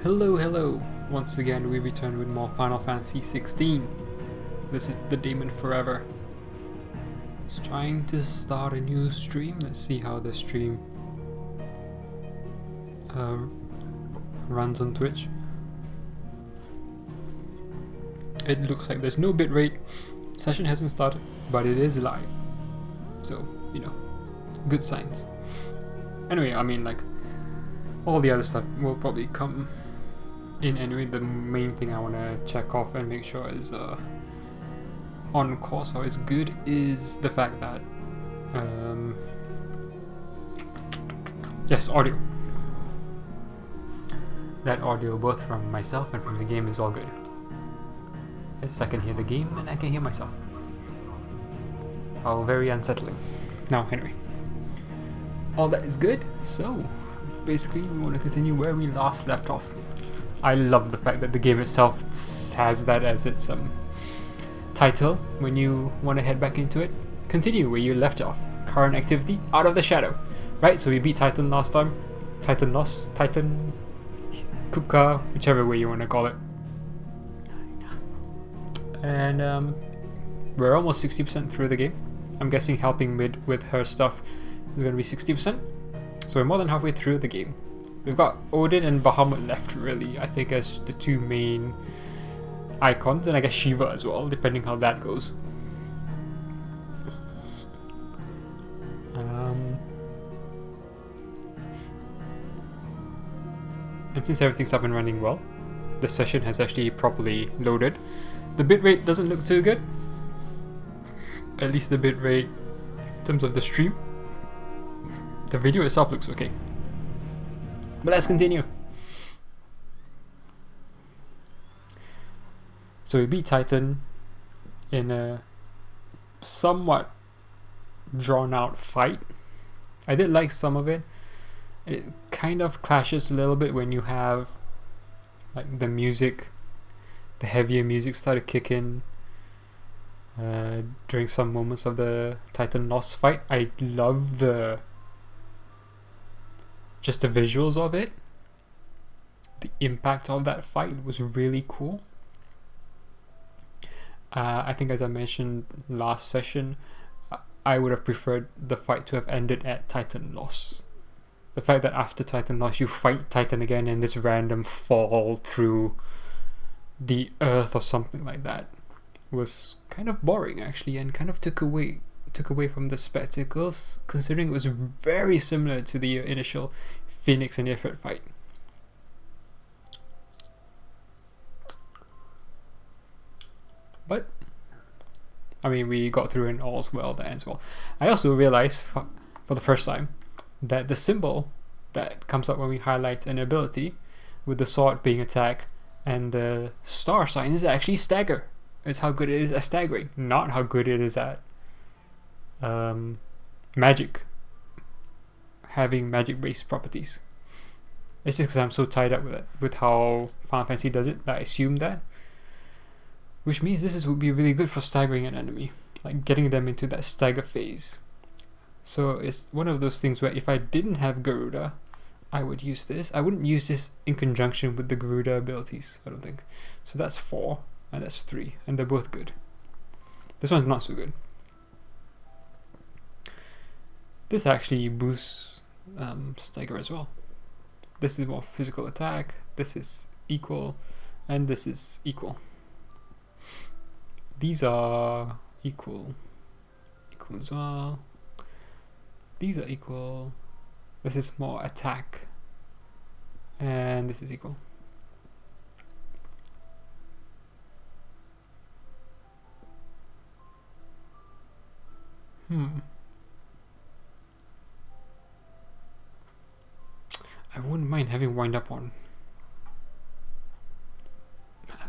Hello. Once again, we return with more Final Fantasy XVI. This is the Demon Forever. Just trying to start a new stream. Let's see how the stream runs on Twitch. It looks like there's no bitrate. Session hasn't started, but it is live. So, good signs. Anyway, all the other stuff will probably come in anyway. The main thing I want to check off and make sure is on course, how it's good, is the fact that yes, audio. That audio, both from myself and from the game, is all good. Yes, I can hear the game and I can hear myself. All very unsettling. Now, anyway, all that is good. So basically, we want to continue where we last left off. I love the fact that the game itself has that as its title when you want to head back into it. Continue where you left off. Current activity, Out of the Shadow. Right, so we beat Titan last time. Titan Kupka, whichever way you want to call it. And we're almost 60% through the game. I'm guessing helping Mid with her stuff is going to be 60%. So we're more than halfway through the game. We've got Odin and Bahamut left, really, I think, as the two main icons, and I guess Shiva as well, depending how that goes. And since everything's up and running well, the session has actually properly loaded. The bitrate doesn't look too good. At least the bitrate in terms of the stream. The video itself looks okay. But let's continue. So we beat Titan in a somewhat drawn out fight. I did like some of it. It kind of clashes a little bit when you have like the music, the heavier music started to kick in during some moments of the Titan Lost fight. I love just the visuals of it. The impact of that fight was really cool. I think, as I mentioned last session, I would have preferred the fight to have ended at Titan Loss. The fact that after Titan Loss you fight Titan again in this random fall through the earth or something like that was kind of boring, actually, and kind of took away from the spectacles, considering it was very similar to the initial Phoenix and Ifrit fight. But we got through and all's well that ends well. I also realized for the first time that the symbol that comes up when we highlight an ability, with the sword being attack and the star sign, is actually stagger. It's how good it is at staggering, not how good it is at magic, having magic based properties. It's just because I'm so tied up with how Final Fantasy does it, that I assume that. Which means this would be really good for staggering an enemy, like getting them into that stagger phase. So it's one of those things where if I didn't have Garuda, I would use this. I wouldn't use this in conjunction with the Garuda abilities, I don't think. So that's 4, and that's 3, and they're both good. This one's not so good. This actually boosts stagger as well. This is more physical attack, this is equal, and this is equal. These are equal as well. These are equal. This is more attack, and this is equal. I wouldn't mind having wind up on.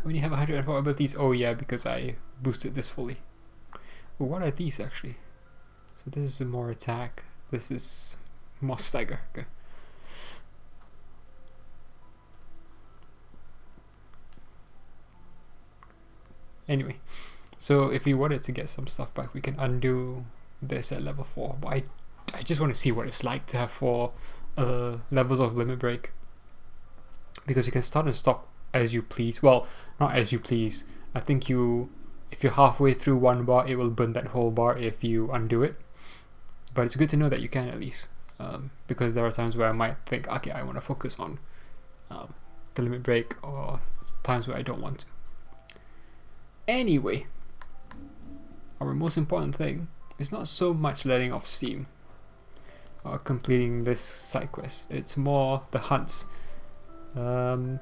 When you have 104 abilities, oh yeah, because I boosted this fully. Oh, what are these actually? So this is more attack, this is more stagger. Okay. Anyway, so if we wanted to get some stuff back, we can undo this at level 4. But I just want to see what it's like to have 4 levels of limit break. because you can start and stop as you please. Well, not as you please. I think if you're halfway through one bar, it will burn that whole bar if you undo it. But it's good to know that you can at least, because there are times where I might think, okay, I want to focus on the limit break, or times where I don't want to. Anyway, our most important thing is not so much letting off steam or completing this side quest. It's more the hunts. You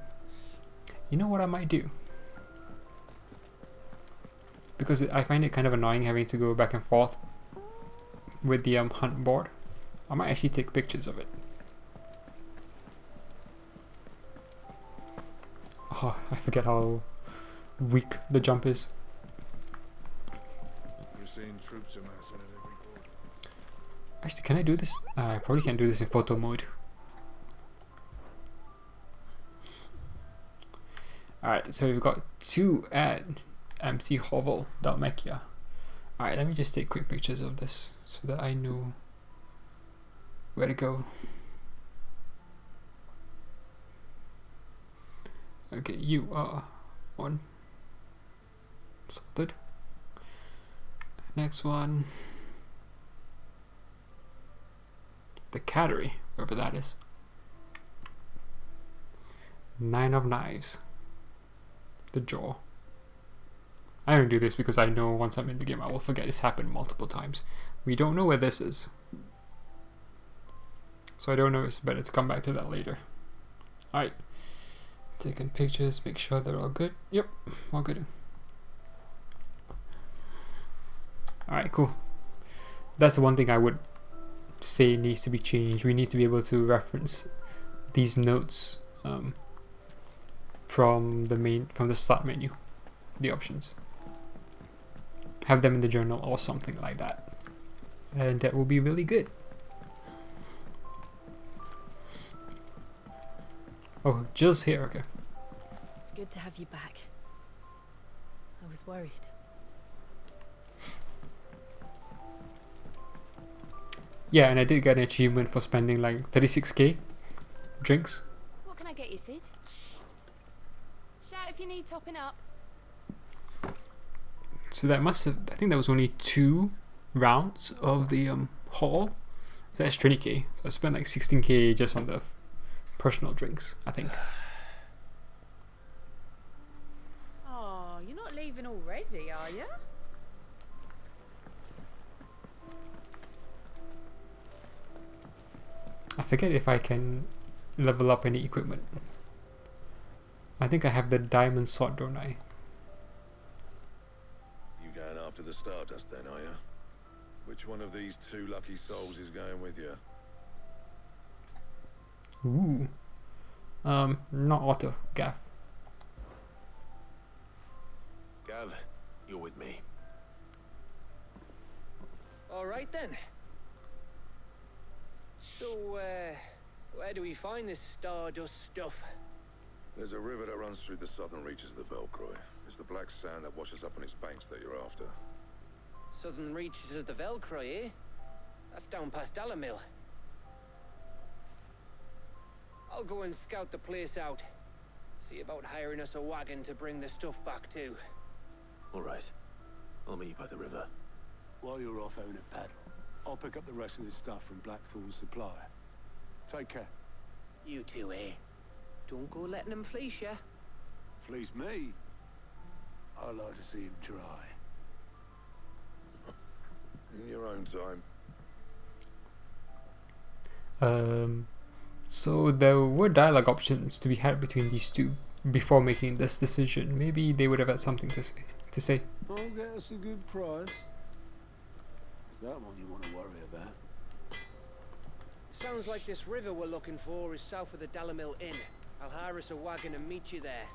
know what I might do? Because I find it kind of annoying having to go back and forth with the hunt board. I might actually take pictures of it. Oh, I forget how weak the jump is. We're seeing troops amassing at every port. Actually, can I do this? I probably can't do this in photo mode. Alright, so we've got 2 at MC Hovel, Dalmacia. Alright, let me just take quick pictures of this so that I know where to go. Okay, you are on. Sorted. Next one. The Cattery, wherever that is. 9 of Knives. The Jaw. I don't do this because I know once I'm in the game I will forget it's happened multiple times. We don't know where this is, so I don't know if it's better to come back to that later. Alright. Taking pictures, make sure they're all good. Yep, all good. Alright, cool. That's the one thing I would say needs to be changed. We need to be able to reference these notes from the start menu, the options. Have them in the journal or something like that, and that will be really good. Oh, Jill's here. Okay. It's good to have you back. I was worried. Yeah, and I did get an achievement for spending like 36k drinks. What can I get you, Sid? Shout if you need topping up. So that must have, I think that was only 2 rounds of the haul. So that's 20k. So I spent like 16k just on the personal drinks, I think. Oh, you're not leaving already, are you? I forget if I can level up any equipment. I think I have the diamond sword, don't I? You going after the Stardust then, are you? Which one of these 2 lucky souls is going with you? Ooh. Not Otto, Gav. Gav, you're with me. All right then. So, where do we find this Stardust stuff? There's a river that runs through the southern reaches of the Velcroy. It's the black sand that washes up on its banks that you're after. Southern reaches of the Velcroy, eh? That's down past Dalamil. I'll go and scout the place out. See about hiring us a wagon to bring the stuff back to. All right. I'll meet you by the river. While you're off having a paddle, I'll pick up the rest of this stuff from Blackthorn's supplier. Take care. You two, eh? Don't go letting them fleece ya. Fleece me? I'd like to see him try. In your own time. So there were dialogue options to be had between these two before making this decision. Maybe they would have had something to say. I'll get us a good price. Is that one you want to worry about? Sounds like this river we're looking for is south of the Dalamil Inn. I'll hire us a wagon and meet you there.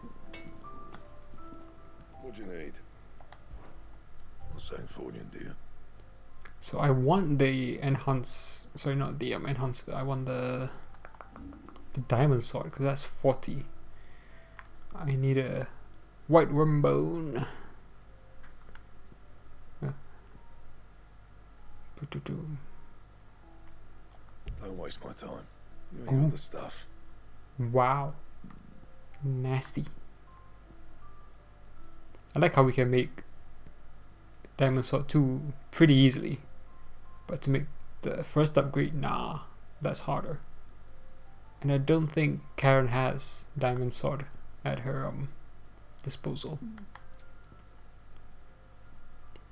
What do you need? Not saying Fornian, do you? So I want the enhance. Sorry, not the enhance. I want the diamond sword because that's 40. I need a white wormbone. Don't waste my time. You ain't got the stuff. Wow. Nasty. I like how we can make Diamond Sword 2 pretty easily. But to make the first upgrade, nah, that's harder. And I don't think Karen has Diamond Sword at her disposal.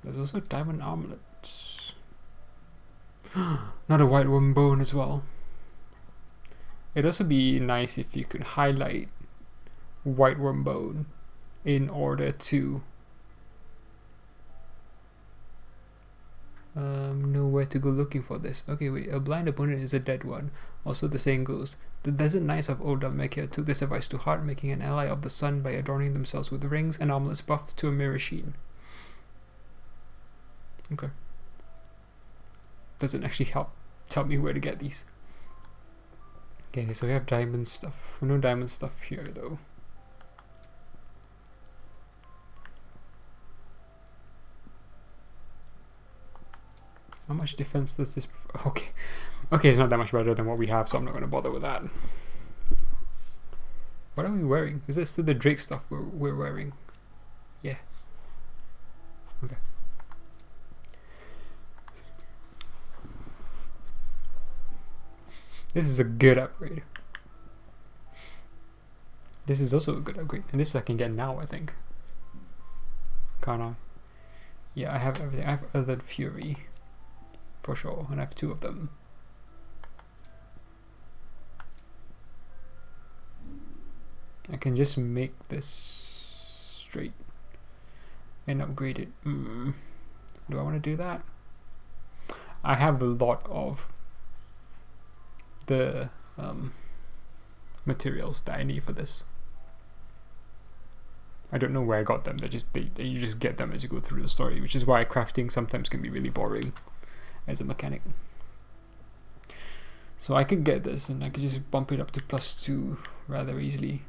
There's also Diamond Armlets. Not a White Worm Bone as well. It'd also be nice if you could highlight White Worm Bone in order to know where to go looking for this. Okay, wait, a blind opponent is a dead one. Also, the saying goes, the Desert Knights of Old Dalmatia took this advice to heart, making an ally of the sun by adorning themselves with rings and armlets buffed to a mirror sheen. Okay. Doesn't actually help tell me where to get these. Okay, so we have diamond stuff. No diamond stuff here though. How much defense does this okay. Okay, it's not that much better than what we have, so I'm not going to bother with that. What are we wearing? Is this still the Drake stuff we're wearing? Yeah. Okay. This is a good upgrade. This is also a good upgrade. And this I can get now, I think. Can't I? Yeah, I have everything. I have Earthen Fury. For sure. And I have 2 of them. I can just make this straight and upgrade it. Do I want to do that? I have a lot of the materials that I need for this. I don't know where I got them. You just get them as you go through the story, which is why crafting sometimes can be really boring as a mechanic. So I could get this and I could just bump it up to +2 rather easily.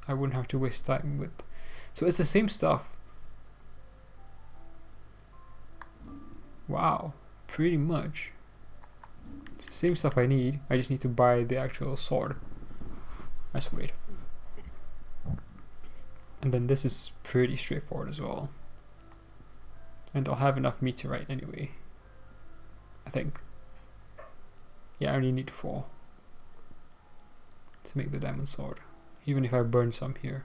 I wouldn't have to waste time with. So it's the same stuff. Wow, pretty much. It's the same stuff I need. I just need to buy the actual sword. That's weird. And then this is pretty straightforward as well. And I'll have enough meteorite anyway. I think. Yeah, I only need 4 to make the diamond sword. Even if I burn some here.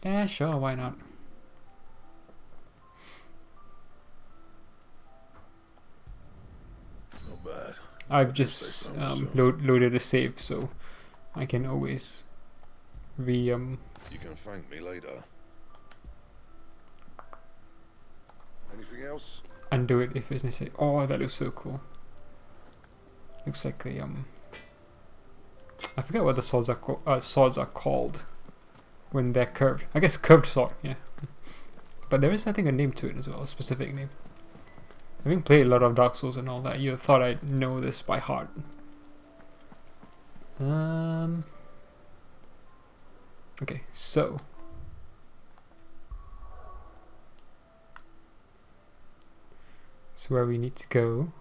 Yeah, sure, why not? Not bad. I've just loaded a save, so I can always You can thank me later. Anything else? undo it if it's necessary. Oh, that looks so cool. Looks like a I forget what the swords are called when they're curved. I guess curved sword, yeah. But there is, I think, a name to it as well, a specific name. Having played a lot of Dark Souls and all that, you thought I'd know this by heart. Okay, so where we need to go.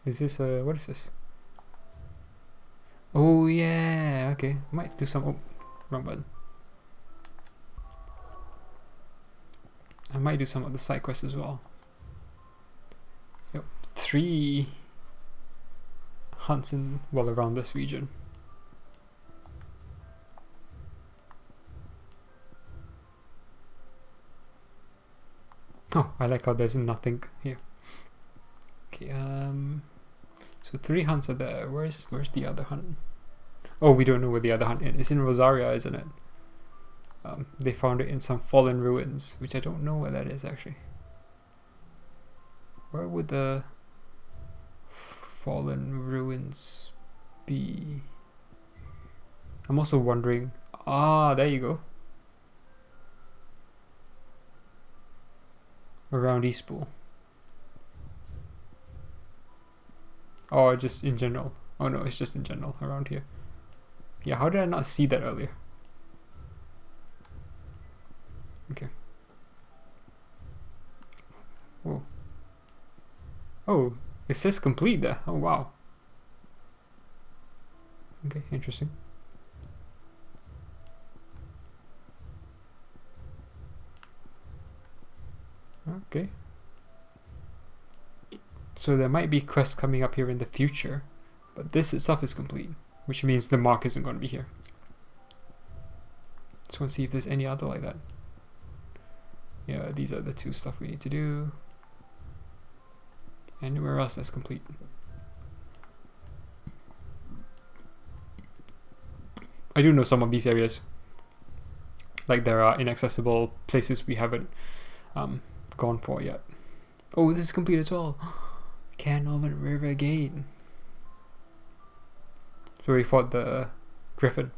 Is this what is this? Oh yeah, okay. Might do some. Oh, wrong button. I might do some of the side quests as well. Yep, 3 hunts in around this region. Oh, I like how there's nothing here. Okay, so 3 hunts are there. Where's the other hunt? Oh, we don't know where the other hunt is. It's in Rosaria, isn't it? They found it in some fallen ruins, which I don't know where that is actually. Where would the fallen ruins be? I'm also wondering. Ah, there you go. Around Eastpool. Or just in general. Oh no, it's just in general around here. Yeah, how did I not see that earlier? Okay. Whoa. Oh, it says complete there. Oh wow. Okay, interesting. Okay. So there might be quests coming up here in the future, but this itself is complete, which means the mark isn't going to be here. Just want to see if there's any other like that. Yeah, these are the two stuff we need to do. Anywhere else that's complete. I do know some of these areas. Like there are inaccessible places we haven't gone for yet. Oh, this is complete as well. Canovan River Gate. So we fought the Griffin,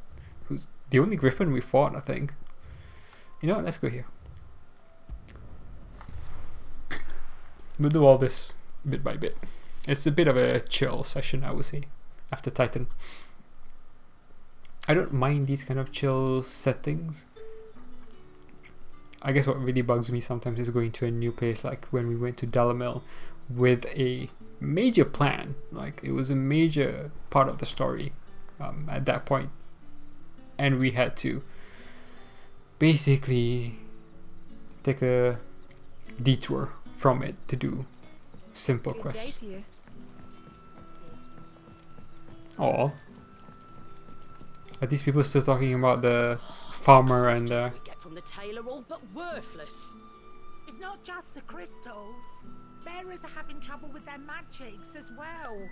who's the only Griffin we fought, I think. You know what? Let's go here. We'll do all this bit by bit. It's a bit of a chill session, I would say, after Titan. I don't mind these kind of chill settings. I guess what really bugs me sometimes is going to a new place, like when we went to Dalamil with a major plan. Like it was a major part of the story at that point, and we had to basically take a detour from it to do simple Good day quests. to you. Aw. Are these people still talking about the farmer and we get from the tailor all but worthless. It's not just the crystals. Bearers are having trouble with their magics as well.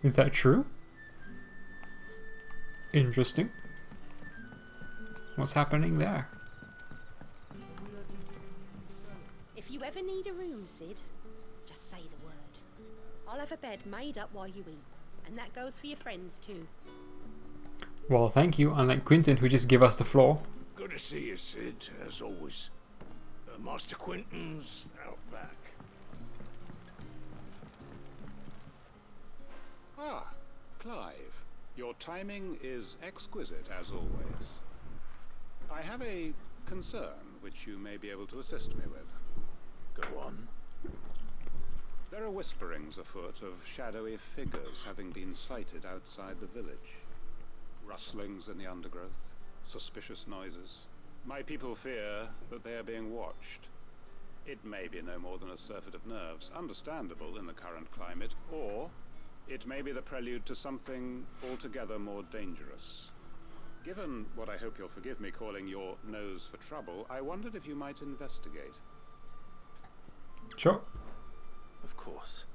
is that true? Interesting. What's happening there? If you ever need a room, Sid, just say the word. I'll have a bed made up while you eat. And that goes for your friends too. Well, thank you, unlike Quentin who just gave us the floor. Good to see you, Sid, as always. Master Quentin's out back. Ah, Clive. Your timing is exquisite, as always. I have a concern which you may be able to assist me with. Go on. There are whisperings afoot of shadowy figures having been sighted outside the village. Rustlings in the undergrowth, suspicious noises. My people fear that they are being watched. It may be no more than a surfeit of nerves, understandable in the current climate, or it may be the prelude to something altogether more dangerous. Given what I hope you'll forgive me calling your nose for trouble, I wondered if you might investigate. Sure. Of course.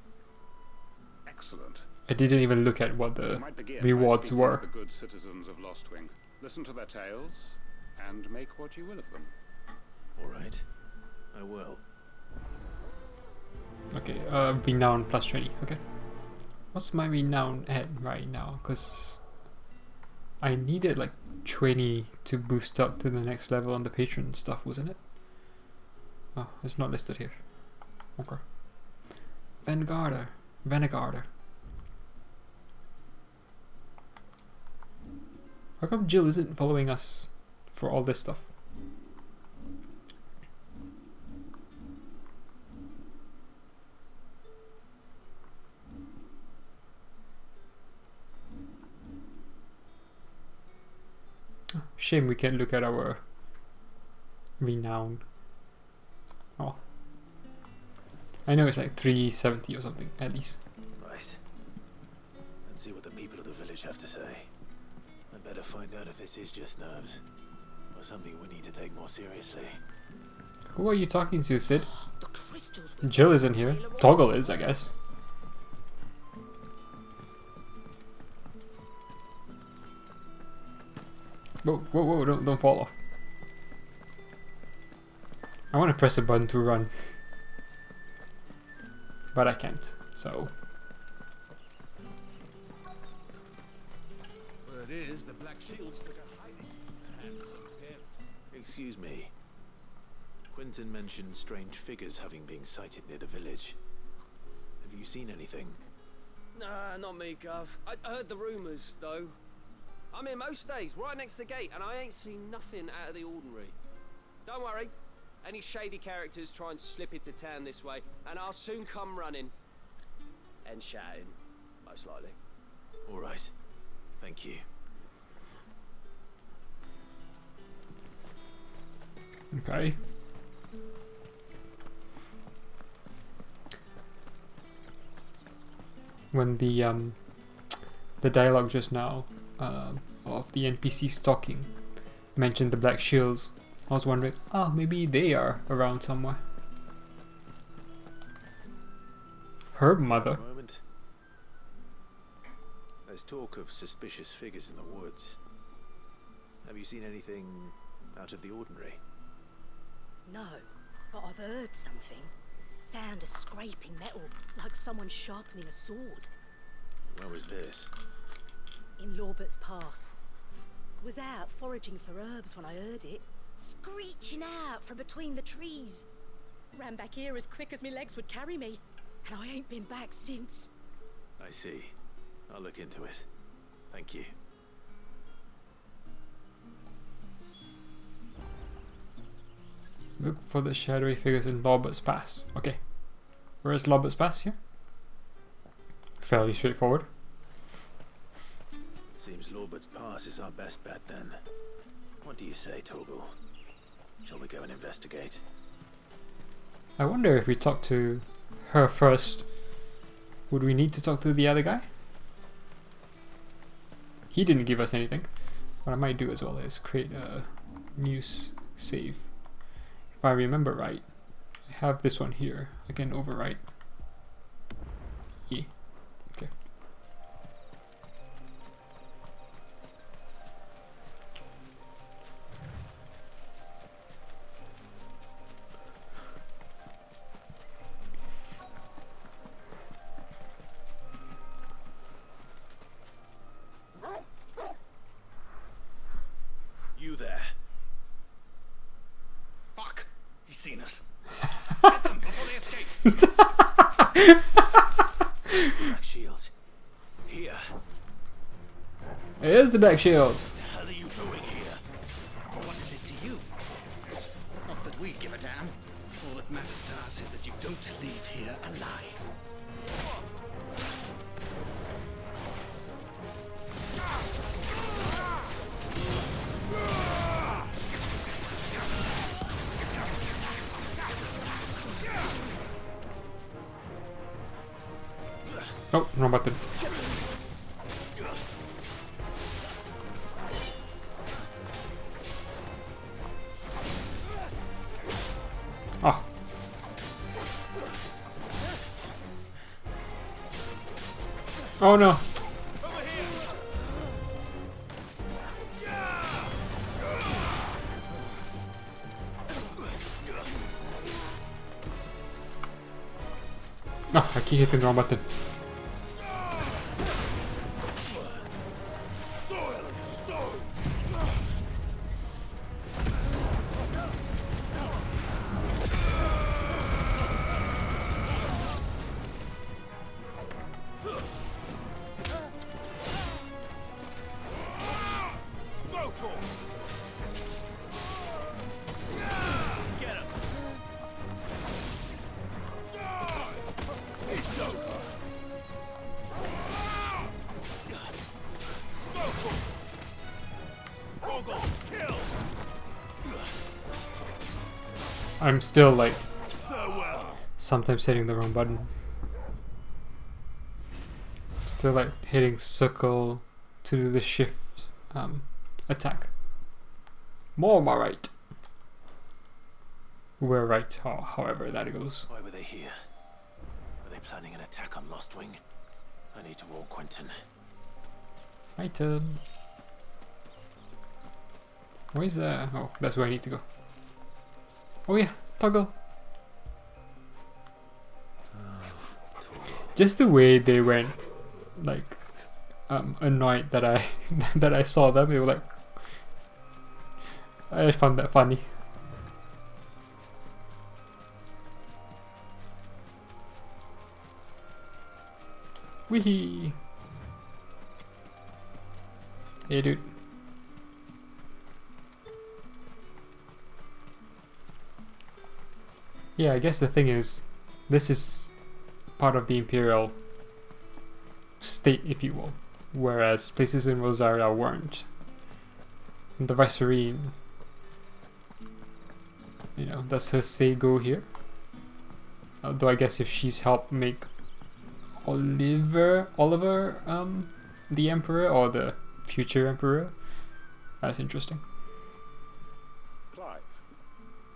Excellent. I didn't even look at what the You might begin rewards by speaking were. with the good citizens of Lostwing. Listen to their tales, and make what you will of them. All right. I will. Okay, renown plus 20. Okay. What's my renown at right now? Because I needed like 20 to boost up to the next level on the patron stuff, wasn't it? Oh, it's not listed here. Okay. Venegarder. How come Jill isn't following us for all this stuff? Shame we can't look at our renown. Oh. I know it's like 370 or something, at least. Right. Let's see what the people of the village have to say. I'd better find out if this is just nerves, or something we need to take more seriously. Who are you talking to, Sid? The crystals we Jill get isn't from here. the tailor all- Toggle is, I guess. Whoa, don't fall off. I want to press a button to run. But I can't, so... Word is the Black Shields took a hiding. Handsome pair. Excuse me. Quentin mentioned strange figures having been sighted near the village. Have you seen anything? Nah, not me, Gov. I heard the rumours, though. I'm here most days, right next to the gate, and I ain't seen nothing out of the ordinary. Don't worry. Any shady characters try and slip into town this way, and I'll soon come running. And shouting, most likely. All right. Thank you. Okay. when the dialogue just now of the NPCs talking mentioned the Black Shields. I was wondering, maybe they are around somewhere. Her mother. Moment. There's talk of suspicious figures in the woods. Have you seen anything out of the ordinary? No, but I've heard something. Sound of scraping metal, like someone sharpening a sword. Where was this? In Lorbert's Pass. Was out foraging for herbs when I heard it, screeching out from between the trees. Ran back here as quick as my legs would carry me, and I ain't been back since. I see. I'll look into it. Thank you. Look for the shadowy figures in Lorbert's Pass. Okay. Where is Lorbert's Pass here? Fairly straightforward. Seems Lorbert's Pass is our best bet then. What do you say, Torgal? Shall we go and investigate? I wonder if we talk to her first, would we need to talk to the other guy? He didn't give us anything. What I might do as well is create a new save. If I remember right, I have this one here. I can overwrite. Yeah. Okay. You there? Fuck! He's seen us. Get them before they escape. Black Shields. Here. Here's the Black Shields. What the hell are you doing here? What is it to you? Not that we give a damn. All that matters to us is that you don't leave here alive. Oh, wrong button. Oh. Oh no. Oh, I keep hitting the wrong button. I'm still like sometimes hitting the wrong button. Still like hitting circle to do the shift attack. More on my right. We're right, however that goes. Why were they here? Were they planning an attack on Lost Wing? I need to warn Quentin. Item. Where's oh, that's where I need to go. Oh yeah, toggle. Just the way they went, like, annoyed that I that I saw them. They were like, I found that funny. Wee. Hey, dude. Yeah, I guess the thing is, this is part of the Imperial state, if you will, whereas places in Rosaria weren't. And the Vicereine, you know, does her say go here? Although I guess if she's helped make Oliver, the Emperor, or the future Emperor. That's interesting. Clive,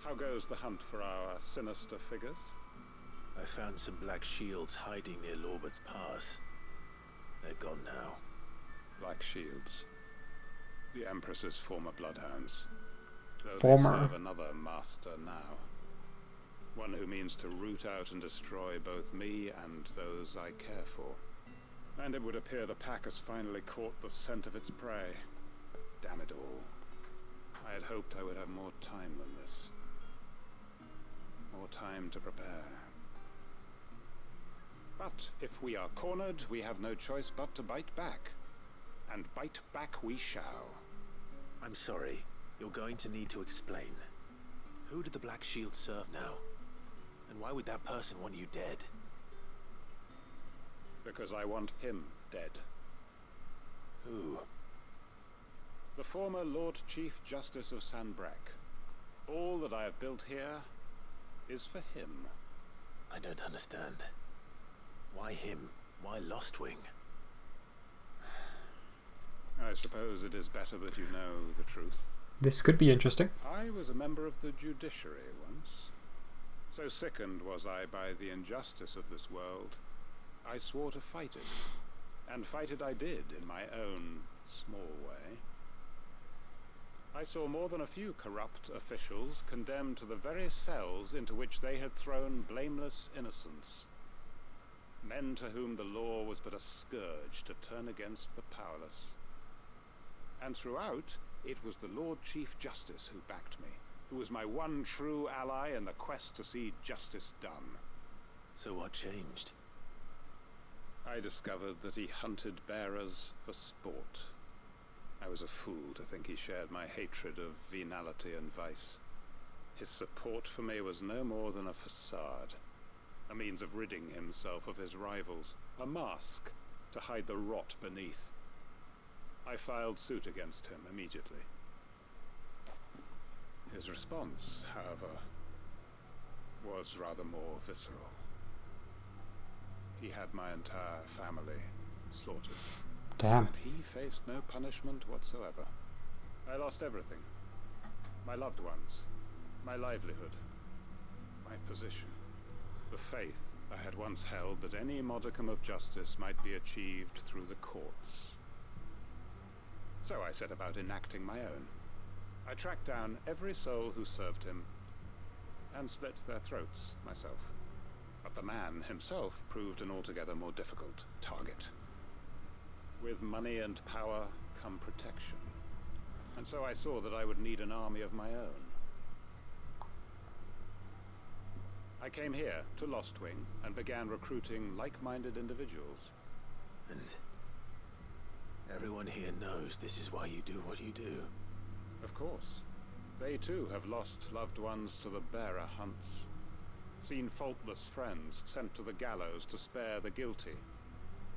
how goes the hunt for our sinister figures? I found some black shields hiding near Lorbert's Pass. They're gone now. Black shields. The Empress's former bloodhounds. Though Former. they serve another master now. One who means to root out and destroy both me and those I care for. And it would appear the pack has finally caught the scent of its prey. Damn it all. I had hoped I would have more time than this. More time to prepare. But if we are cornered, we have no choice but to bite back. And bite back we shall. I'm sorry. You're going to need to explain. Who did the Black Shield serve now? And why would that person want you dead? Because I want him dead. Who? The former Lord Chief Justice of Sanbreque. All that I have built here is for him. I don't understand. Why him? Why Lostwing? I suppose it is better that you know the truth. This could be interesting. I was a member of the judiciary once. So sickened was I by the injustice of this world, I swore to fight it. And fight it I did, in my own small way. I saw more than a few corrupt officials condemned to the very cells into which they had thrown blameless innocents. Men to whom the law was but a scourge to turn against the powerless. And throughout, it was the Lord Chief Justice who backed me, who was my one true ally in the quest to see justice done. So what changed? I discovered that he hunted bearers for sport. I was a fool to think he shared my hatred of venality and vice. His support for me was no more than a facade, a means of ridding himself of his rivals, a mask to hide the rot beneath. I filed suit against him immediately. His response, however, was rather more visceral. He had my entire family slaughtered. Damn. And he faced no punishment whatsoever. I lost everything. My loved ones, my livelihood, my position, the faith I had once held that any modicum of justice might be achieved through the courts. So I set about enacting my own. I tracked down every soul who served him, and slit their throats myself. But the man himself proved an altogether more difficult target. With money and power come protection, and so I saw that I would need an army of my own. I came here to Lostwing and began recruiting like-minded individuals. And everyone here knows this is why you do what you do. Of course. They too have lost loved ones to the bearer hunts. Seen faultless friends sent to the gallows to spare the guilty.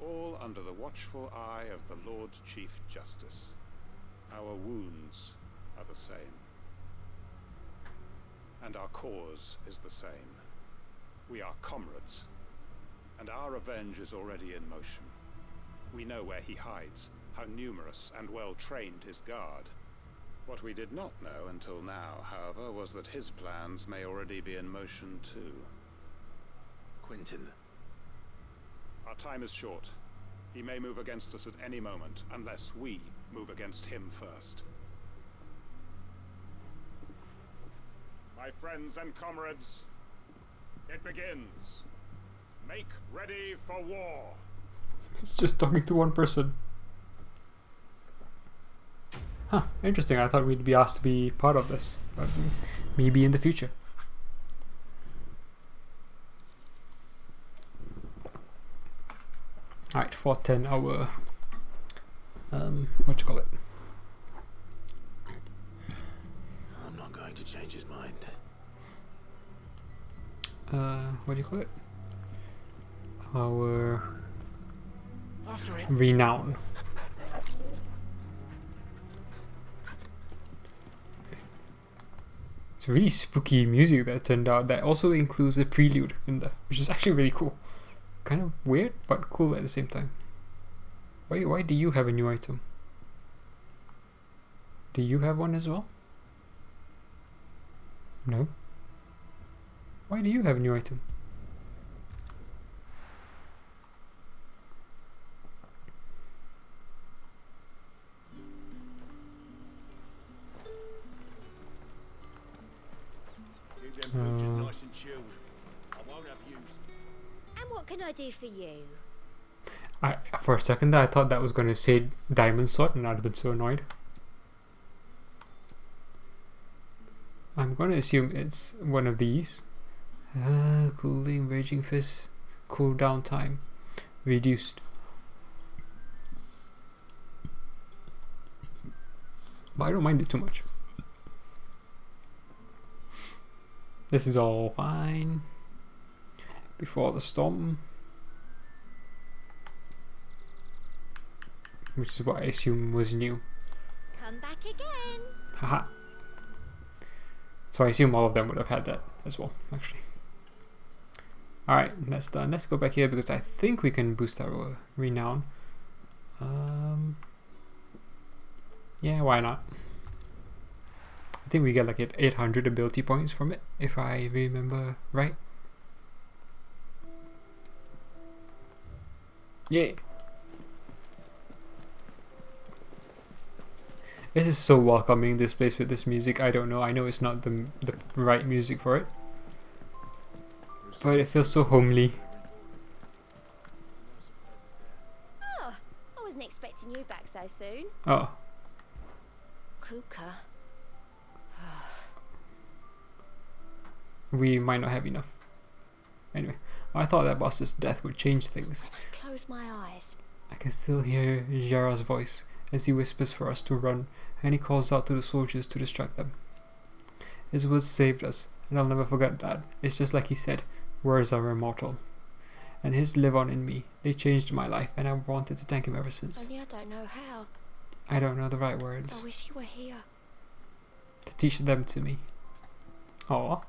All under the watchful eye of the Lord Chief Justice. Our wounds are the same. And our cause is the same. We are comrades. And our revenge is already in motion. We know where he hides, how numerous and well-trained his guard. What we did not know until now, however, was that his plans may already be in motion too. Quentin. Our time is short. He may move against us at any moment, unless we move against him first. My friends and comrades, it begins. Make ready for war. It's just talking to one person. Huh, interesting. I thought we'd be asked to be part of this, but maybe in the future. Alright, 410 hour. What you call it? I'm not going to change his mind. What do you call it? Our After him. renown. It's really spooky music that turned out. That also includes a prelude in there, which is actually really cool. kind of weird but cool at the same time. Why do you have a new item? Do you have one as well? No. Why do you have a new item? Keep them bridges nice and chilled. I won't have use. And what can I do for you? For a second there, I thought that was going to say diamond sword, and I'd have been so annoyed. I'm going to assume it's one of these. Cooling, raging fist, cooldown time reduced. But I don't mind it too much. This is all fine. Before the storm. Which is what I assume was new. Come back again. Haha. So I assume all of them would have had that as well, actually. Alright, that's done. Let's go back here because I think we can boost our renown. Yeah, why not? I think we get like 800 ability points from it, if I remember right. Yay! This is so welcoming, this place with this music. I don't know. I know it's not the right music for it, but it feels so homely. Oh, I wasn't expecting you back so soon. Oh. Kuka. We might not have enough. Anyway, I thought that boss's death would change things. When I close my eyes, I can still hear Jara's voice as he whispers for us to run, and he calls out to the soldiers to distract them. His words saved us, and I'll never forget that. It's just like he said, words are immortal. And his live on in me. They changed my life, and I've wanted to thank him ever since. only I don't know how. I don't know the right words I wish you were here. to teach them to me. Aw.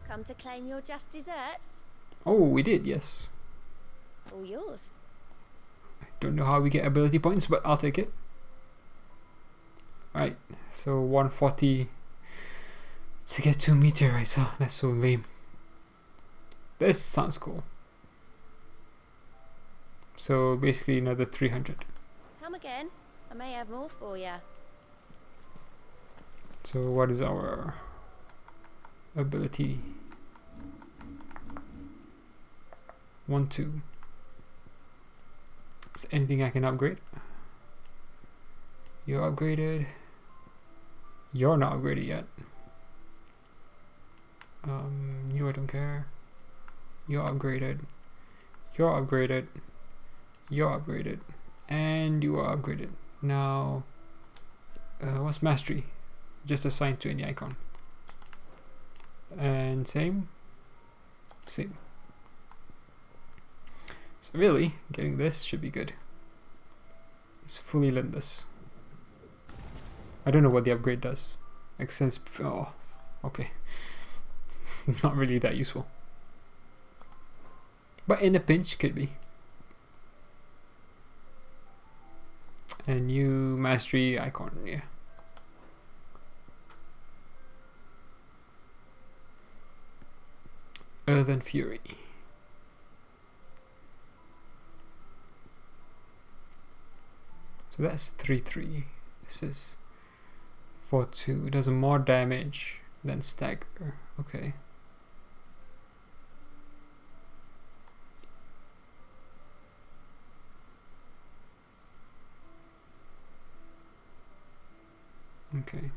Come to claim your just desserts? Oh, we did, yes. All yours. I don't know how we get ability points, but I'll take it. Alright, so 140 to get 2 meteorites. Oh, that's so lame. This sounds cool. So basically another 300. Come again. I may have more for you. So what is our ability? 1, 2. Is there anything I can upgrade? You're upgraded. You're not upgraded yet. You, I don't care. You're upgraded. You're upgraded. You're upgraded. And you are upgraded. Now, what's mastery? Just assigned to any icon. And same. Same. So really, getting this should be good. It's fully limitless. I don't know what the upgrade does. Extends. Oh, okay. Not really that useful. But in a pinch, could be. A new mastery icon, yeah. Earth and Fury. So that's 3-3. This is 4-2. It does more damage than stagger. Okay. Okay.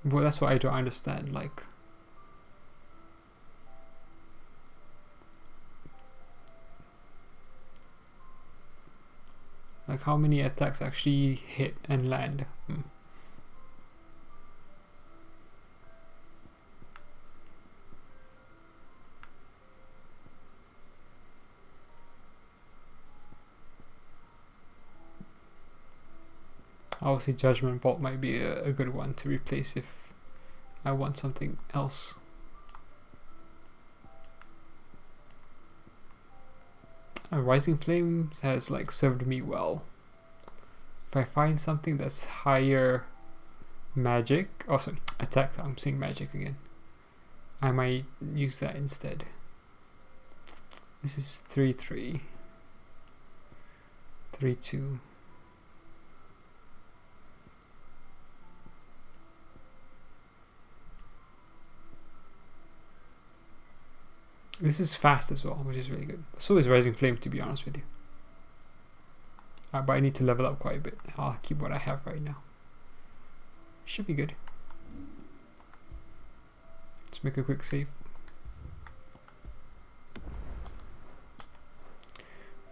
Well, that's what I don't understand. Like, how many attacks actually hit and land? I'll say Judgment Bolt might be a good one to replace if I want something else. Rising Flames has like served me well. If I find something that's higher magic, oh sorry, attack, I'm saying magic again, I might use that instead. This is 3-3, 3-2. This is fast as well, which is really good. So is Rising Flame, to be honest with you. But I need to level up quite a bit. I'll keep what I have right now. Should be good. Let's make a quick save.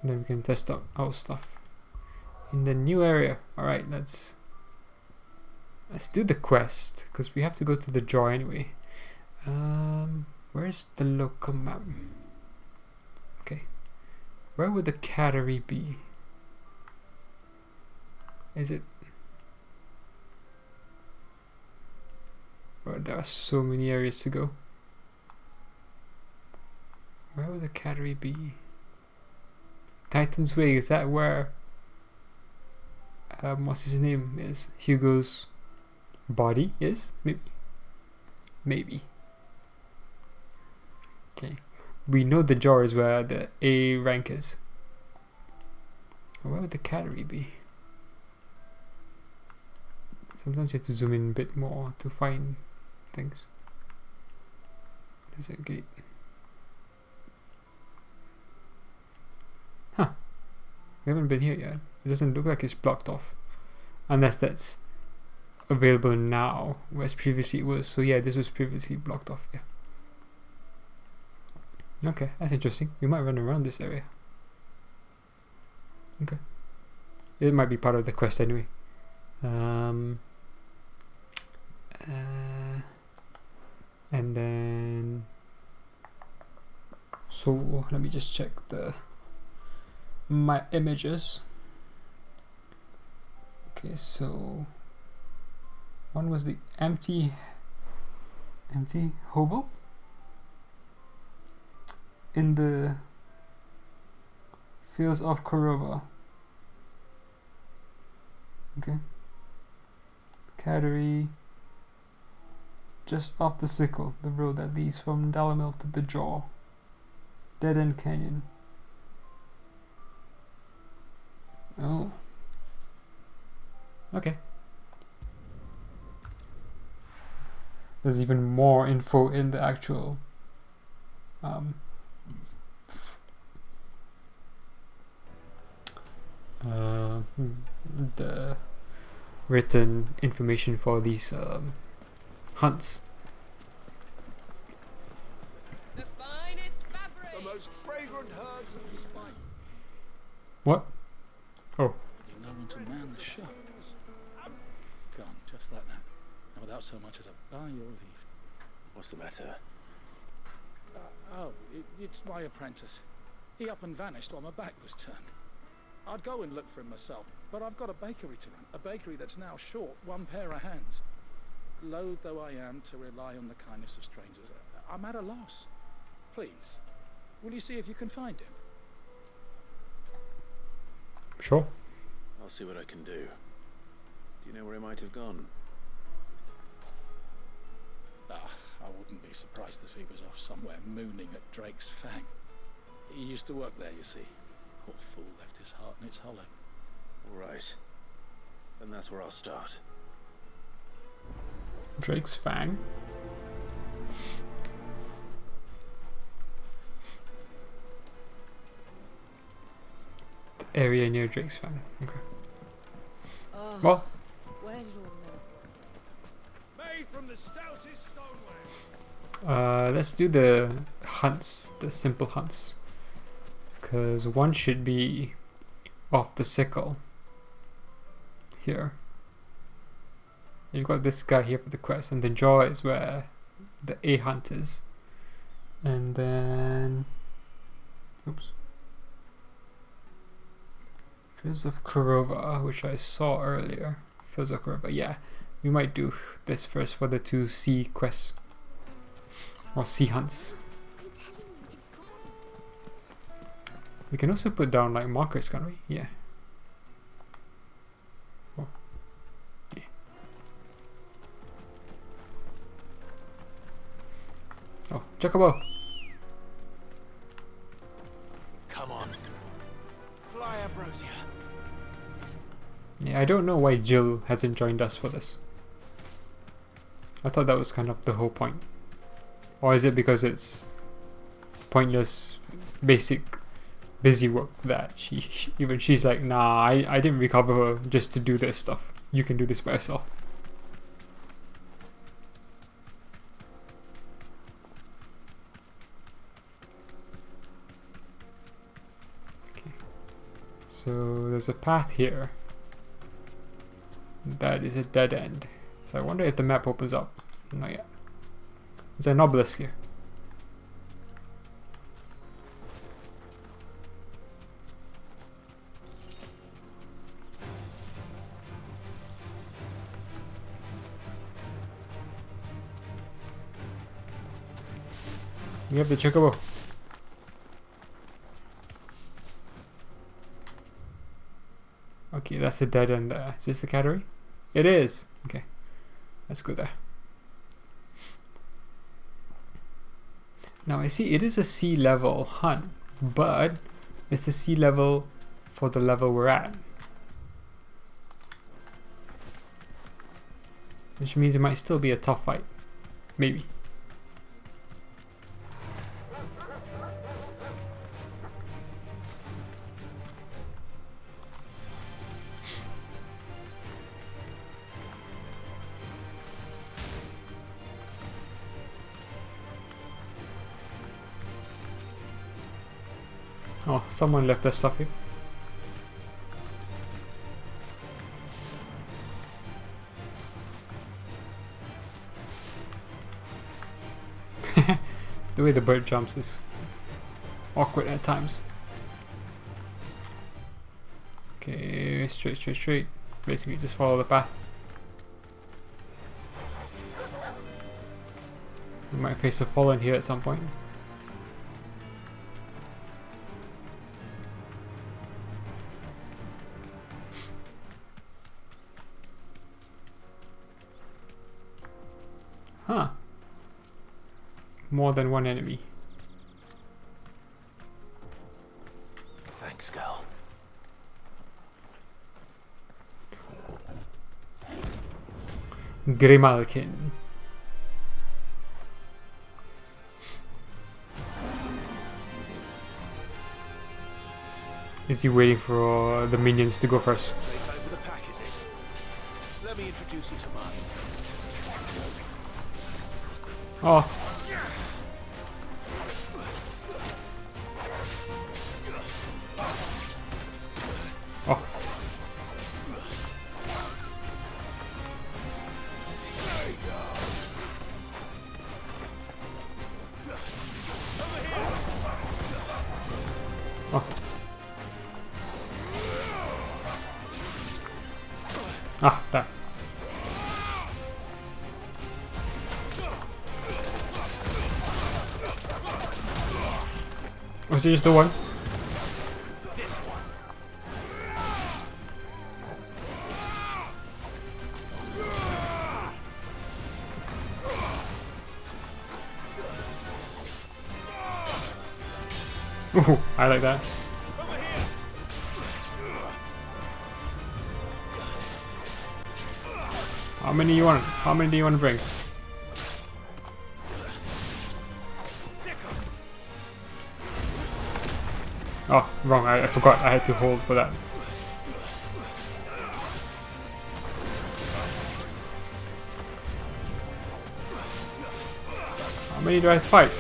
And then we can test out our stuff in the new area. Alright, let's do the quest, because we have to go to the draw anyway. Where's the local map? Okay. Where would the cattery be? Is it? Well, there are so many areas to go. Where would the cattery be? Titan's Way, is that where what's his name is? Hugo's body is? Maybe. Okay. We know the jar is where the A rank is. Where would the cattery be? Sometimes you have to zoom in a bit more to find things. There's a gate. Huh. We haven't been here yet. It doesn't look like it's blocked off. Unless that's available now, whereas previously it was. So yeah, this was previously blocked off, yeah. Okay, that's interesting. We might run around this area. Okay. It might be part of the quest anyway. And then so let me just check my images. Okay, so one was the empty hovel in the fields of Korova. Okay. Cattery just off the sickle, the road that leads from Dalamil to the Jaw. Dead End Canyon. Oh. Okay. There's even more info in the actual the written information for these hunts. The finest fabric. The most fragrant herbs and spices. What? Oh. You know when to man the shop. Gone, just like that. And without so much as a by your leave. What's the matter? It's my apprentice. He up and vanished while my back was turned. I'd go and look for him myself, but I've got a bakery to run. A bakery that's now short one pair of hands. Loath though I am to rely on the kindness of strangers, I'm at a loss. Please, will you see if you can find him? Sure. I'll see what I can do. Do you know where he might have gone? I wouldn't be surprised if he was off somewhere mooning at Drake's Fang. He used to work there, you see. Poor fool left his heart in its hollow. All right. Then that's where I'll start. Drake's Fang. The area near Drake's Fang. Okay. Oh, Well. where did all the men Made from the stoutest stoneware. Let's do the hunts, the simple hunts. Because one should be off the sickle. Here. You've got this guy here for the quest, and the jaw is where the A hunt is. And then... oops. Fields of Korova, which I saw earlier. Furzoka River. Yeah, we might do this first for the 2 sea quests. Or sea hunts. I'm telling you, it's gone. We can also put down like markers, can't we? Yeah. Oh. Yeah. Oh, Chocobo! Come on. Fly, Ambrosia. Yeah, I don't know why Jill hasn't joined us for this. I thought that was kind of the whole point. Or is it because it's pointless, basic, busy work that even she's like, nah, I didn't recover her just to do this stuff. You can do this by yourself. Okay. So there's a path here. That is a dead end. So I wonder if the map opens up. Not yet. There's an obelisk here. We have the Chocobo. Okay, that's a dead end there. Is this the category? It is! Okay. Let's go there. Now I see it is a sea level hunt, but it's a sea level for the level we're at. Which means it might still be a tough fight. Maybe. Oh, someone left their stuff here. The way the bird jumps is awkward at times. Okay, straight. Basically just follow the path. We might face a fallen here at some point. Huh. More than one enemy. Thanks, girl. Grimalkin. Is he waiting for the minions to go first? Wait over the pack, is it? Let me introduce you to mine. Oh. Oh. Oh. Ah, that. Was it just the one? This one. Ooh, I like that. How many do you want? How many do you want to bring? Oh, wrong. I forgot. I had to hold for that. How many do I have to fight?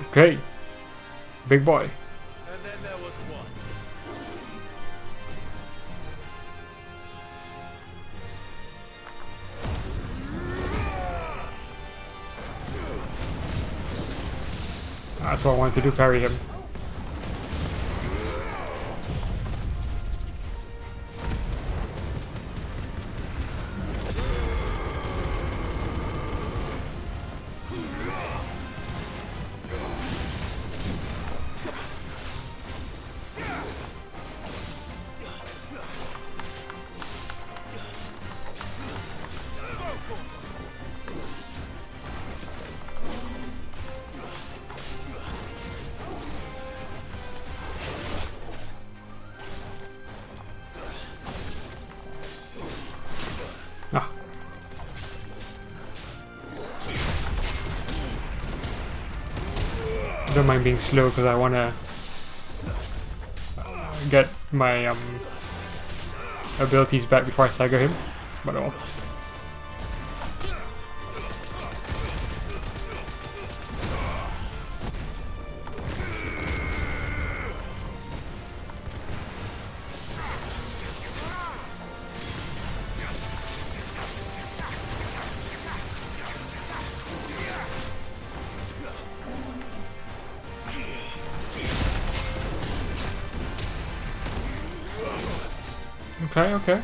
Okay. Big boy. And then there was one. That's what I wanted to do, parry him. Ah. I don't mind being slow because I want to get my abilities back before I stagger him. But oh well. Okay, okay.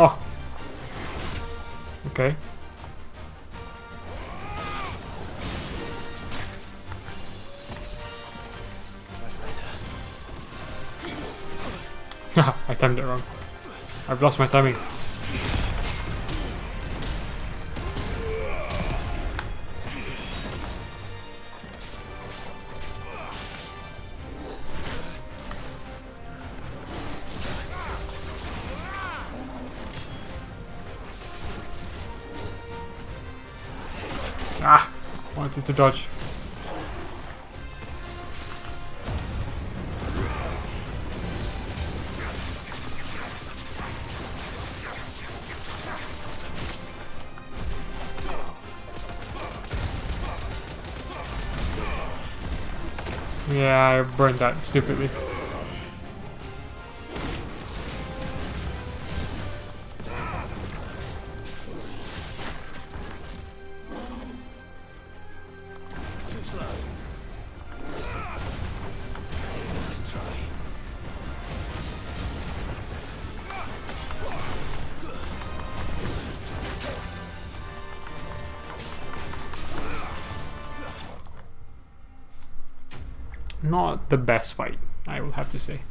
Oh. Okay. Haha, I timed it wrong. I've lost my timing. Ah! Wanted to dodge. Yeah, I burned that stupidly. Too slow. Let's try. Not the best fight, I will have to say.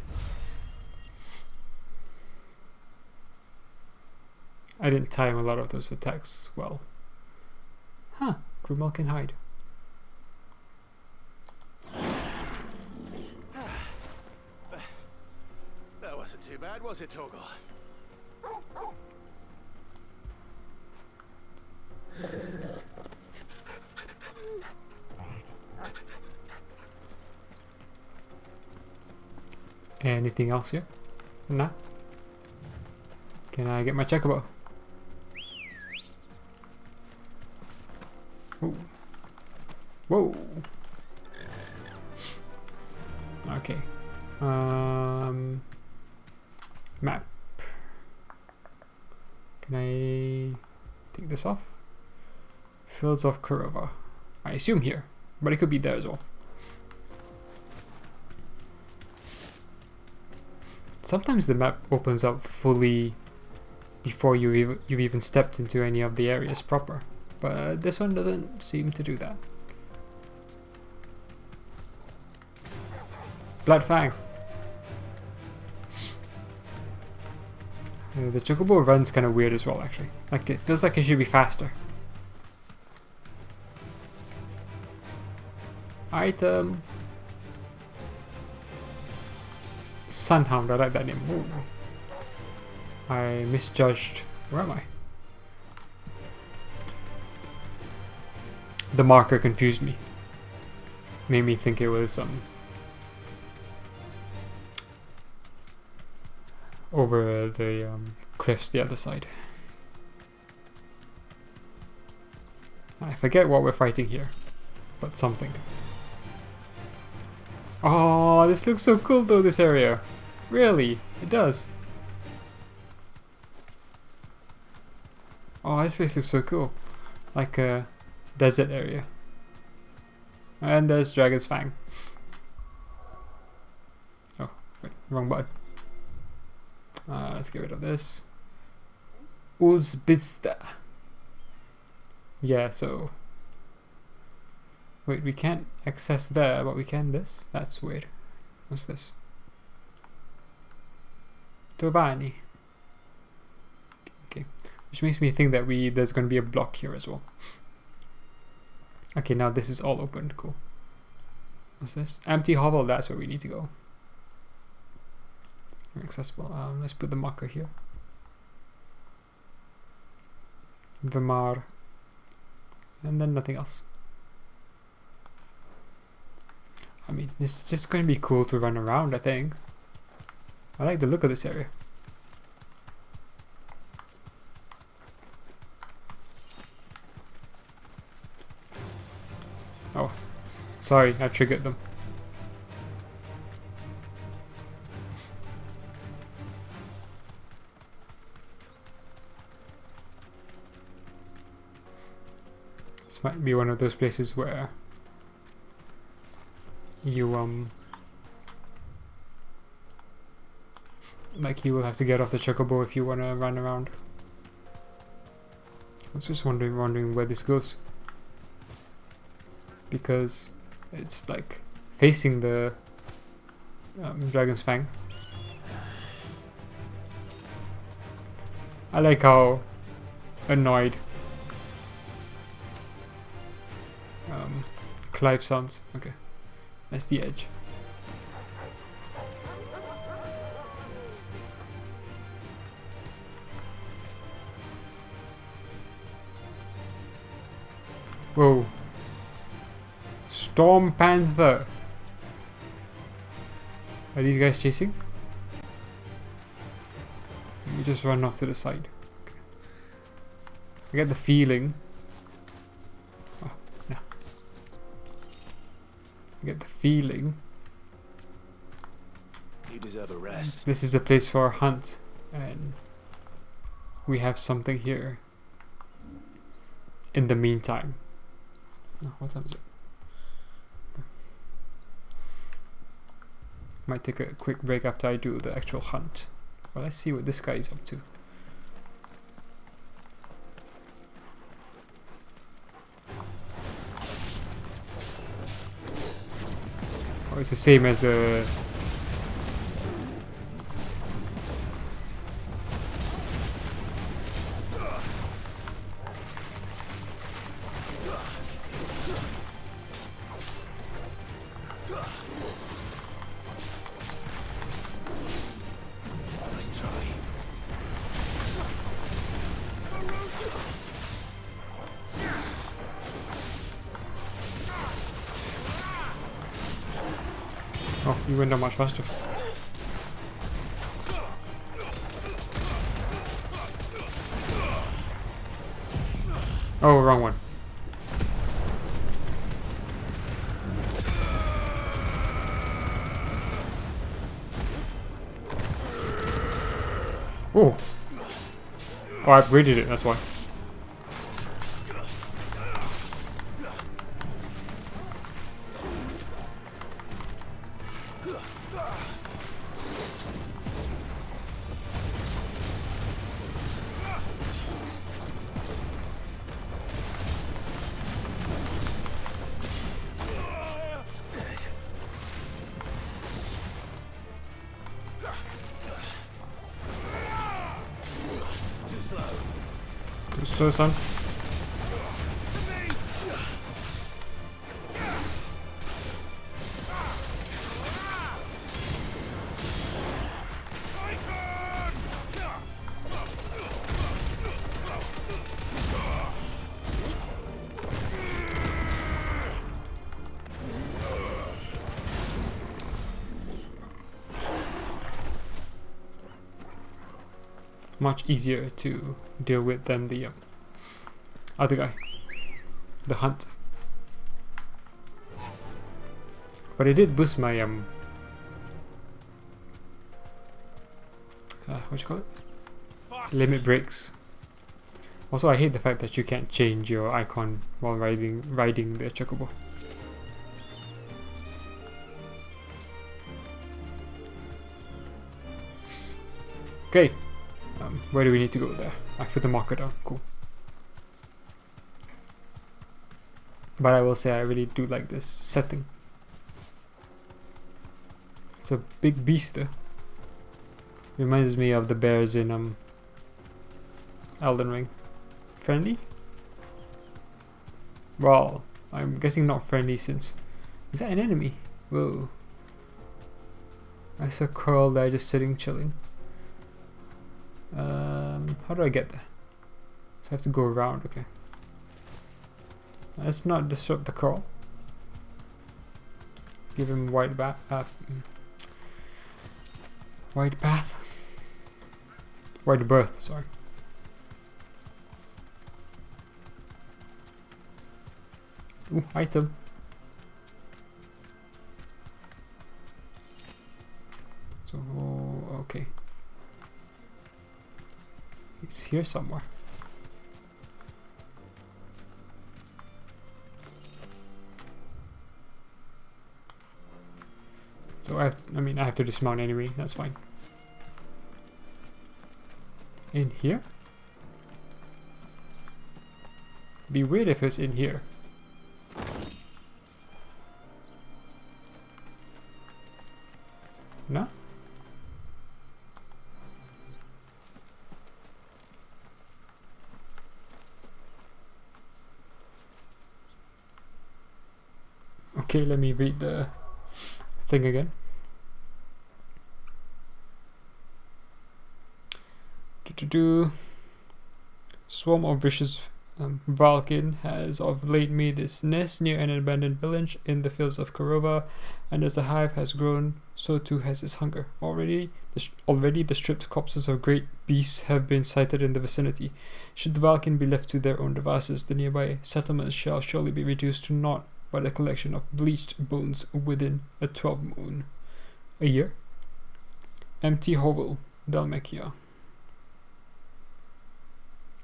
I didn't time a lot of those attacks well. Huh, Grumel can hide. That wasn't too bad, was it, Torgal? Anything else here? Nah. Can I get my checkerboard? Whoa. Whoa. Okay. Map. Can I take this off? Fields of Kurova. I assume here, but it could be there as well. Sometimes the map opens up fully before you've even stepped into any of the areas proper, but this one doesn't seem to do that. Blood Fang. The Chocobo run's kind of weird as well, actually. Like, it feels like it should be faster. Item. Sunhound, I like that name. Ooh. I misjudged. Where am I? The marker confused me. Made me think it was over the cliffs the other side. I forget what we're fighting here, but something. Oh, this looks so cool though, this area. Really, it does. Oh, this place looks so cool. Like a desert area. And there's Dragon's Fang. Oh, wait, wrong button. Let's get rid of this. Uzbista. Yeah, so... Wait, we can't access there, but we can this? That's weird. What's this? Tovani. Okay. Which makes me think that there's going to be a block here as well. Okay, now this is all open. Cool. What's this? Empty hovel, that's where we need to go. Inaccessible. Let's put the marker here. Vimar. And then nothing else. I mean, it's just going to be cool to run around, I think. I like the look of this area. Oh, sorry, I triggered them. This might be one of those places where you like you will have to get off the chocobo if you want to run around. I was just wondering where this goes, because it's like facing the Dragon's Fang. I like how annoyed Clive sounds. Okay, that's the edge. Whoa. Storm Panther. Are these guys chasing? Let me just run off to the side. Okay. I get the feeling. Oh, no. I get the feeling. You deserve a rest. This is a place for a hunt, and we have something here. In the meantime. Oh, what time is it? Might take a quick break after I do the actual hunt. Well, let's see what this guy is up to. Oh, it's the same as the... Oh, you went down much faster. Oh, wrong one. Oh. Oh, I upgraded it, that's why. Too slow, son. much easier to deal with than the other guy, the hunt. But it did boost my what you call it? Limit breaks. Also, I hate the fact that you can't change your icon while riding the chocobo. Okay, where do we need to go there? I put the marker down, cool. But I will say I really do like this setting. It's a big beast though. Reminds me of the bears in Elden Ring. Friendly? Well, I'm guessing not friendly since... Is that an enemy? Whoa. I saw Curl there just sitting chilling. How do I get there? So I have to go around, okay. Let's not disrupt the Curl. Give him white path. White path? White birth, sorry. Ooh, item. So, okay. It's here somewhere. So I have to dismount anyway, that's fine. In here? Be weird if it's in here. No? Okay, let me read the thing again. Swarm of vicious Valkin has of late made its nest near an abandoned village in the fields of Korova, and as the hive has grown, so too has its hunger. Already the stripped corpses of great beasts have been sighted in the vicinity. Should the Valkin be left to their own devices, the nearby settlements shall surely be reduced to naught by the collection of bleached bones within a 12 moon. A year? Empty hovel, Dalmekia.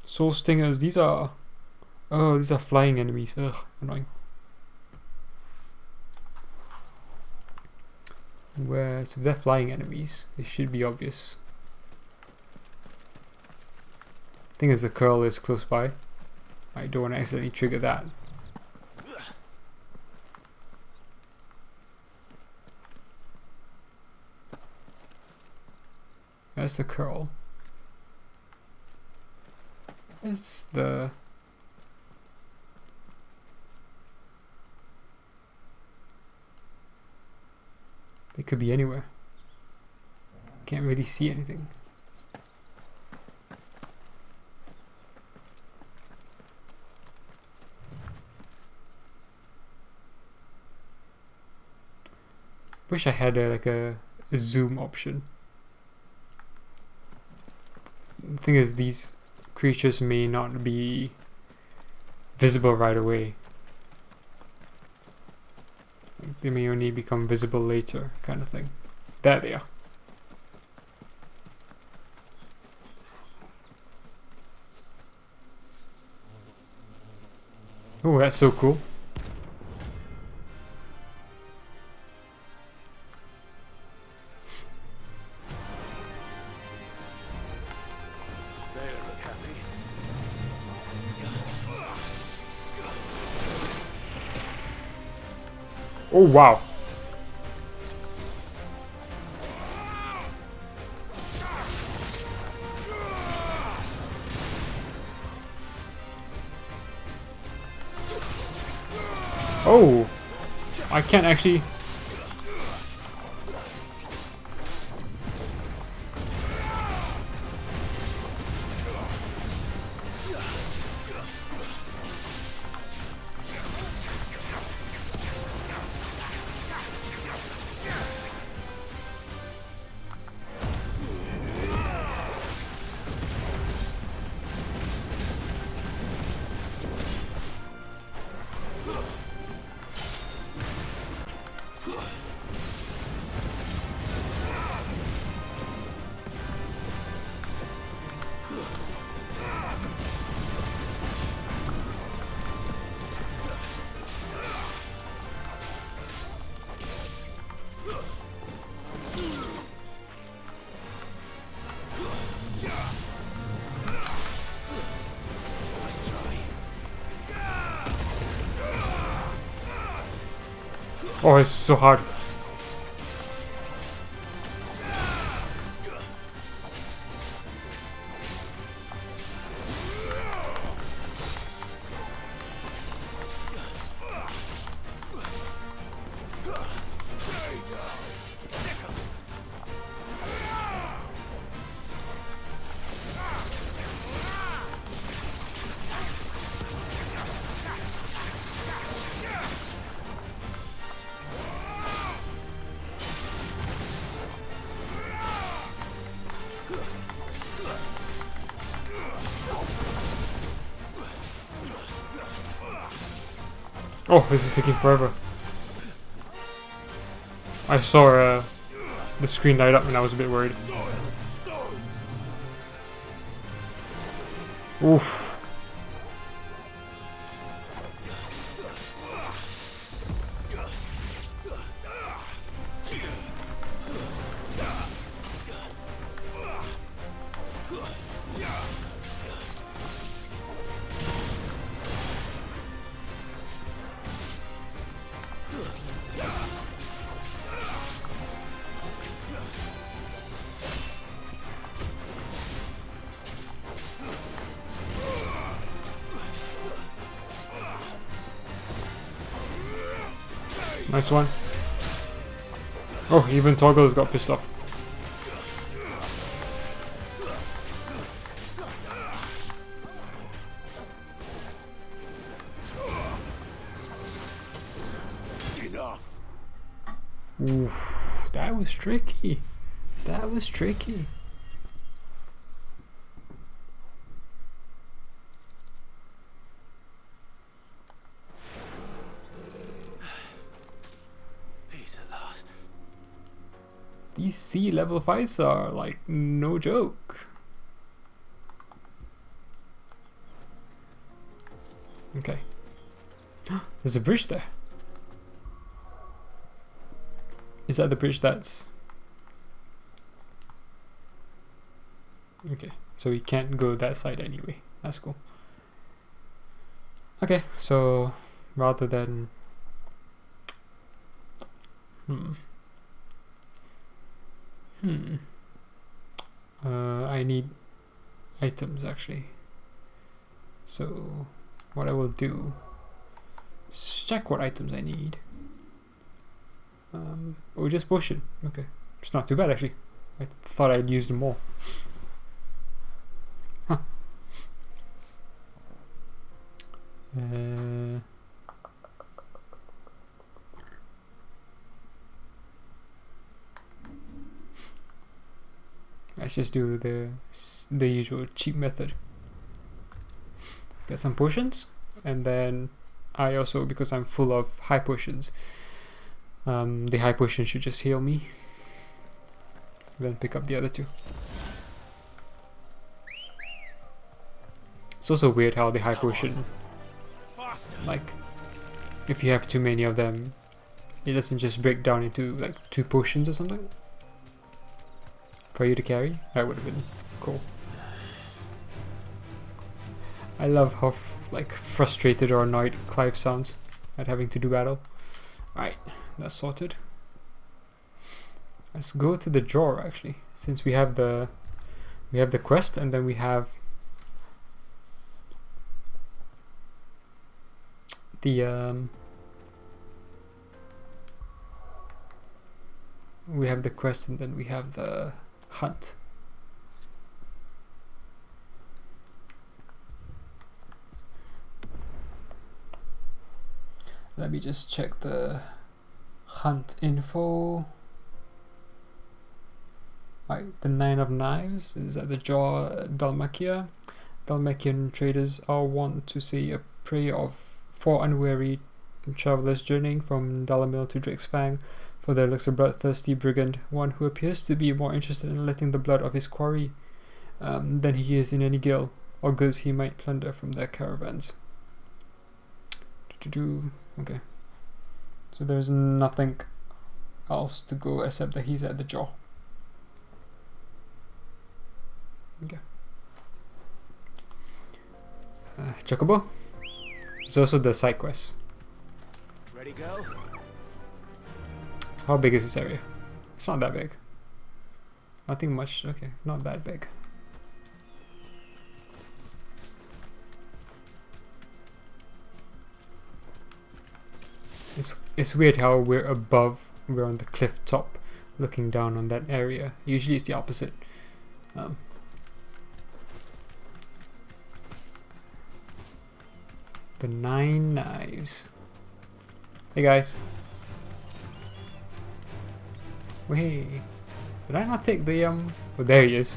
Soul stingers, these are flying enemies. Ugh, annoying. So if they're flying enemies, they should be obvious. Thing is, the curl is close by. I don't want to accidentally trigger that. That's the curl. It's the... It could be anywhere. Can't really see anything. Wish I had a zoom option. The thing is, these creatures may not be visible right away. They may only become visible later, kind of thing. There they are. Oh, that's so cool. Oh wow. Oh, I can't actually. Oh, it's so hard. Oh, this is taking forever. I saw the screen light up and I was a bit worried. Oof. Nice one. Oh, even Toggle's got pissed off. Enough. Oof, that was tricky. That was tricky. These sea level fights are like no joke. Okay. There's a bridge there. Is that the bridge that's... Okay, so we can't go that side anyway. That's cool. Okay, so rather than... I need items actually. So what I will do is check what items I need. Oh, just potion. Okay, it's not too bad actually. I thought I'd use them all. Huh. Let's just do the usual cheap method. Get some potions, and then I also, because I'm full of high potions, the high potion should just heal me. Then pick up the other two. It's also weird how the high potion, like, if you have too many of them, it doesn't just break down into like 2 potions or something for you to carry. That would have been cool. I love how like frustrated or annoyed Clive sounds at having to do battle. Alright, that's sorted. Let's go to the drawer actually, since we have the quest, and then we have the quest, and then we have the hunt. Let me just check the hunt info. Right, the 9 of Knives is at the jaw, Dalmacia. Dalmacian traders are wont to see a prey of 4 unwary travelers journeying from Dalamil to Drake's Fang, for there looks a bloodthirsty brigand, one who appears to be more interested in letting the blood of his quarry than he is in any gil or goods he might plunder from their caravans. Okay, so there's nothing else to go except that he's at the jaw. Okay. Chocobo. There's also the side quest. Ready, go? How big is this area? It's not that big. Nothing much. Okay, not that big. It's weird how we're on the cliff top, looking down on that area. Usually it's the opposite. The 9 knives. Hey guys. Wait, did I not take the Oh, there he is.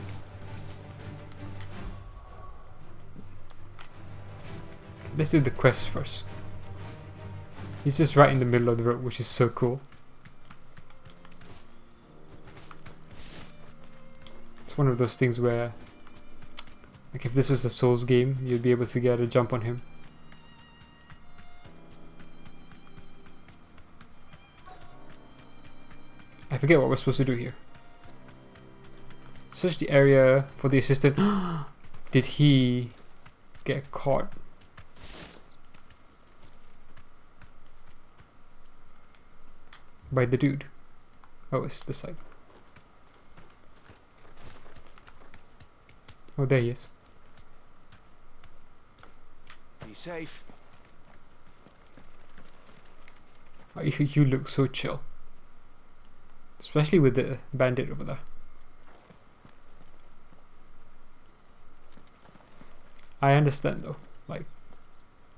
Let's do the quest first. He's just right in the middle of the road, which is so cool. It's one of those things where, like, if this was a Souls game, you'd be able to get a jump on him. I forget what we're supposed to do here. Search the area for the assistant. Did he get caught? By the dude. Oh, it's this side. Oh, there he is. Be safe. Oh, you look so chill. Especially with the bandit over there. I understand though. Like,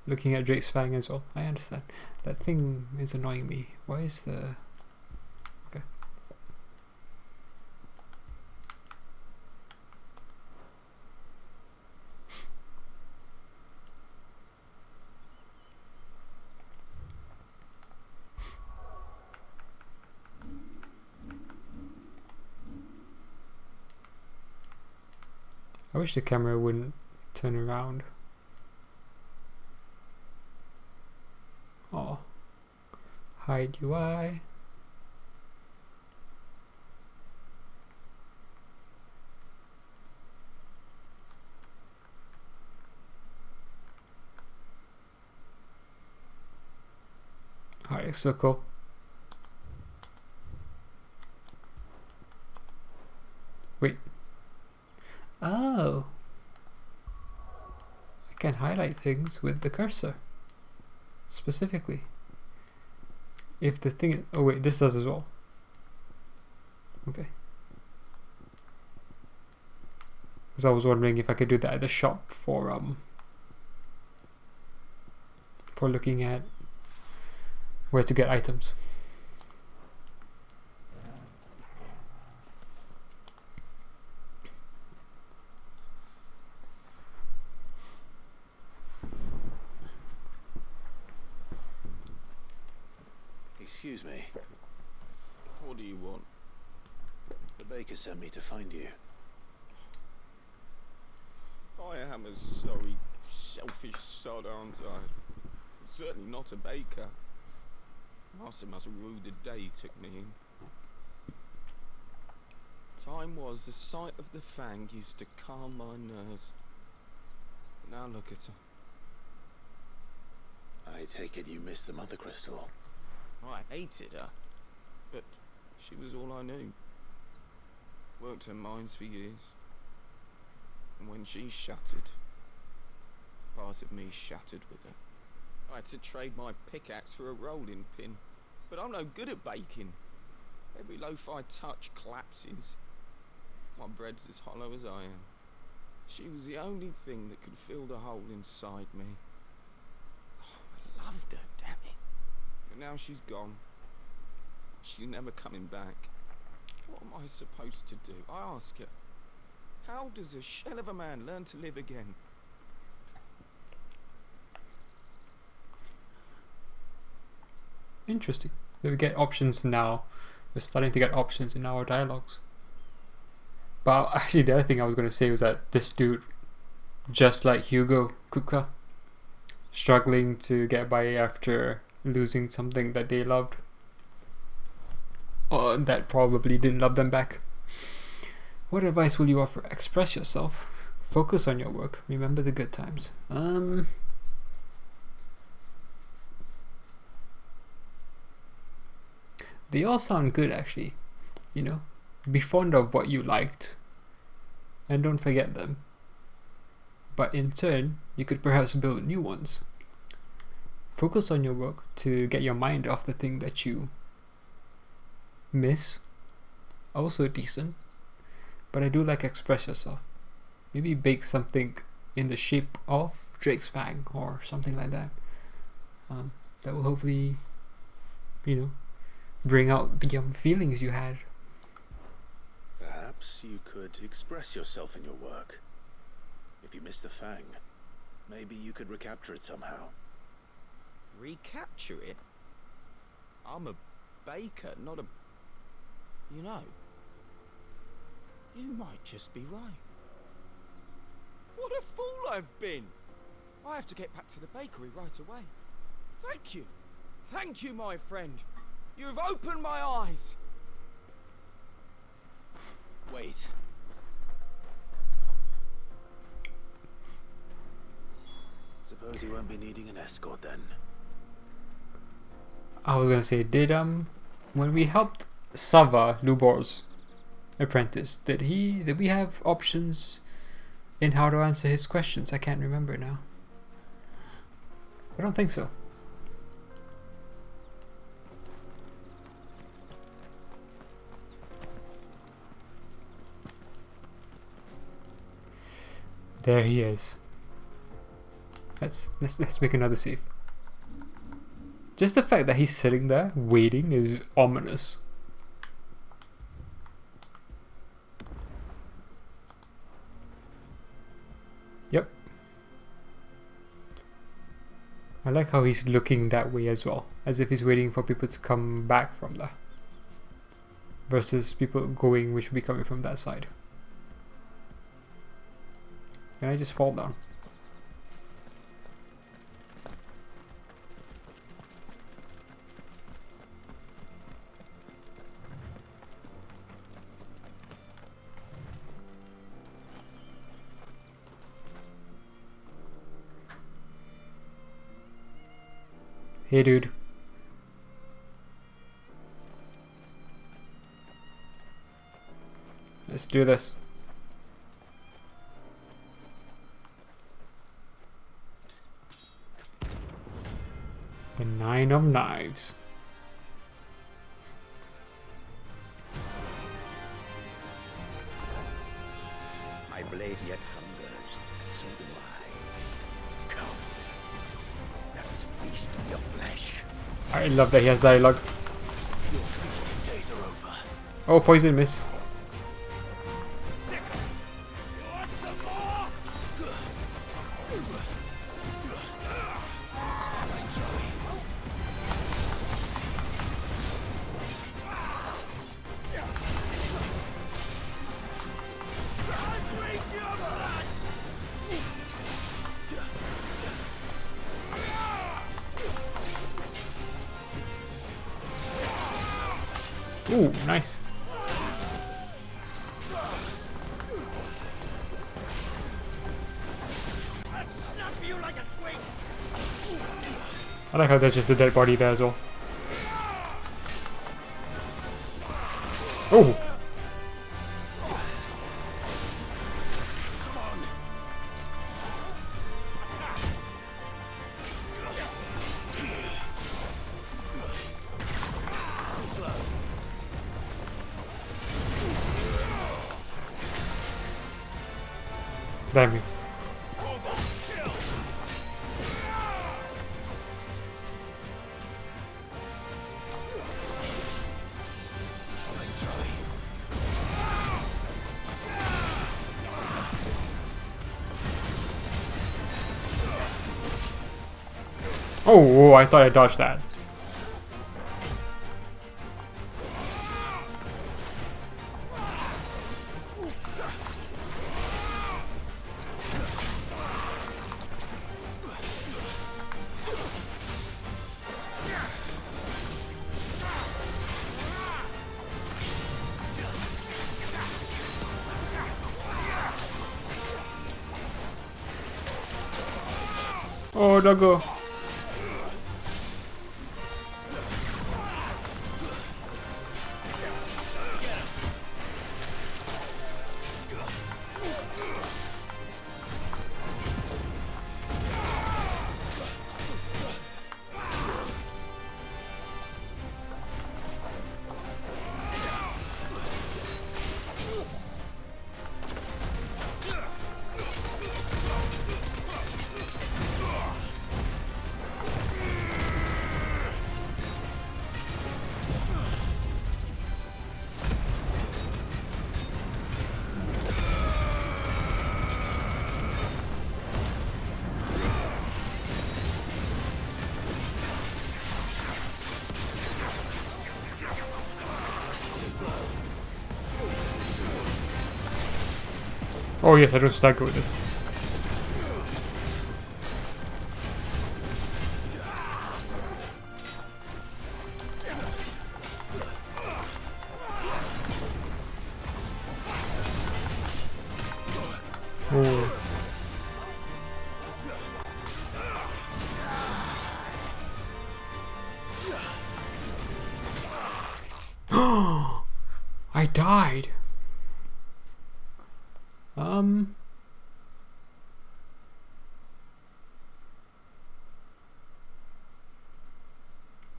looking at Drake's Fang as well. I understand. That thing is annoying me. Why is the... Okay. I wish the camera wouldn't turn around. Oh. Hide UI. Alright, so cool. Wait. Oh. I can highlight things with the cursor. Specifically. If the thing... Oh wait, this does as well. Okay. Because I was wondering if I could do that at the shop for looking at where to get items. Excuse me. What do you want? The baker sent me to find you. I am a sorry, selfish sod, aren't I? Certainly not a baker. Master must rue the day he took me in. Time was the sight of the Fang used to calm my nerves. But now look at her. I take it you missed the Mother Crystal. I hated her, but she was all I knew. Worked her mines for years. And when she shattered, part of me shattered with her. I had to trade my pickaxe for a rolling pin, but I'm no good at baking. Every loaf I touch collapses. My bread's as hollow as I am. She was the only thing that could fill the hole inside me. Oh, I loved her, damn it. But now she's gone. She's never coming back. What am I supposed to do? I ask her. How does a shell of a man learn to live again? Interesting. We get options now. We're starting to get options in our dialogues. But actually the other thing I was going to say was that this dude, just like Hugo Kuka, struggling to get by after losing something that they loved, or that probably didn't love them back. What advice will you offer? Express yourself. Focus on your work. Remember the good times. they all sound good actually. You know, be fond of what you liked and don't forget them. But in turn, you could perhaps build new ones. Focus on your work to get your mind off the thing that you miss. Also decent, but I do like express yourself. Maybe bake something in the shape of Drake's Fang or something like that. That will hopefully, you know, bring out the feelings you had. Perhaps you could express yourself in your work. If you miss the Fang, maybe you could recapture it somehow. Recapture it? I'm a baker, not a... You know, you might just be right. What a fool I've been! I have to get back to the bakery right away. Thank you. Thank you, my friend. You've opened my eyes. Wait. Suppose you won't be needing an escort then. I was gonna say, did when we helped Sava, Lubor's apprentice, did we have options in how to answer his questions? I can't remember now. I don't think so. There he is. Let's make another save. Just the fact that he's sitting there waiting is ominous. Yep. I like how he's looking that way as well, as if he's waiting for people to come back from there. Versus people going which will be coming from that side. Can I just fall down? Hey dude. Let's do this. The 9 of Knives. My blade yet hungers, and so do I. Come. Let us feast on your flesh. I love that he has dialogue. Your feasting days are over. Oh, poison miss. Ooh, nice. I like how there's just a dead body there as well. Oh! Damn you. Oh, I thought I dodged that. Oh, doggo. Oh yes, I don't stagger with this. Oh. I died.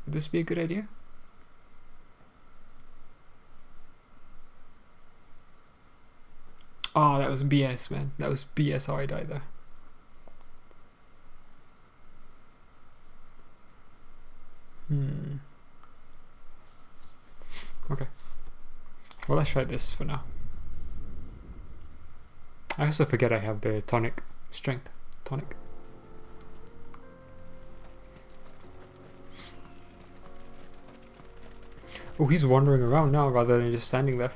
Would this be a good idea? Oh, that was BS, man. That was BS how I died there. Okay. Well, let's try this for now. I also forget I have the tonic. Strength. Tonic. Oh, he's wandering around now rather than just standing there.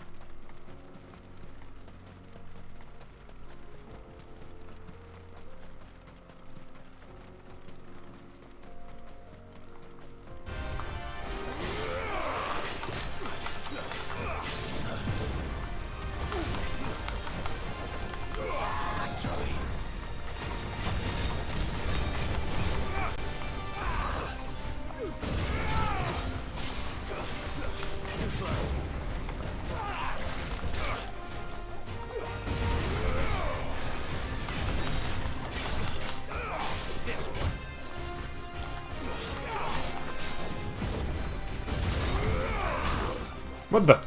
What the?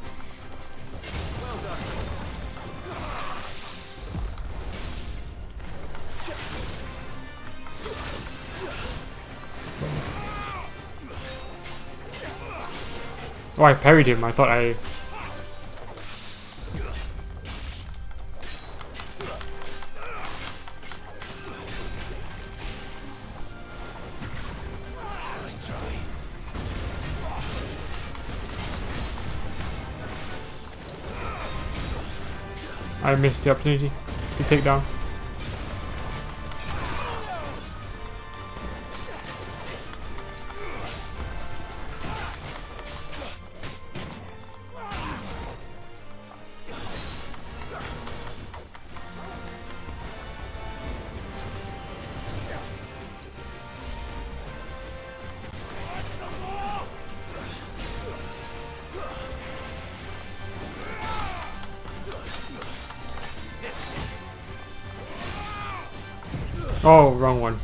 Oh, I parried him. I thought I... I missed the opportunity to take down. Oh, wrong one.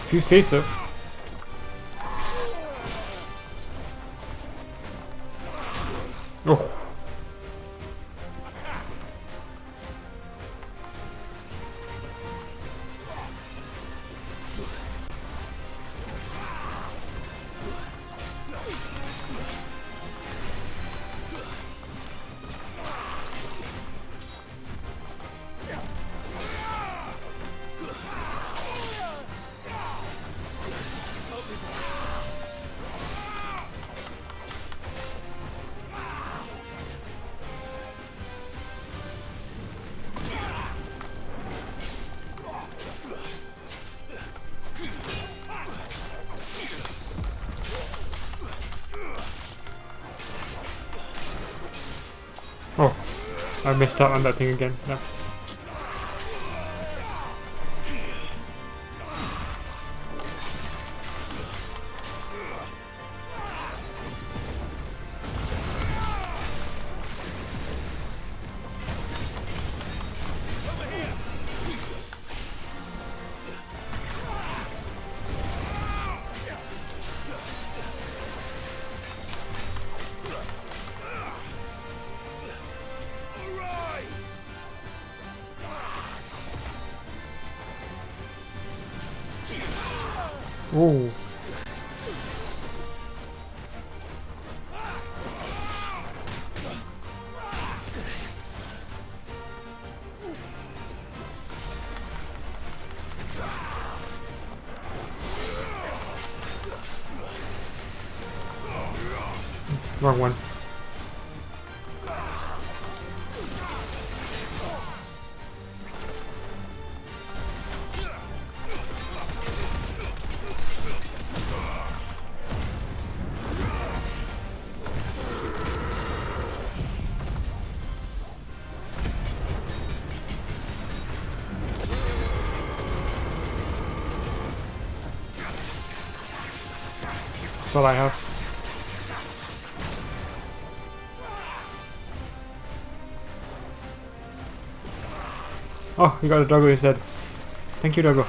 If you say so. Oh. Oh, I missed out on that thing again. No. Oh. Wrong one. That's all I have. Oh, you got a doggo instead. Thank you, doggo.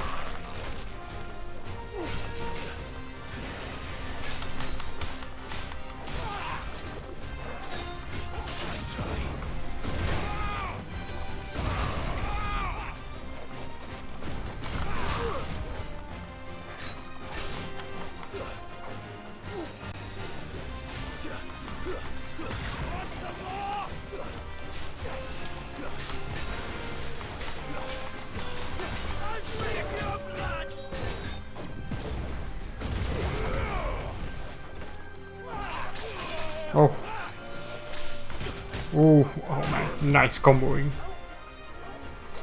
Oh. Oh, oh man. Nice comboing.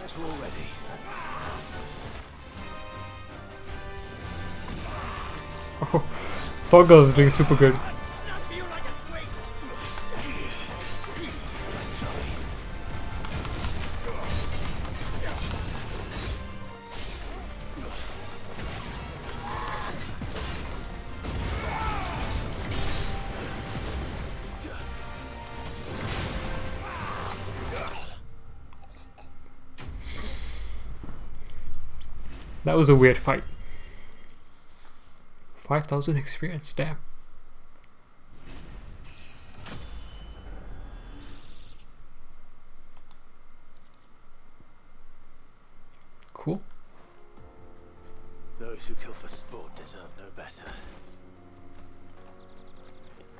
That's all ready. Oh, Toggle's doing super good. That was a weird fight. 5,000 experience, damn. Cool. Those who kill for sport deserve no better.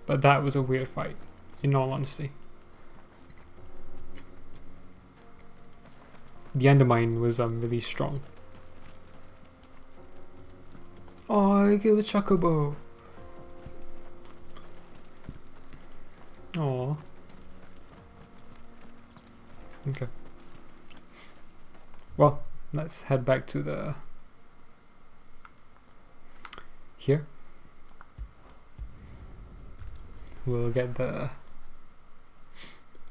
But that was a weird fight, in all honesty. The Undermine was really strong. Oh, I killed a chocobo. Oh. Okay. Well, let's head back to the... here. We'll get the...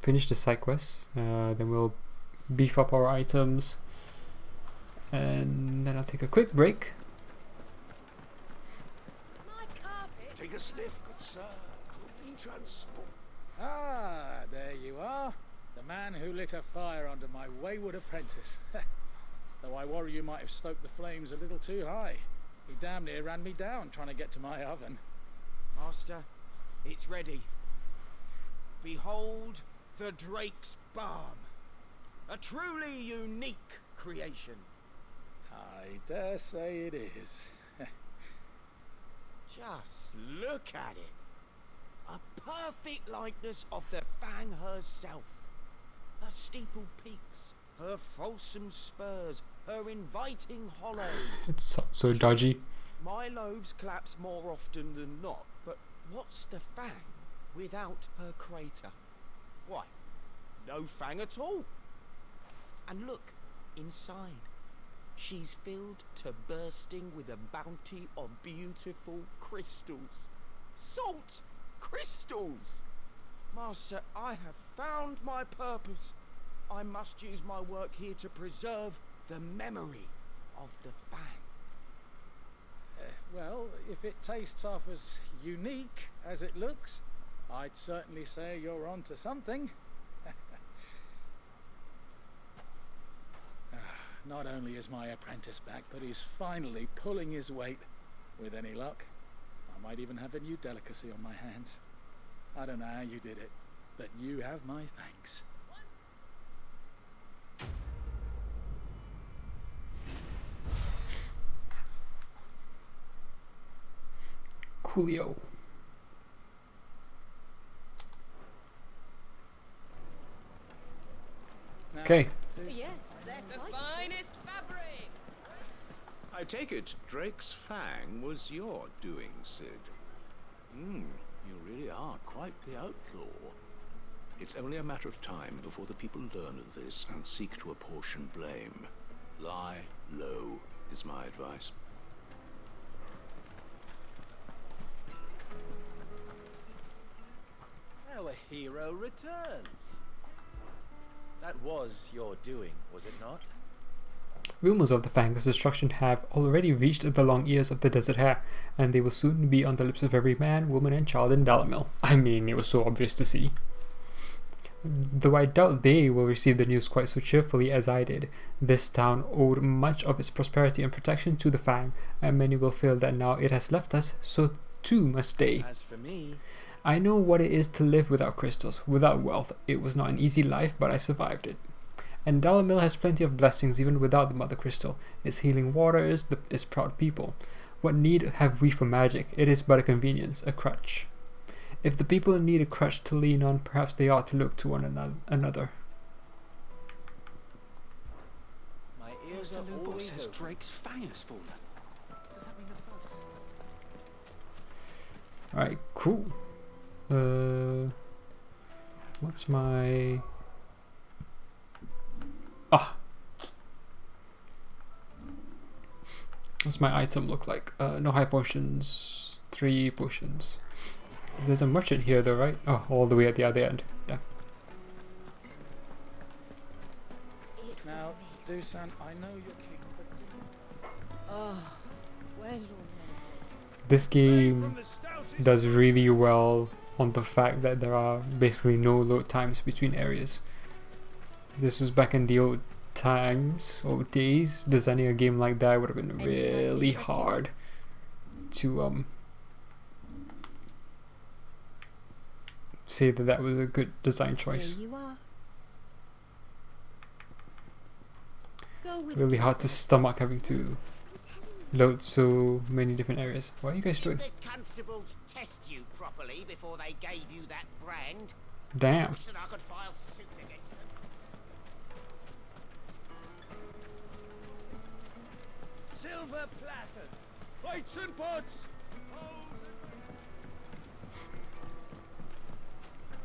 finish the side quests. Then we'll beef up our items. And then I'll take a quick break. Take a sniff, good sir. Could be transport. Ah, there you are. The man who lit a fire under my wayward apprentice. Though I worry you might have stoked the flames a little too high. He damn near ran me down trying to get to my oven. Master, it's ready. Behold the Drake's Balm. A truly unique creation. I dare say it is. Just look at it. A perfect likeness of the Fang herself. Her steeple peaks, her fulsome spurs, her inviting hollow. It's so dodgy. My loaves collapse more often than not, but what's the Fang without her crater? Why, no Fang at all. And look, inside. She's filled to bursting with a bounty of beautiful crystals. Salt crystals! Master, I have found my purpose. I must use my work here to preserve the memory of the Fang. Well, if it tastes half as unique as it looks, I'd certainly say you're onto something. Not only is my apprentice back, but he's finally pulling his weight. With any luck, I might even have a new delicacy on my hands. I don't know how you did it, but you have my thanks. Coolio. Okay. Yes, they're the finest fabrics. I take it Drake's fang was your doing, Sid. You really are quite the outlaw. It's only a matter of time before the people learn of this and seek to apportion blame. Lie low is my advice. Our hero returns. That was your doing, was it not? Rumors of the Fang's destruction have already reached the long ears of the Desert Hare, and they will soon be on the lips of every man, woman, and child in Dalamil. I mean, it was so obvious to see. Though I doubt they will receive the news quite so cheerfully as I did. This town owed much of its prosperity and protection to the Fang, and many will feel that now it has left us, so too must they. As for me, I know what it is to live without crystals, without wealth. It was not an easy life, but I survived it. And Dalamil has plenty of blessings even without the Mother Crystal. Its healing waters, its proud people. What need have we for magic? It is but a convenience, a crutch. If the people need a crutch to lean on, perhaps they ought to look to one another. my ears The are new boss always says open. Drake's fang has fallen. Does that mean the first? Alright, cool. What's my... What's my item look like? No high potions, 3 potions. There's a merchant here though, right? Oh, all the way at the other end. Yeah. Now, Dusan, I know you're keen, but Oh, where did all the This game does really well on the fact that there are basically no load times between areas. This was back in the old times, old days. Designing a game like that would have been really hard to say that that was a good design choice. Here you are. Go with Really me. hard to stomach having to load so many different areas. What are you guys doing? Did the constables test you properly before they gave you that brand? Damn. Wish that I could file suit against them. Silver platters, plates and pots.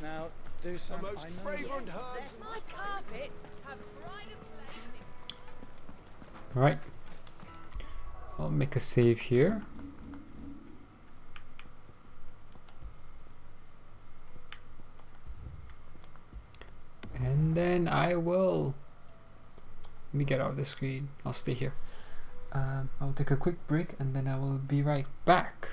now, Dusan, The most I know fragrant you're... herbs. My carpets have pride of place. Alright. I'll make a save here. And then I will... Let me get out of the screen. I'll stay here. I'll take a quick break and then I will be right back.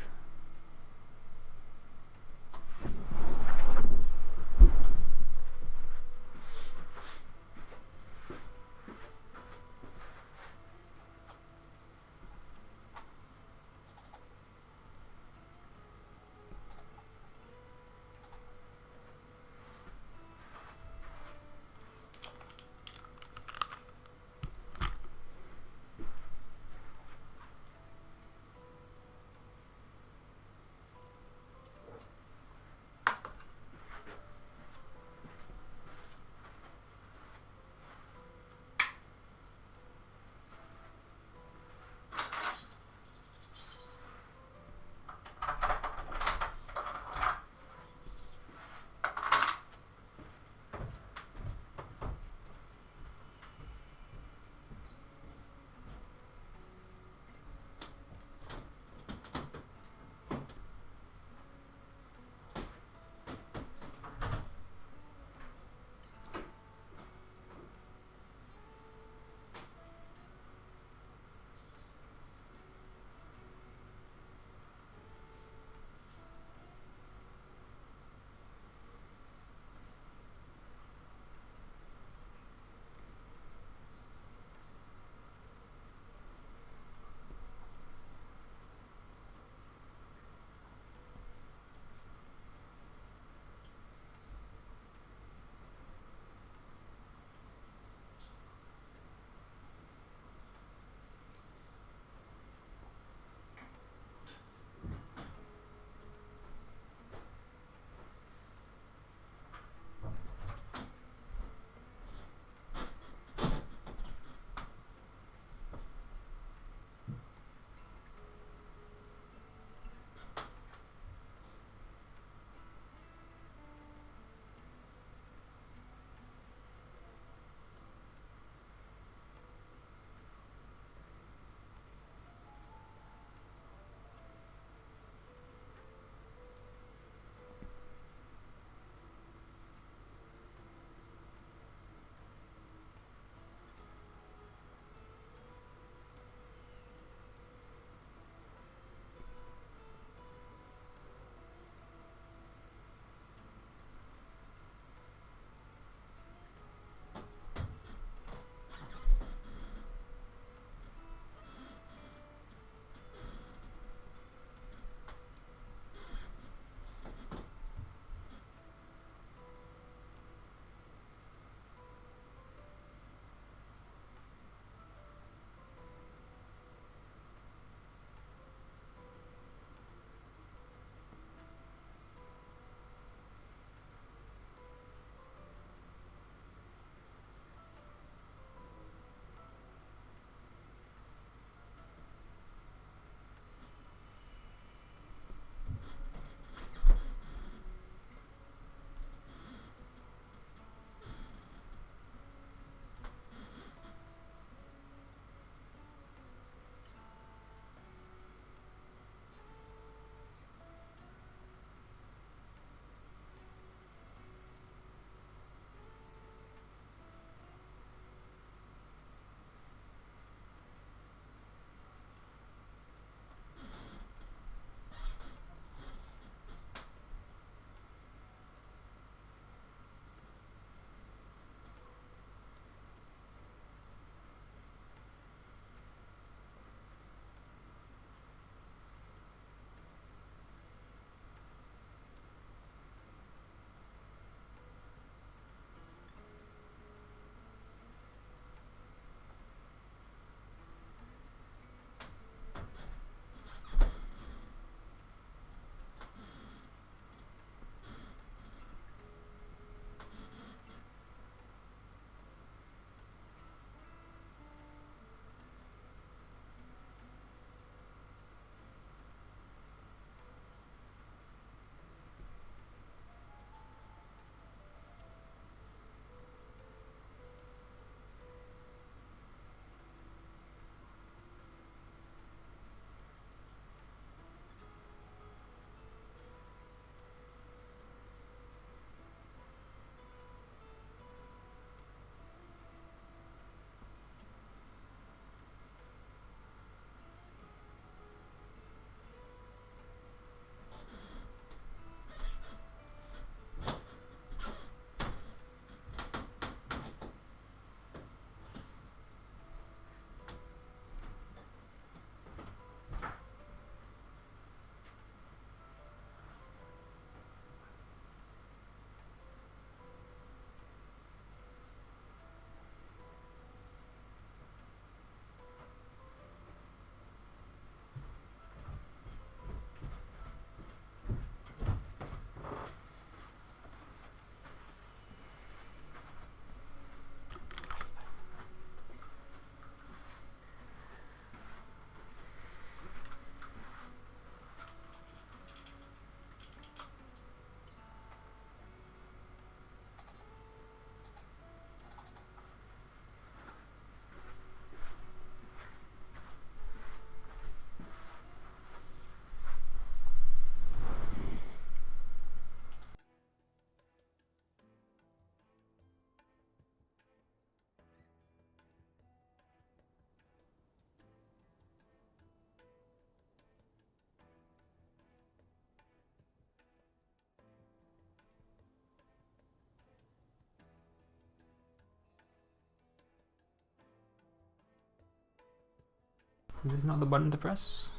Is this not the button to press?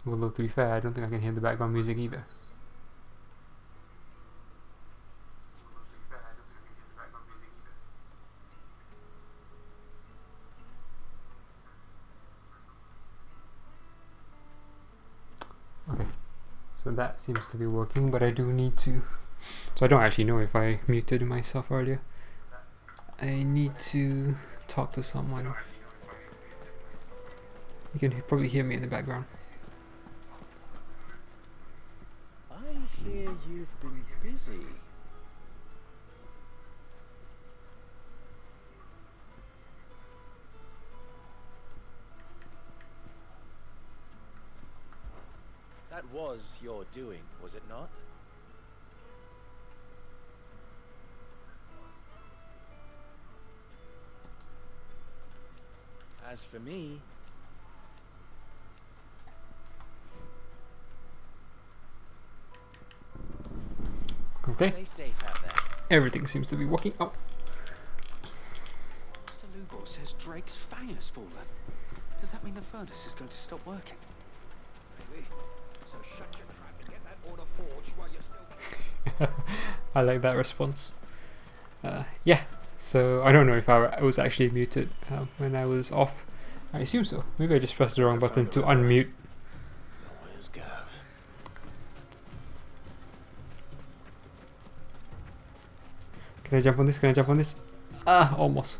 Although to be fair, I don't think I can hear the background music either. Okay, so that seems to be working, but I do need to... So I don't actually know if I muted myself earlier. I need to talk to someone. You can probably hear me in the background. I hear you've been busy. That was your doing, was it not? As for me, Okay. stay safe out there. Everything seems to be working out. Mr. Lugo says Drake's fang has fallen. Does that mean the furnace is going to stop working? Maybe. So shut your trap and get that order forged while you're still... I like that response. Yeah, so I don't know if I was actually muted when I was off. I assume so. Maybe I just pressed the wrong button to unmute. Where's Gav? Can I jump on this? Can I jump on this? Ah, almost.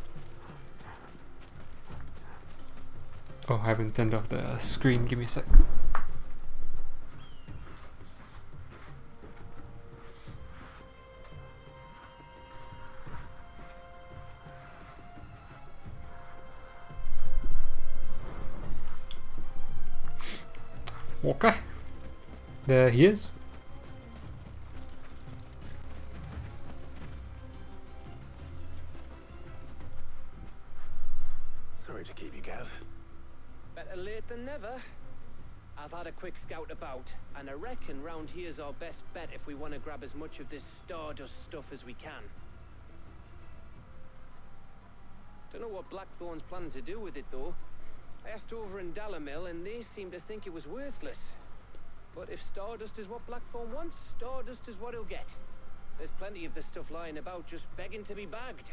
Oh, I haven't turned off the screen. Give me a sec. Okay. There he is. Sorry to keep you, Gav. Better late than never. I've had a quick scout about, and I reckon round here's our best bet if we want to grab as much of this Stardust stuff as we can. Don't know what Blackthorn's planning to do with it though. I asked over in Dalamil and they seem to think it was worthless. But if Stardust is what Blackthorn wants, Stardust is what he'll get. There's plenty of the stuff lying about just begging to be bagged.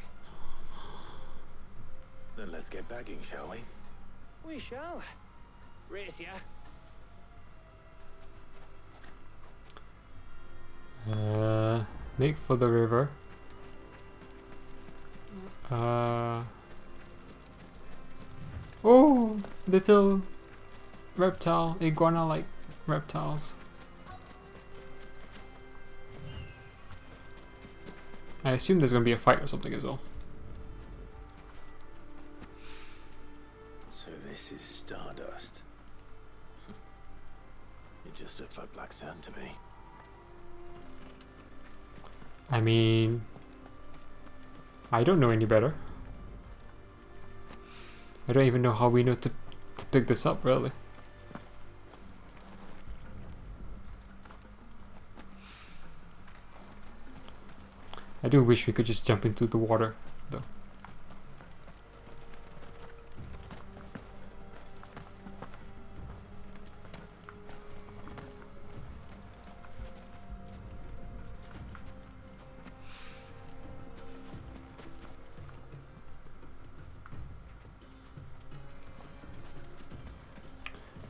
Then let's get bagging, shall we? We shall. Race ya. Make for the river. Oh, little reptile, iguana-like reptiles. I assume there's gonna be a fight or something as well. So this is Stardust. It just looks like black sand to me. I mean, I don't know any better. I don't even know how we know to pick this up, really. I do wish we could just jump into the water, though.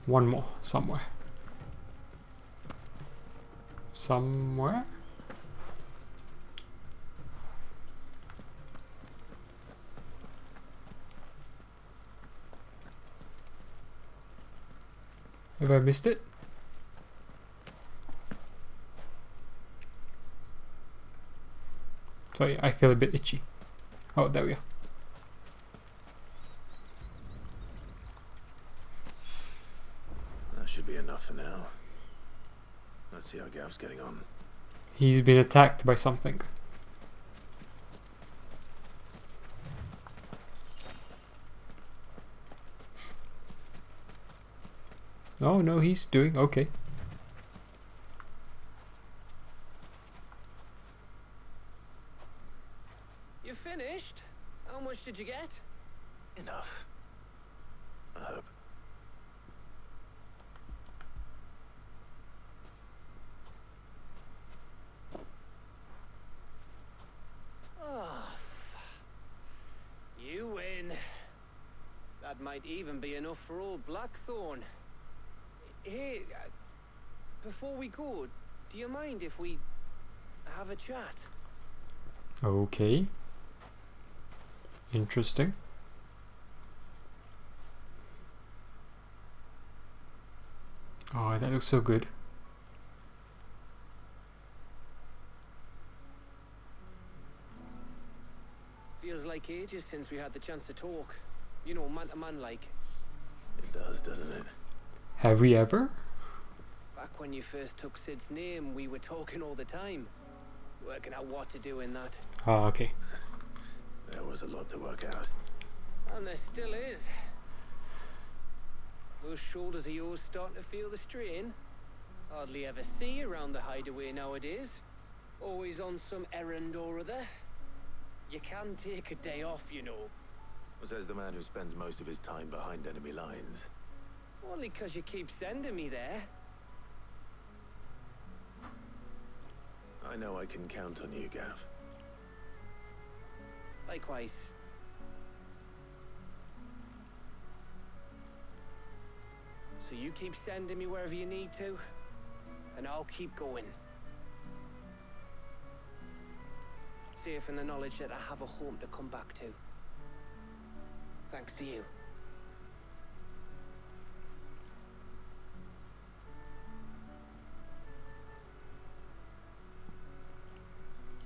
One more, somewhere. Somewhere? Have I missed it? Sorry, I feel a bit itchy. Oh, there we are. That should be enough for now. Let's see how Gav's getting on. He's been attacked by something. Oh no, he's doing okay. You finished? How much did you get? Enough. I hope. Oh, you win. That might even be enough for old Blackthorn. Hey, before we go, do you mind if we have a chat? Okay. Interesting. Oh, that looks so good. Feels like ages since we had the chance to talk. You know, man to man like. It does, doesn't it? Have we ever? Back when you first took Sid's name, we were talking all the time. Working out what to do in that. Oh, okay. There was a lot to work out. And there still is. Those shoulders of yours starting to feel the strain. Hardly ever see you around the hideaway nowadays. Always on some errand or other. You can take a day off, you know. Says the man who spends most of his time behind enemy lines. Only 'cause you keep sending me there. I know I can count on you, Gav. Likewise. So you keep sending me wherever you need to, and I'll keep going. Safe in the knowledge that I have a home to come back to. Thanks to you.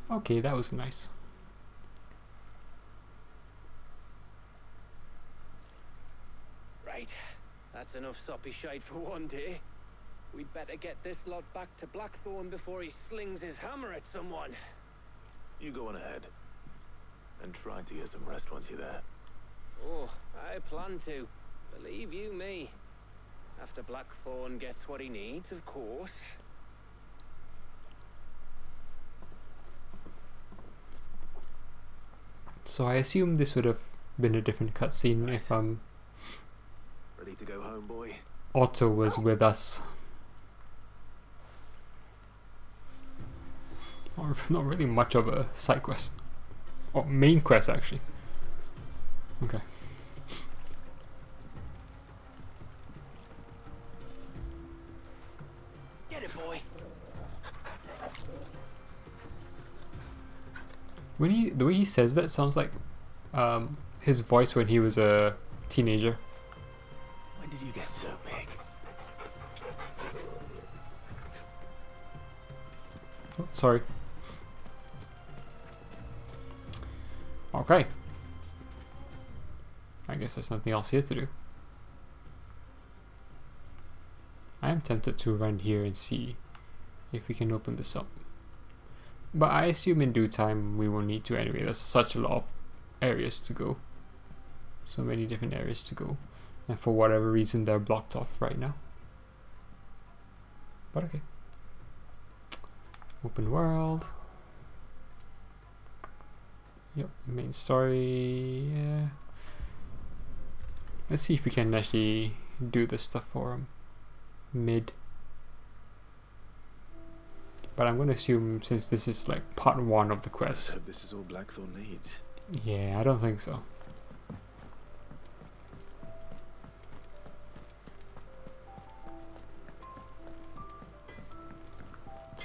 Okay, that was nice. Right. That's enough soppy shite for one day. We'd better get this lot back to Blackthorn before he slings his hammer at someone. You go on ahead. And try to get some rest once you're there. Oh, I plan to. Believe you me. After Blackthorn gets what he needs, of course. So I assume this would have been a different cutscene if Ready to go home, boy? Otto was with us. Not really much of a side quest. Or main quest, actually. Okay. Get it, boy. The way he says that sounds like his voice when he was a teenager. When did you get so big? Oh, sorry. Okay. I guess there's nothing else here to do. I am tempted to run here and see if we can open this up. But I assume in due time we will need to anyway. There's such a lot of areas to go. So many different areas to go. And for whatever reason they're blocked off right now. But okay. Open world. Yep, main story. Yeah. Let's see if we can actually do this stuff for him. Mid. But I'm going to assume since this is like part 1 of the quest. I hope this is all Blackthorn needs. Yeah, I don't think so.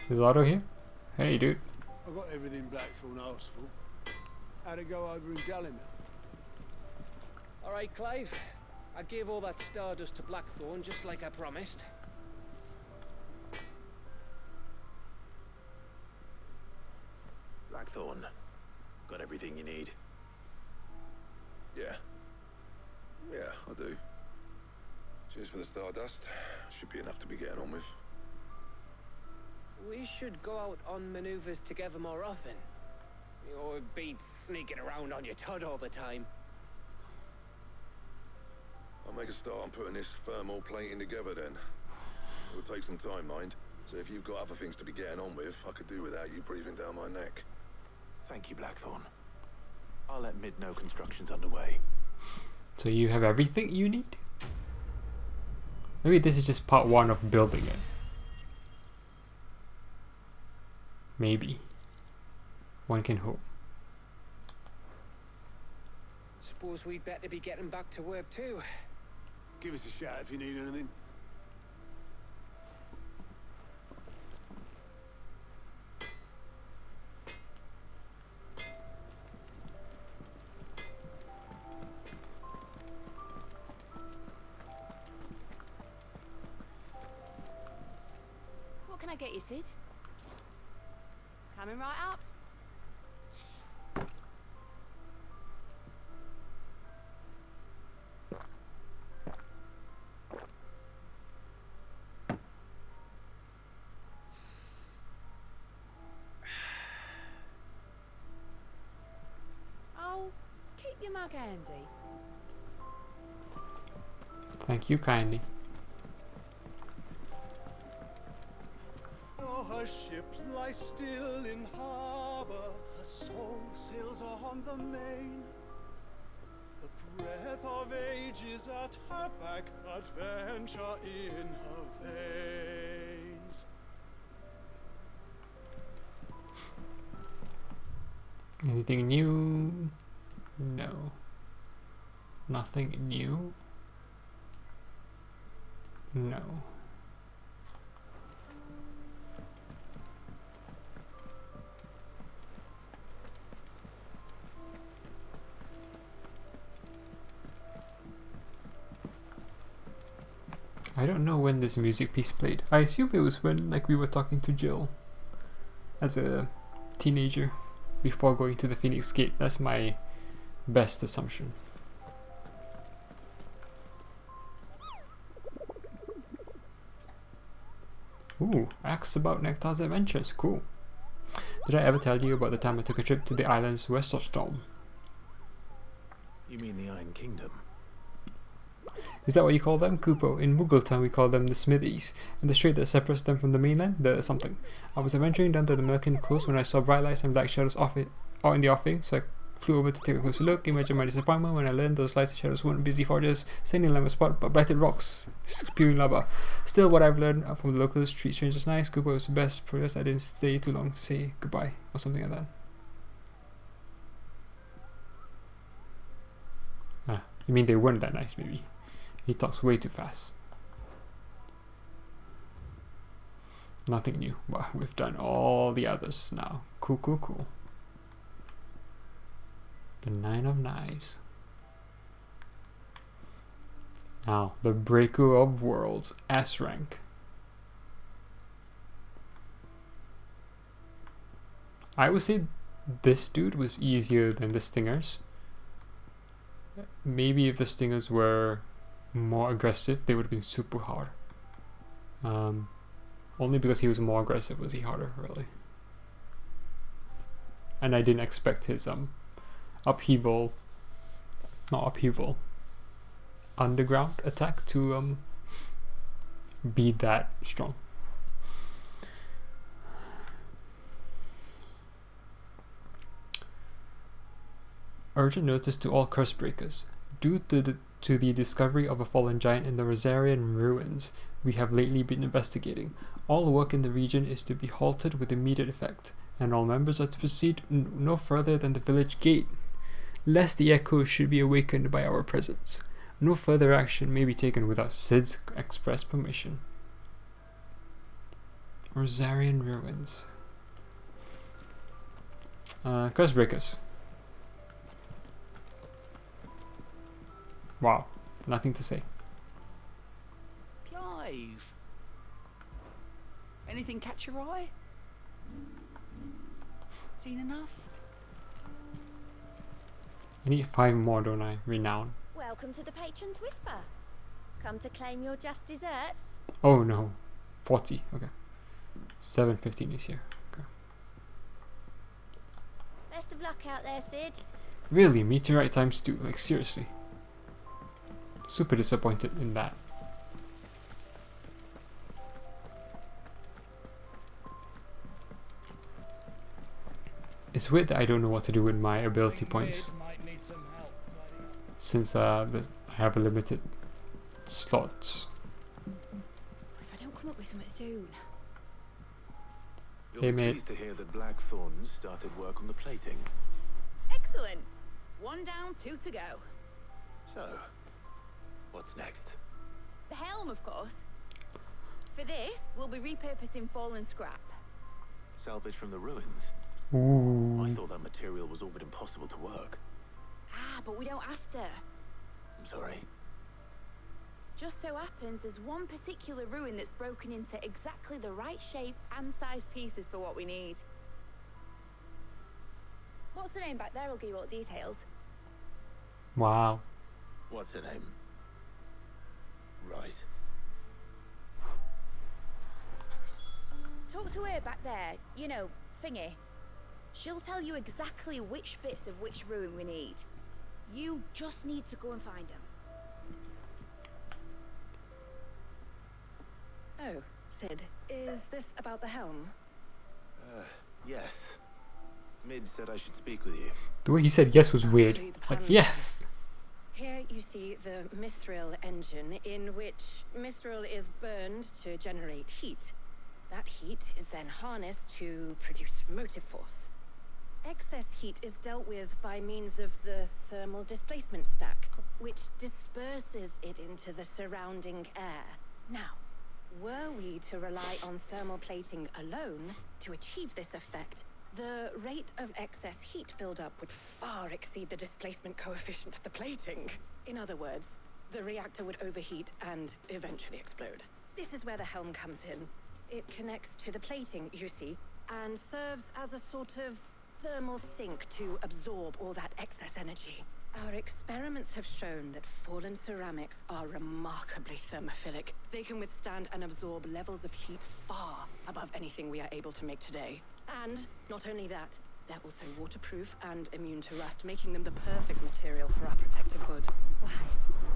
Is Otto here? Hey, dude. I got everything Blackthorn asked for. How'd it go over in Dallimore? All right, Clive. I gave all that stardust to Blackthorn just like I promised. Blackthorn, got everything you need? Yeah. Yeah, I do. Cheers for the stardust. Should be enough to be getting on with. We should go out on maneuvers together more often. Or be sneaking around on your tud all the time. I'll make a start on putting this thermal plating together then. It'll take some time, mind. So if you've got other things to be getting on with, I could do without you breathing down my neck. Thank you, Blackthorn. I'll let Mid know construction's underway. So you have everything you need? Maybe this is just part 1 of building it. Maybe. One can hope. Suppose we'd better be getting back to work too. Give us a shout if you need anything. What can I get you, Sid? Coming right up. Oh, keep your mug handy. Thank you kindly. Her ship lies still in harbor, her soul sails on the main. The breath of age is at her back, adventure in her veins. Anything new? No. Nothing new? No. I don't know when this music piece played. I assume it was when we were talking to Jill as a teenager before going to the Phoenix Gate. That's my best assumption. Ooh, Acts about Nectar's adventures. Cool. Did I ever tell you about the time I took a trip to the islands west of Storm? You mean the Iron Kingdom? Is that what you call them? Kupo. In Mughal we call them the Smithies, and the strait that separates them from the mainland, the something. I was adventuring down to the American coast when I saw bright lights and black shadows out in the offing, so I flew over to take a closer look. Imagine my disappointment when I learned those lights and shadows weren't busy forgers, sailing like a spot, but blighted rocks, spewing lava. Still, what I've learned from the locals, treat strangers nice. Kupo was the best. Progress. I didn't stay too long to say goodbye, or something like that. Ah, you mean they weren't that nice, maybe? He talks way too fast. Nothing new. Well, we've done all the others now. Cool, cool, cool. The 9 of Knives. Now, the Breaker of Worlds, S rank. I would say this dude was easier than the Stingers. Maybe if the Stingers were more aggressive, they would have been super hard. Only because he was more aggressive was he harder, really. And I didn't expect his underground attack to be that strong. Urgent notice to all curse breakers. Due to the discovery of a fallen giant in the Rosarian ruins we have lately been investigating, all work in the region is to be halted with immediate effect, and all members are to proceed no further than the village gate, lest the echoes should be awakened by our presence. No further action may be taken without Sid's express permission. Rosarian ruins. Curse breakers. Wow, nothing to say. Clive, anything catch your eye? Seen enough? I need 5 more, don't I? Renown. Welcome to the Patron's Whisper. Come to claim your just desserts? Oh no, 40. Okay, 7:15 is here. Okay. Best of luck out there, Sid. Really, meteorite times 2. Like seriously. Super disappointed in that. It's weird that I don't know what to do with my ability points, since I have a limited slots. come up with something soon. You'll Hey, be mate. pleased to hear that Blackthorn started work on the plating. Excellent. 1 down, 2 to go. So, what's next? The helm, of course. For this, we'll be repurposing fallen scrap. Salvage from the ruins? Ooh. I thought that material was all but impossible to work. Ah, but we don't have to. I'm sorry. Just so happens there's one particular ruin that's broken into exactly the right shape and size pieces for what we need. What's the name back there? I'll give you all the details. Wow. What's her name? Right. Talk to her back there. You know, thingy. She'll tell you exactly which bits of which ruin we need. You just need to go and find them. Oh, Sid, is this about the helm? Yes. Mid said I should speak with you. The way he said yes was weird. Like, yeah. Here you see the mithril engine, in which mithril is burned to generate heat. That heat is then harnessed to produce motive force. Excess heat is dealt with by means of the thermal displacement stack, which disperses it into the surrounding air. Now, were we to rely on thermal plating alone to achieve this effect, the rate of excess heat buildup would far exceed the displacement coefficient of the plating. In other words, the reactor would overheat and eventually explode. This is where the helm comes in. It connects to the plating, you see, and serves as a sort of thermal sink to absorb all that excess energy. Our experiments have shown that fallen ceramics are remarkably thermophilic. They can withstand and absorb levels of heat far above anything we are able to make today. And not only that, they're also waterproof and immune to rust, making them the perfect material for our protective hood. Why,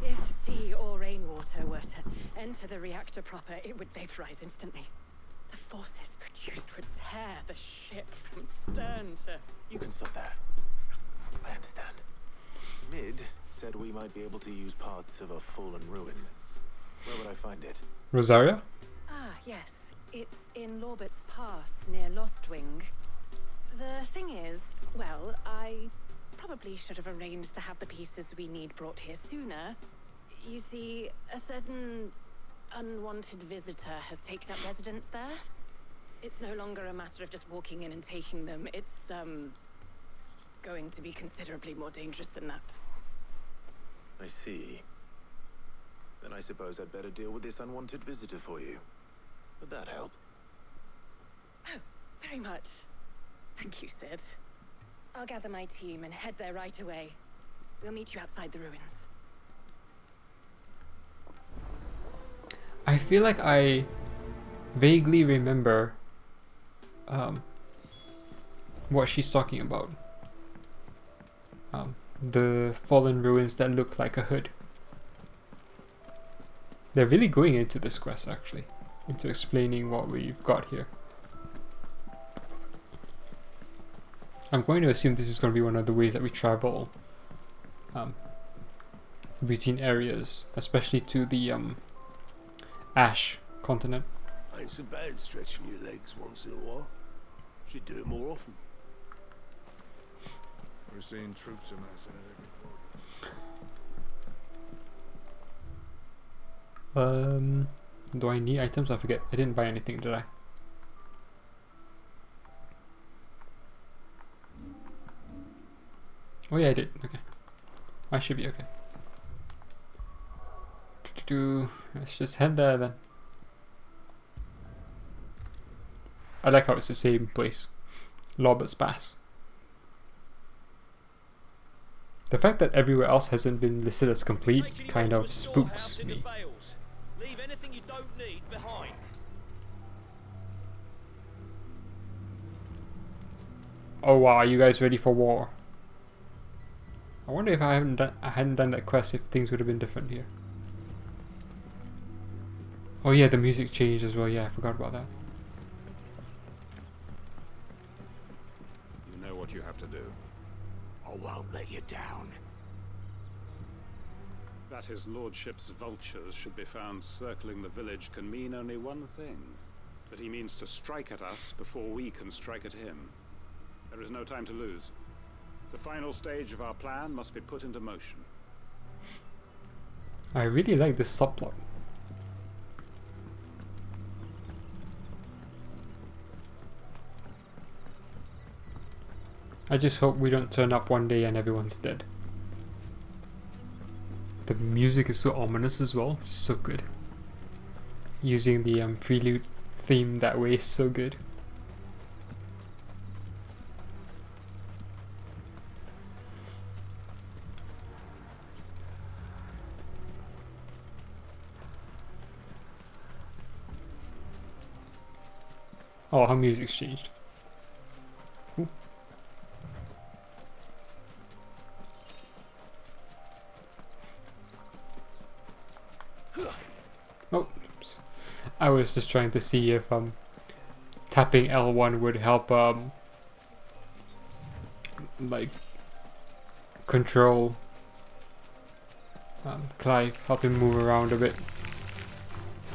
if sea or rainwater were to enter the reactor proper, it would vaporize instantly. The forces produced would tear the ship from stern to... You can stop there. I understand. Mid said we might be able to use parts of a fallen ruin. Where would I find it? Rosaria? Ah, yes. It's in Lorbert's Pass, near Lostwing. The thing is, well, I probably should have arranged to have the pieces we need brought here sooner. You see, a certain unwanted visitor has taken up residence there. It's no longer a matter of just walking in and taking them. It's, going to be considerably more dangerous than that. I see. Then I suppose I'd better deal with this unwanted visitor for you. Would that help? Oh, very much. Thank you, Sid. I'll gather my team and head there right away. We'll meet you outside the ruins. I feel like I vaguely remember what she's talking about. The fallen ruins that look like a hood. They're really going into this quest, actually, into explaining what we've got here. I'm going to assume this is going to be one of the ways that we travel between areas, especially to the Ash continent. Ain't so bad stretching your legs once in a while. Should do it more often. We're seeing troops amassing at every corner. Do I need items? I forget. I didn't buy anything, did I? Oh yeah, I did. Okay. I should be okay. Let's just head there then. I like how it's the same place. Lorbert's Pass. The fact that everywhere else hasn't been listed as complete kind of spooks me. Leave anything you don't need behind. Oh wow, are you guys ready for war? I wonder if I hadn't done that quest, if things would have been different here. Oh yeah, the music changed as well. Yeah, I forgot about that. You know what you have to do. I won't let you down. That his lordship's vultures should be found circling the village can mean only one thing. That he means to strike at us before we can strike at him. There is no time to lose. The final stage of our plan must be put into motion. I really like this subplot. I just hope we don't turn up one day and everyone's dead. The music is so ominous as well, so good. Using the prelude theme that way is so good. Oh, her music's changed. Ooh. Oh, oops. I was just trying to see if tapping L1 would help like control Clive, help him move around a bit.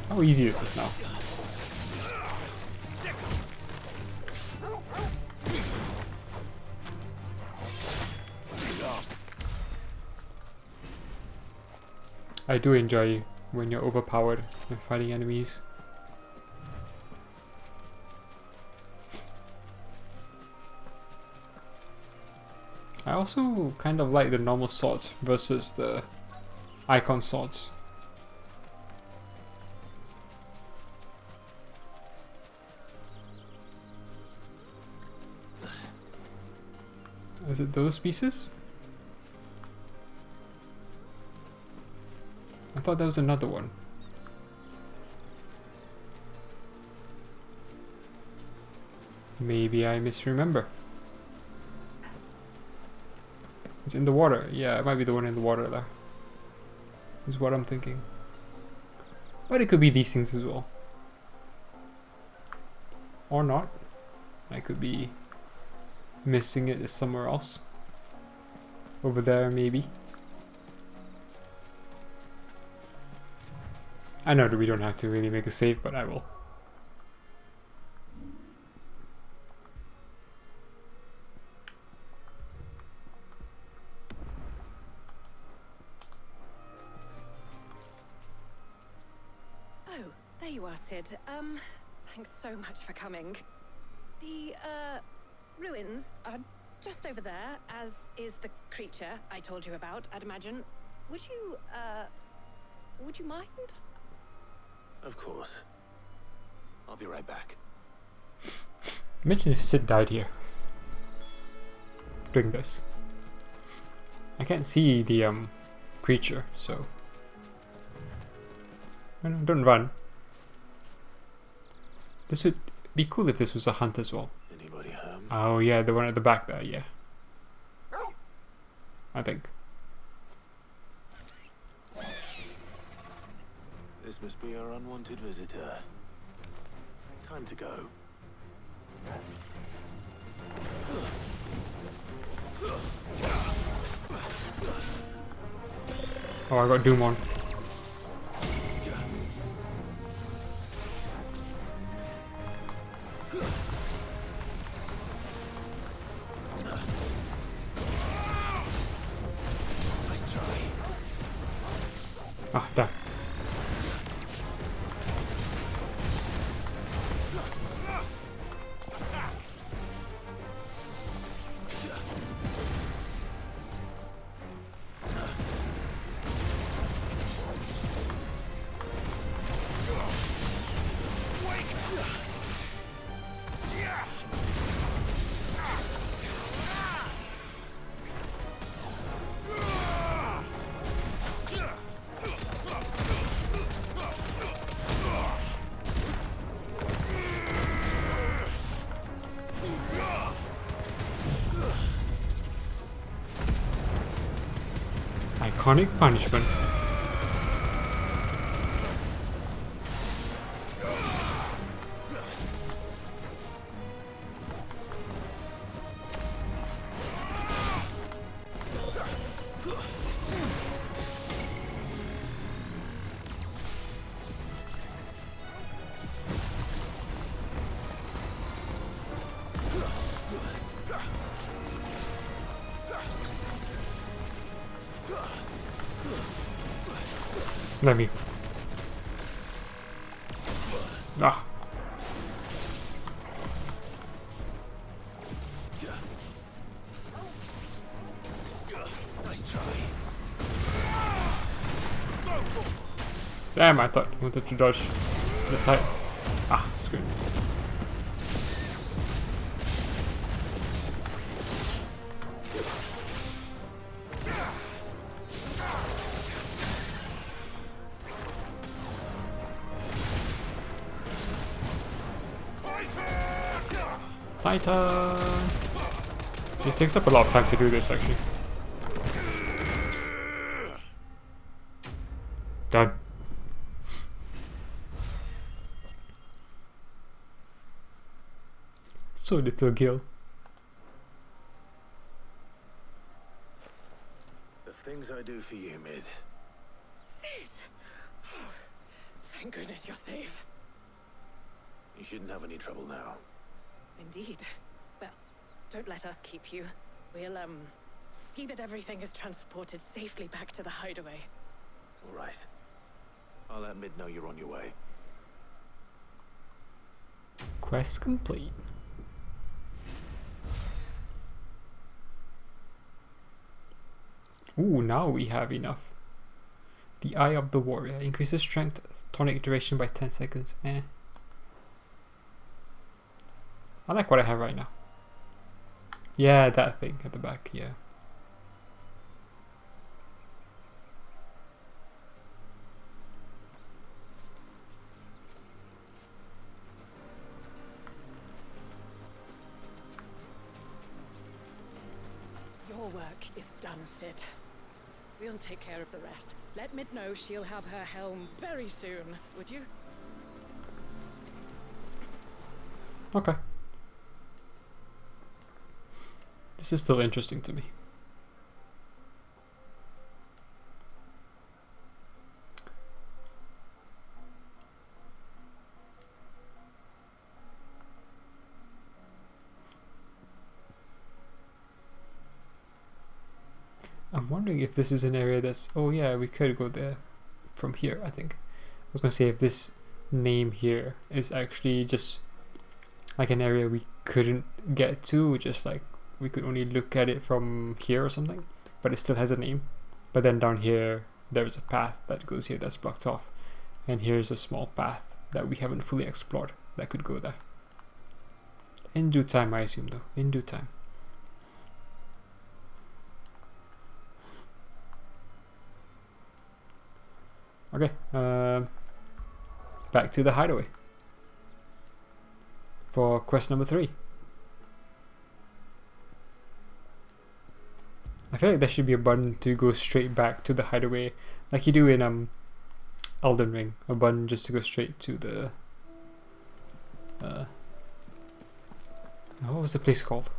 How easy is this now? I do enjoy when you're overpowered when fighting enemies. I also kind of like the normal swords versus the icon swords. Is it those pieces? I thought there was another one. Maybe I misremember. It's in the water. Yeah, it might be the one in the water there. Is what I'm thinking. But it could be these things as well. Or not. I could be missing it somewhere else. Over there maybe. I know that we don't have to really make a save, but I will. Oh, there you are, Sid. Thanks so much for coming. The, ruins are just over there, as is the creature I told you about, I'd imagine. Would you mind? Of course. I'll be right back. Imagine if Sid died here. Doing this. I can't see the creature, so... No, don't run. This would be cool if this was a hunt as well. Anybody home? Oh yeah, the one at the back there, yeah. I think. This must be our unwanted visitor. Time to go. Oh, I got Doom on. Nice try. Ah, damn. Iconic punishment. Let me. Ah. Nice try. Damn, I thought I wanted to dodge to the side. Ah, screwed. Titan! This takes up a lot of time to do this, actually. Done. So little Gil. The things I do for you, Mid. Sid! Oh, thank goodness you're safe. You shouldn't have any trouble now. Indeed. Well, don't let us keep you. We'll, see that everything is transported safely back to the hideaway. All right. I'll let Mid know you're on your way. Quest complete. Ooh, now we have enough. The Eye of the Warrior increases strength tonic duration by 10 seconds. Eh. I like what I have right now. Yeah, that thing at the back, yeah. Your work is done, Sid. We'll take care of the rest. Let Mid know she'll have her helm very soon, would you? Okay. This is still interesting to me. I'm wondering if this is an area that's... Oh yeah, we could go there from here, I think. I was gonna say if this name here is actually just like an area we couldn't get to, just like we could only look at it from here or something, but it still has a name. But then down here there's a path that goes here that's blocked off, and here's a small path that we haven't fully explored that could go there. In due time, I assume, though. In due time. Okay, back to the hideaway for quest number 3. I feel like there should be a button to go straight back to the hideaway, like you do in Elden Ring. A button just to go straight to the what was the place called?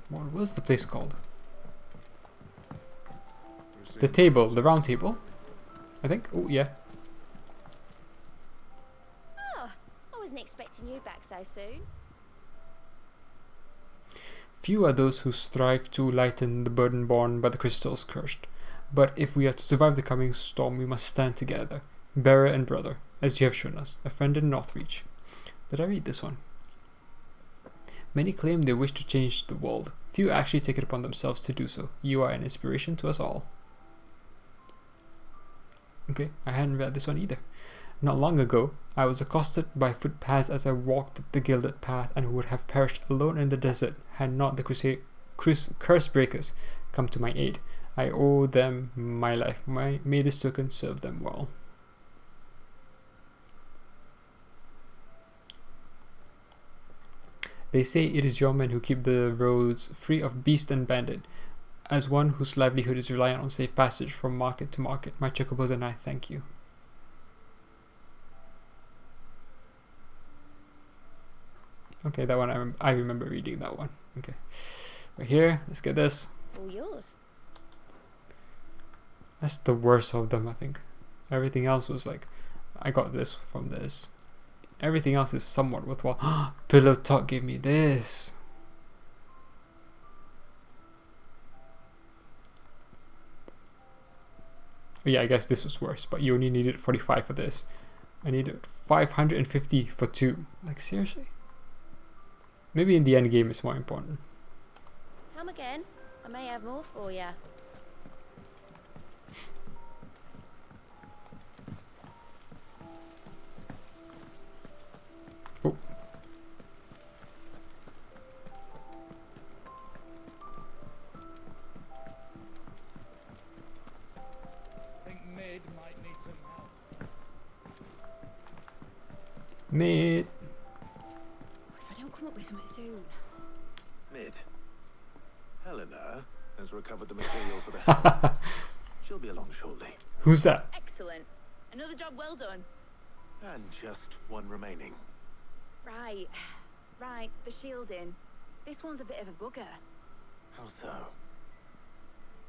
What was the place called? The table, the round table, I think. Oh yeah. Oh, I wasn't expecting you back so soon. Few are those who strive to lighten the burden borne by the crystals cursed. But if we are to survive the coming storm, we must stand together, bearer and brother, as you have shown us, a friend in Northreach. Did I read this one? Many claim they wish to change the world. Few actually take it upon themselves to do so. You are an inspiration to us all. Okay, I hadn't read this one either. Not long ago, I was accosted by footpads as I walked the gilded path and would have perished alone in the desert had not the curse breakers come to my aid. I owe them my life. May this token serve them well. They say it is your men who keep the roads free of beast and bandit. As one whose livelihood is reliant on safe passage from market to market, my chocobos and I thank you. Okay, that one I remember reading that one. Okay, right here, let's get this. All yours. That's the worst of them, I think. Everything else was like, I got this from this. Everything else is somewhat worthwhile. Pillow Talk gave me this. Yeah, I guess this was worse, but you only needed 45 for this. I needed 550 for 2. Like, seriously? Maybe in the end game it's more important. Come again. I may have more for you. Oh. I think Mid might need some help. Mid. If I don't come up with something soon. Mid. Helena has recovered the materials for the helm. She'll be along shortly. Who's that? Excellent. Another job well done. And just one remaining. Right. Right, the shielding. This one's a bit of a bugger. How so?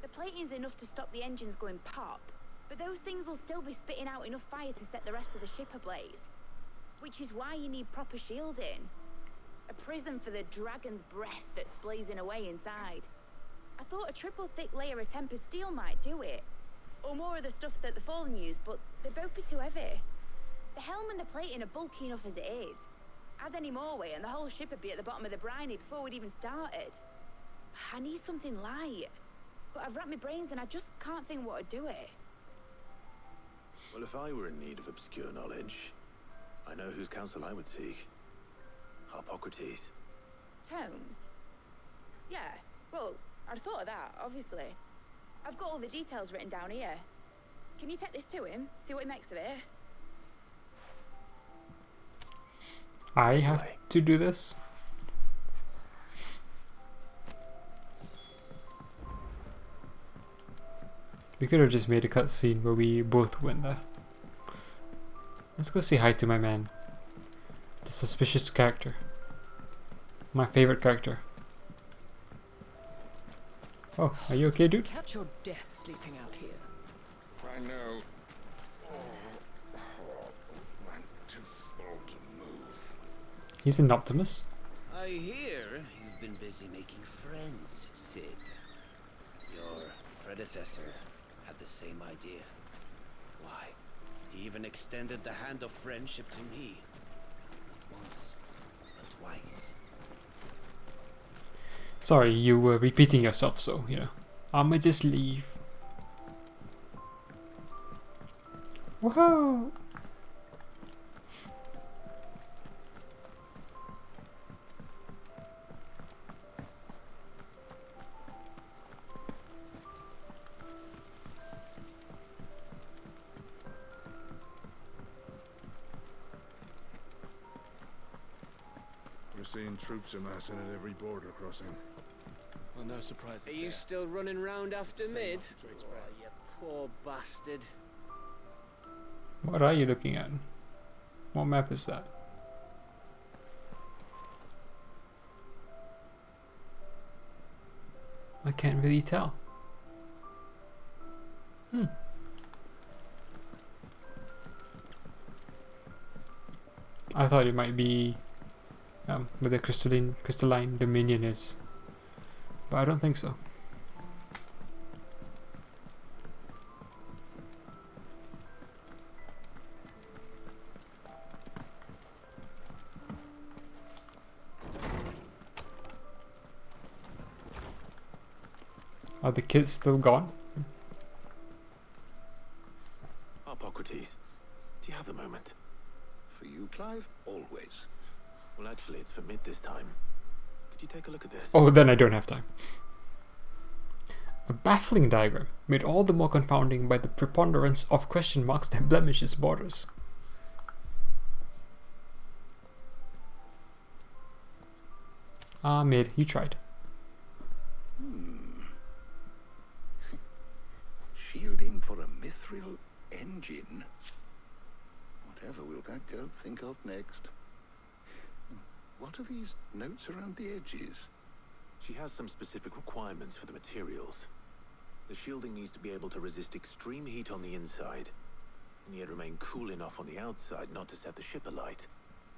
The plating's enough to stop the engines going pop, but those things will still be spitting out enough fire to set the rest of the ship ablaze. Which is why you need proper shielding. A prison for the dragon's breath that's blazing away inside. I thought a triple thick layer of tempered steel might do it. Or more of the stuff that the Fallen use, but they'd both be too heavy. The helm and the plating are bulky enough as it is. Add any more weight and the whole ship would be at the bottom of the briny before we'd even started. I need something light. But I've racked my brains and I just can't think what would do it. Well, if I were in need of obscure knowledge, I know whose counsel I would seek. Hippocrates. Tomes? Yeah, well, I'd thought of that, obviously. I've got all the details written down here. Can you take this to him, see what he makes of it? I have to do this? We could have just made a cutscene where we both went there. Let's go say hi to my man. The suspicious character. My favorite character. Oh, are you okay, dude? Catch your death sleeping out here. I know. I'm too full to move. He's an Optimus. I hear you've been busy making friends, Sid. Your predecessor had the same idea. Why, he even extended the hand of friendship to me. Not once, but twice. Sorry, you were repeating yourself, so, you know. I'ma just leave. Whoa! We're seeing troops amassing at every border crossing. Well, no surprises Are you there. still running round after Same Mid? off Drake's Oh, breath. you poor bastard. What are you looking at? What map is that? I can't really tell. I thought it might be where the crystalline dominion is, but I don't think so. Are the kids still gone? Hippocrates, do you have the moment? For you, Clive? Always. Well, actually, it's for Mid this time. Could you take a look at this? Oh, then I don't have time. A baffling diagram, made all the more confounding by the preponderance of question marks that blemish its borders. Ah, Mid, you tried. Shielding for a mithril engine. Whatever will that girl think of next? What are these notes around the edges? She has some specific requirements for the materials. The shielding needs to be able to resist extreme heat on the inside, and yet remain cool enough on the outside not to set the ship alight,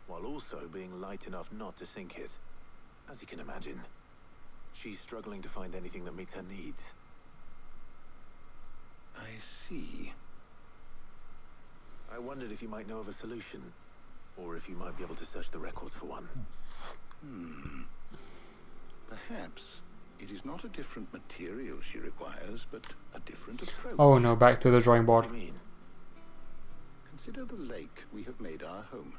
while also being light enough not to sink it. As you can imagine, she's struggling to find anything that meets her needs. I see. I wondered if you might know of a solution, or if you might be able to search the records for one. Perhaps it is not a different material she requires, but a different approach. Oh no, back to the drawing board. What do you mean? Consider the lake we have made our home.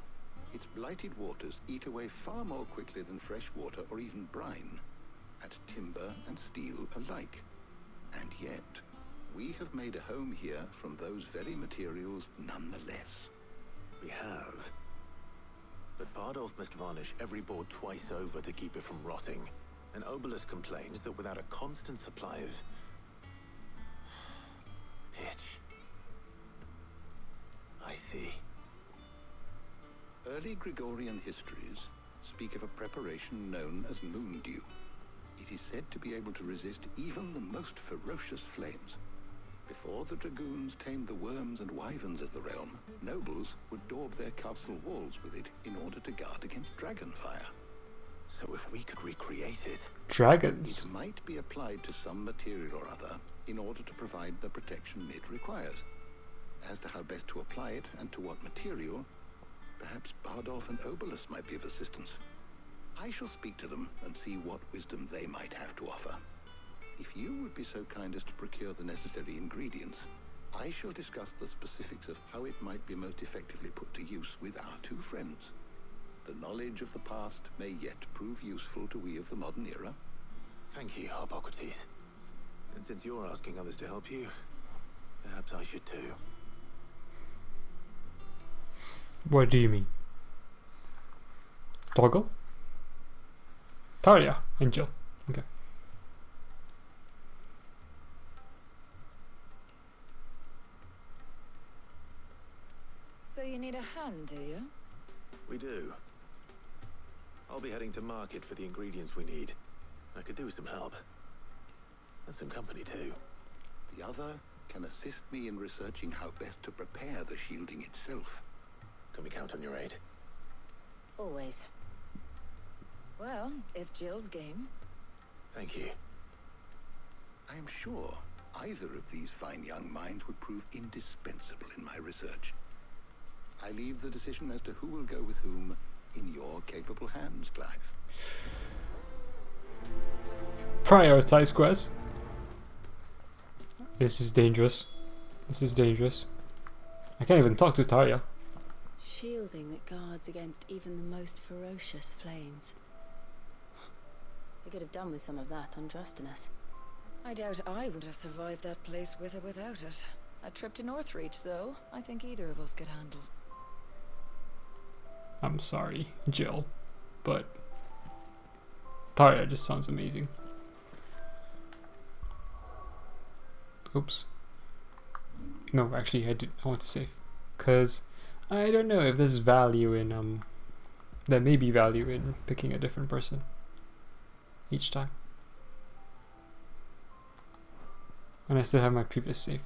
Its blighted waters eat away far more quickly than fresh water or even brine, at timber and steel alike. And yet, we have made a home here from those very materials nonetheless. We have. But Bardolph must varnish every board twice over to keep it from rotting. And Obelus complains that without a constant supply of pitch. I see. Early Gregorian histories speak of a preparation known as moon dew. It is said to be able to resist even the most ferocious flames. Before the dragoons tamed the worms and wyverns of the realm, nobles would daub their castle walls with it in order to guard against dragon fire. So if we could recreate it... Dragons? It might be applied to some material or other in order to provide the protection it requires. As to how best to apply it and to what material, perhaps Bardolph and Obelus might be of assistance. I shall speak to them and see what wisdom they might have to offer. If you would be so kind as to procure the necessary ingredients, I shall discuss the specifics of how it might be most effectively put to use with our two friends. The knowledge of the past may yet prove useful to we of the modern era. Thank you, Hippocrates. And since you're asking others to help you, perhaps I should too. What do you mean? Toggle? Talia and Jill. Okay. So you need a hand, do you? We do. I'll be heading to market for the ingredients we need. I could do with some help. And some company too. The other can assist me in researching how best to prepare the shielding itself. Can we count on your aid? Always. Well, if Jill's game. Thank you. I am sure either of these fine young minds would prove indispensable in my research. I leave the decision as to who will go with whom in your capable hands, Clive. Prioritize quests. This is dangerous. This is dangerous. I can't even talk to Talia. Shielding that guards against even the most ferocious flames. We could have done with some of that on Drustinus. I doubt I would have survived that place with or without it. A trip to Northreach, though, I think either of us could handle. I'm sorry, Jill, but Talia just sounds amazing. Oops. No, actually, I want to save, cause I don't know if there's value in there may be value in picking a different person each time. And I still have my previous save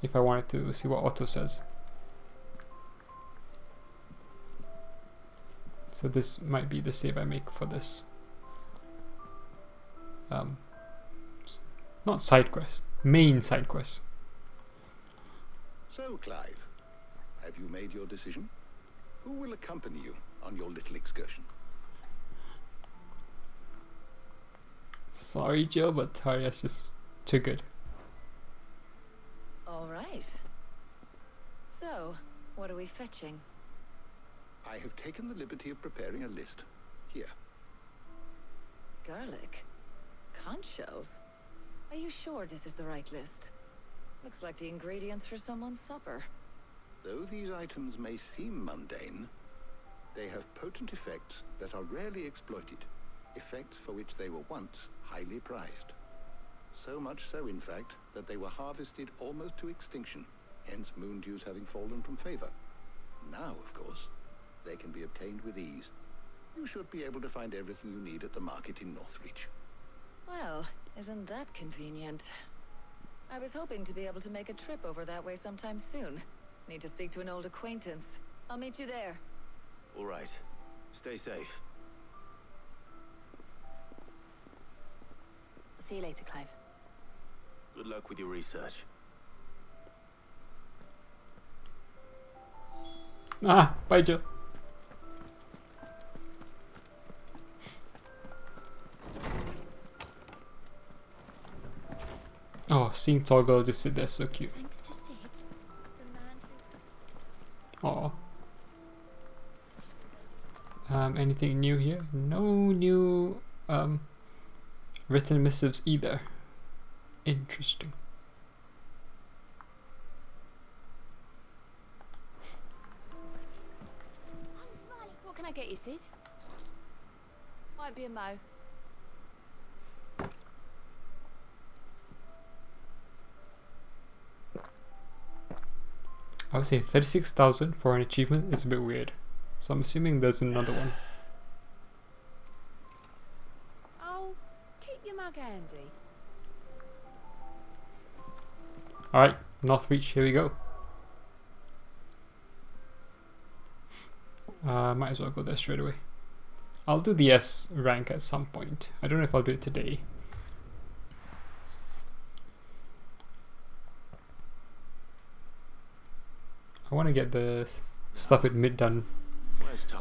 if I wanted to see what Otto says. So this might be the save I make for this. Not side quest, main side quest. So, Clive, have you made your decision? Who will accompany you on your little excursion? Sorry, Jill, but Talia's just too good. All right. So, what are we fetching? I have taken the liberty of preparing a list. Here. Garlic? Conch shells? Are you sure this is the right list? Looks like the ingredients for someone's supper. Though these items may seem mundane, they have potent effects that are rarely exploited, effects for which they were once highly prized. So much so, in fact, that they were harvested almost to extinction, hence moon dews having fallen from favor. Now, of course, they can be obtained with ease. You should be able to find everything you need at the market in Northreach. Well, isn't that convenient? I was hoping to be able to make a trip over that way sometime soon. Need to speak to an old acquaintance. I'll meet you there. All right. Stay safe. See you later, Clive. Good luck with your research. Ah, bye, Jill. Oh, seeing Toggle just sit there so cute. Thanks to Sid, the man who... Oh. Anything new here? No new written missives either. Interesting. I'm Smiley. What can I get you, Sid? Might be a mo. I would say 36,000 for an achievement is a bit weird. So I'm assuming there's another one. Oh, keep your mug handy. Alright, Northreach, here we go. Might as well go there straight away. I'll do the S rank at some point. I don't know if I'll do it today. I want to get the stuff with mid done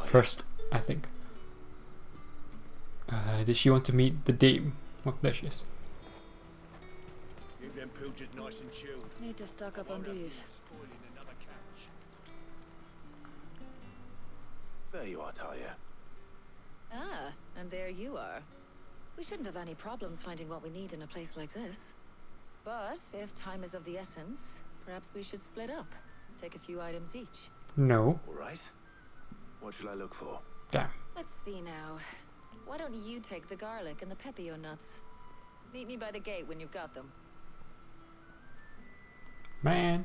first, I think. Did she want to meet the dame? Oh, there she is. Keep them pilchers nice and chilled. Need to stock up on these. There you are, Talia. Ah, and there you are. We shouldn't have any problems finding what we need in a place like this. But if time is of the essence, perhaps we should split up. Take a few items each. No. All right. What shall I look for? Damn. Let's see now. Why don't you take the garlic and the pepio nuts? Meet me by the gate when you've got them. Man.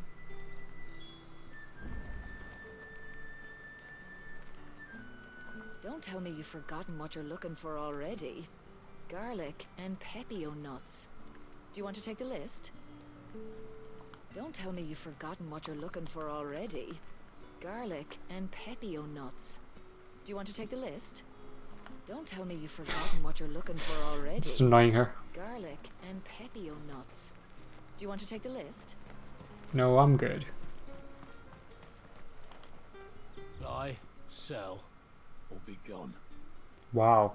Don't tell me you've forgotten what you're looking for already. Garlic and pepio nuts. Do you want to take the list? Don't tell me you've forgotten what you're looking for already. Garlic and pepio nuts. Do you want to take the list? Don't tell me you've forgotten what you're looking for already. Just annoying her. Garlic and pepio nuts. Do you want to take the list? No, I'm good. Buy, sell, or be gone. Wow.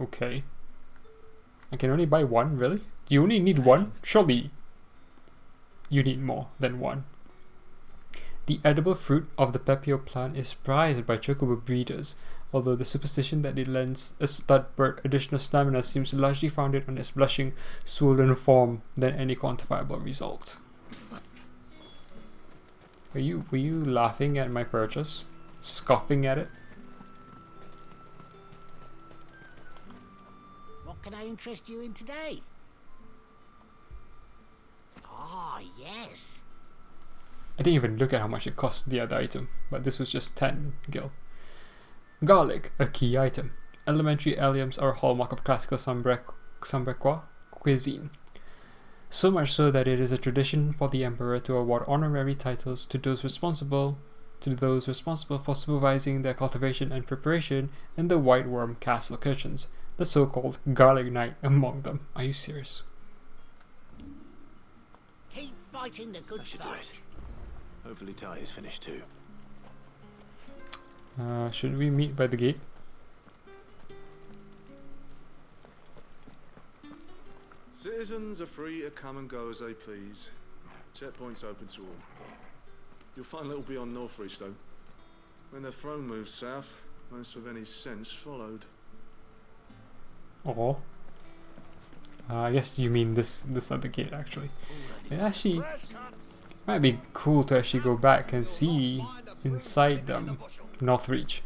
Okay. I can only buy one, really? You only need one? Surely you need more than one. The edible fruit of the pepio plant is prized by chocobo breeders, although the superstition that it lends a stud bird additional stamina seems largely founded on its blushing, swollen form than any quantifiable result. Were you laughing at my purchase? Scoffing at it? What can I interest you in today? Ah, yes. I didn't even look at how much it cost the other item, but this was just 10 gil. Garlic, a key item. Elementary alliums are a hallmark of classical Sambrequois cuisine. So much so that it is a tradition for the emperor to award honorary titles to those responsible for supervising their cultivation and preparation in the White Worm castle kitchens, the so-called garlic knight among them. Are you serious? Keep fighting the good fight. Hopefully Ty is finished too. Should we meet by the gate? Citizens are free to come and go as they please. Checkpoint's open to all. You'll find a little beyond Northreach though. When the throne moves south, most of any sense followed. Oh. I guess you mean this other gate actually. It actually might be cool to actually go back and see inside Northreach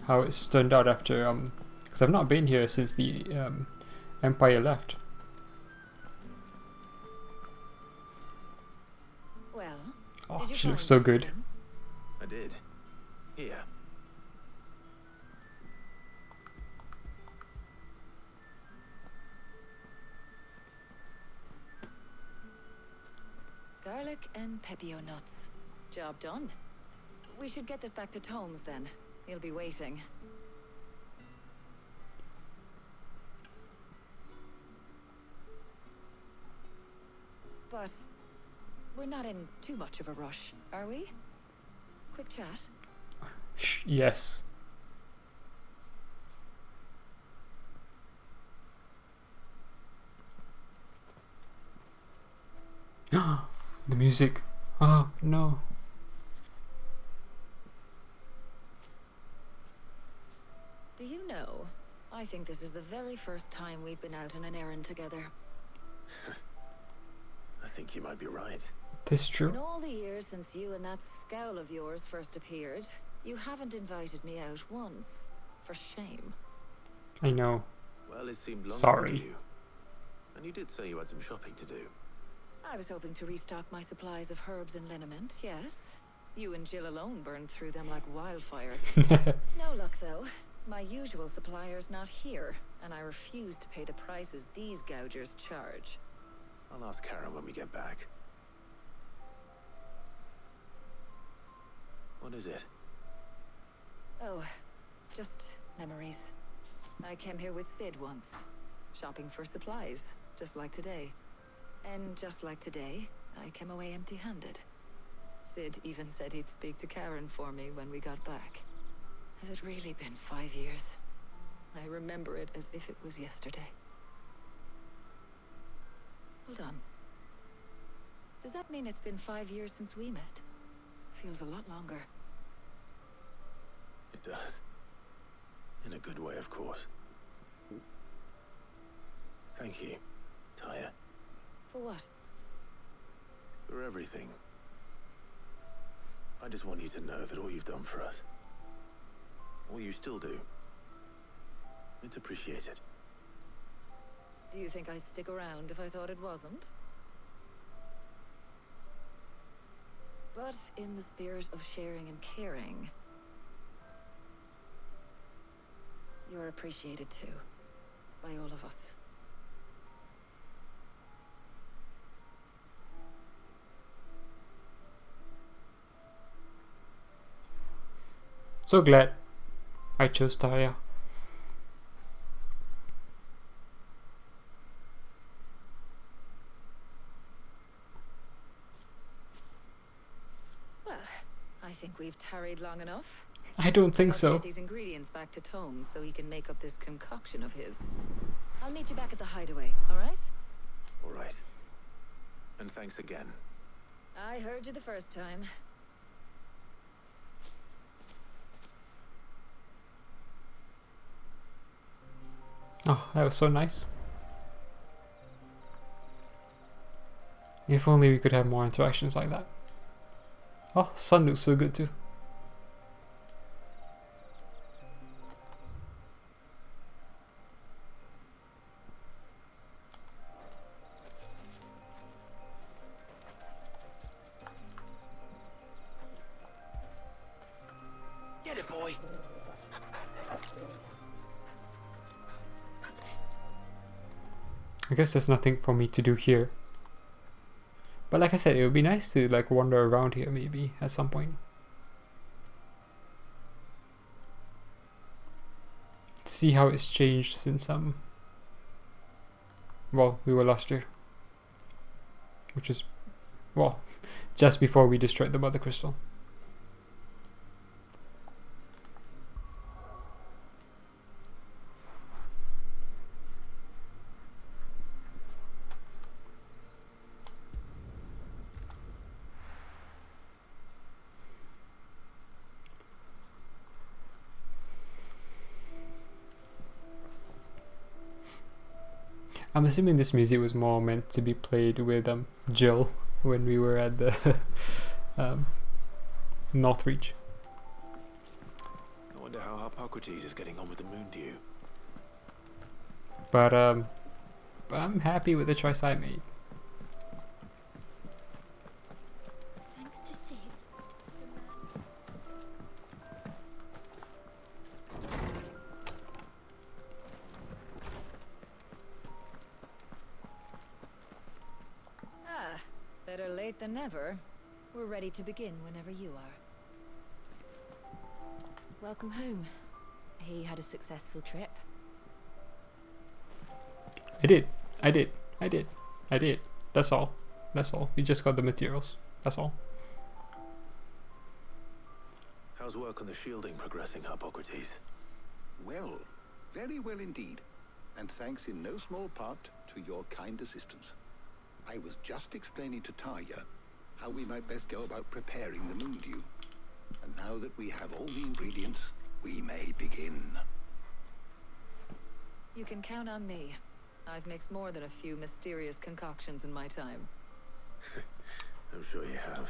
how it's turned out after because I've not been here since the Empire left. Well, oh, she looks so good. I did. Here. Garlic and pepio nuts. Job done. We should get this back to Tomes then. He'll be waiting. But we're not in too much of a rush, are we? Quick chat. Yes. The music. Oh no. Do you know, I think this is the very first time we've been out on an errand together. I think you might be right. That's true. In all the years since you and that scowl of yours first appeared, you haven't invited me out once. For shame. I know. Well, it seemed long Sorry. overdue. And you did say you had some shopping to do. I was hoping to restock my supplies of herbs and liniment, yes. You and Jill alone burned through them like wildfire. No luck, though. My usual supplier's not here, and I refuse to pay the prices these gougers charge. I'll ask Karen when we get back. What is it? Oh, just memories. I came here with Sid once, shopping for supplies, just like today. And just like today, I came away empty-handed. Sid even said he'd speak to Karen for me when we got back. Has it really been 5 years? I remember it as if it was yesterday. Hold on. Does that mean it's been 5 years since we met? Feels a lot longer. It does. In a good way, of course. Thank you, Tyre. For what? For everything. I just want you to know that all you've done for us, all you still do, it's appreciated. Do you think I'd stick around if I thought it wasn't? But in the spirit of sharing and caring, you're appreciated too, by all of us. So glad I chose Taya. Well, I think we've tarried long enough. I don't think I'll so. Get these ingredients back to Tomes so he can make up this concoction of his. I'll meet you back at the hideaway, all right? All right. And thanks again. I heard you the first time. Oh, that was so nice. If only we could have more interactions like that. Oh, sun looks so good too. Get it, boy. I guess there's nothing for me to do here. But like I said, it would be nice to like wander around here maybe at some point. See how it's changed since well, we were last year. Which is, well, just before we destroyed the Mother Crystal. I'm assuming this music was more meant to be played with Jill when we were at the Northreach. I wonder how Hippocrates is getting on with the moon dew. But I'm happy with the choice I made. Thanks to Sid. Ah, better late than never. We're ready to begin whenever you are. Welcome home. You had a successful trip. I did. That's all. We just got the materials. That's all. How's How's work on the shielding progressing, Hippocrates? Well, very well indeed. And thanks in no small part to your kind assistance. I was just explaining to Tarja how we might best go about preparing the moon dew. And now that we have all the ingredients, we may begin. You can count on me. I've mixed more than a few mysterious concoctions in my time. I'm sure you have.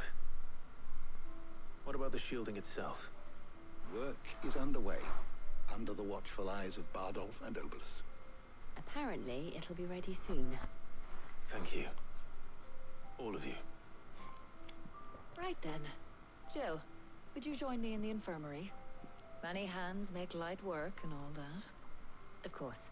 What about the shielding itself? Work is underway, under the watchful eyes of Bardolph and Obolus. Apparently, it'll be ready soon. Thank you. All of you. Right then. Jill, would you join me in the infirmary? Many hands make light work and all that. Of course.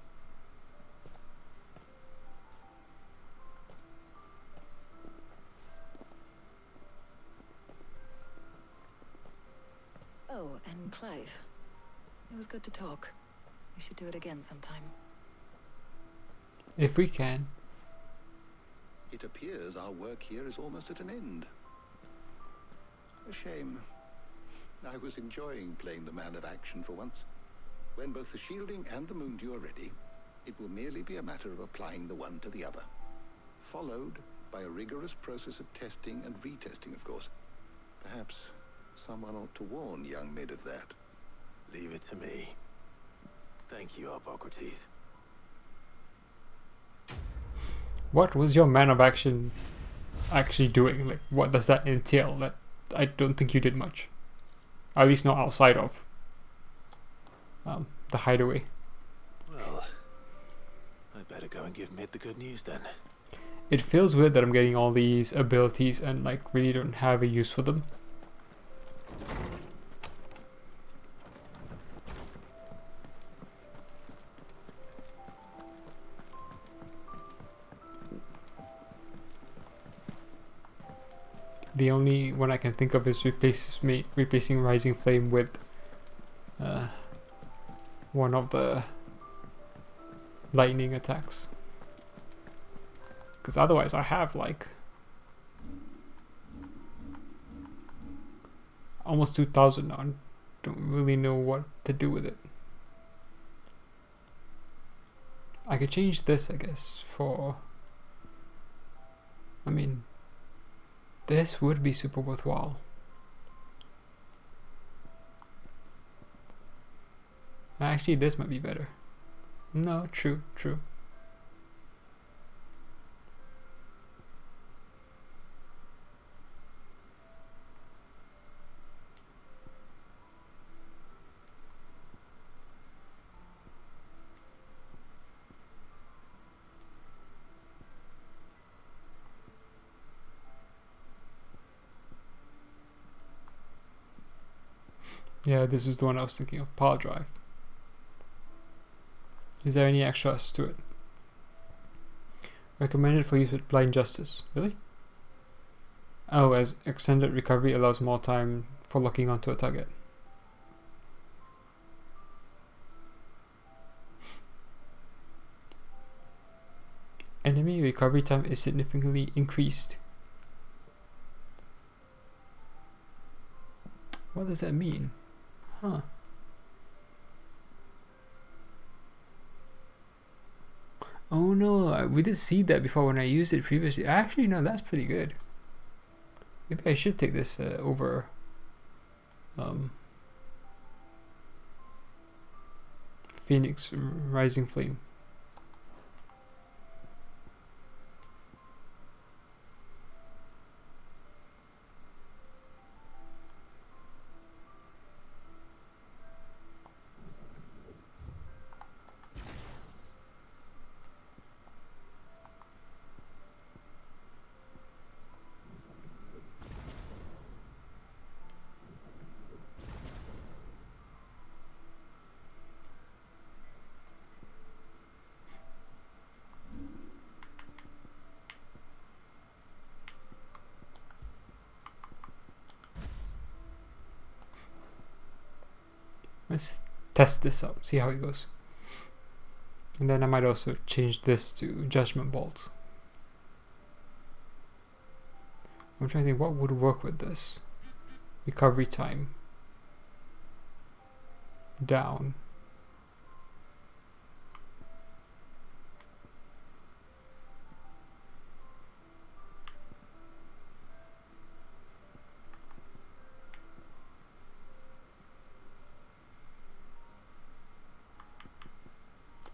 Oh, and Clive. It was good to talk. We should do it again sometime. If we can. It appears our work here is almost at an end. A shame. I was enjoying playing the man of action for once. When both the shielding and the moon dew are ready, it will merely be a matter of applying the one to the other. Followed by a rigorous process of testing and retesting, of course. Perhaps someone ought to warn young Mid of that. Leave it to me. Thank you, Hippocrates. What was your man of action actually doing? Like, what does that entail? That I don't think you did much. At least not outside of the hideaway. Well, I'd better go and give Mid the good news then. It feels weird that I'm getting all these abilities and like really don't have a use for them. The only one I can think of is replacing Rising Flame with one of the lightning attacks. Because otherwise I have like almost 2,000 now and don't really know what to do with it. I could change this, I guess, for... I mean... this would be super worthwhile. Actually, this might be better. No, true. Yeah, this is the one I was thinking of, power drive. Is there any extras to it? Recommended for use with blind justice. Really? Oh, as extended recovery allows more time for locking onto a target. Enemy recovery time is significantly increased. What does that mean? Huh. Oh no, we did see that before when I used it previously. Actually, no, that's pretty good. Maybe I should take this over Phoenix Rising Flame. Let's test this out, see how it goes. And then I might also change this to Judgment Bolt. I'm trying to think what would work with this. Recovery time. down.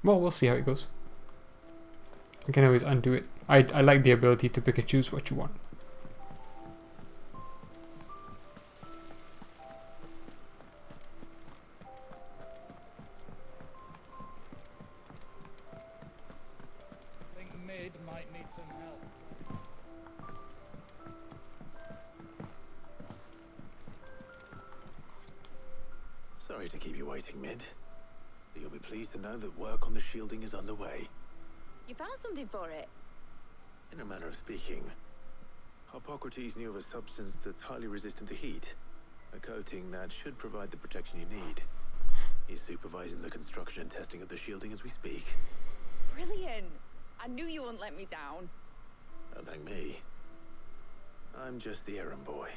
Well, we'll see how it goes. You can always undo it. I like the ability to pick and choose what you want. I think Mid might need some help. Sorry to keep you waiting, Mid. But you'll be pleased to know that work on the shielding is underway. You found something for it? In a manner of speaking, Hippocrates knew of a substance that's highly resistant to heat. A coating that should provide the protection you need. He's supervising the construction and testing of the shielding as we speak. Brilliant! I knew you wouldn't let me down. Don't thank me. I'm just the errand boy.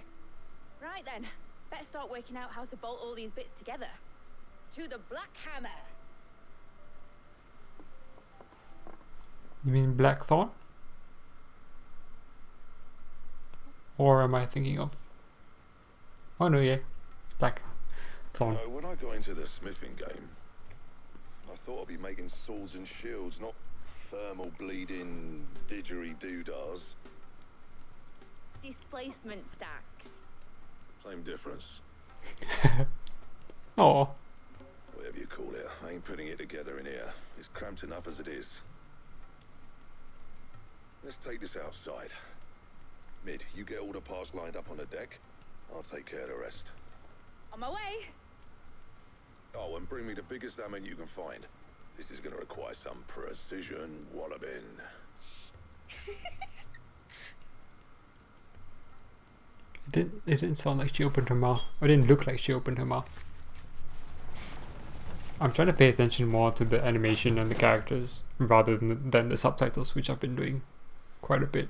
Right then, better start working out how to bolt all these bits together. To the Black Hammer! You mean Blackthorn? Or am I thinking of... Oh no, yeah. Blackthorn. When I got into the smithing game, I thought I'd be making swords and shields, not thermal bleeding didgeridoo-dahs. Displacement stacks. Same difference. Oh. Whatever you call it, I ain't putting it together in here. It's cramped enough as it is. Let's take this outside. Mid, you get all the parts lined up on the deck. I'll take care of the rest. On my way. Oh, and bring me the biggest salmon you can find. This is going to require some precision walloping. It didn't sound like she opened her mouth. Or it didn't look like she opened her mouth. I'm trying to pay attention more to the animation and the characters rather than the subtitles, which I've been doing quite a bit.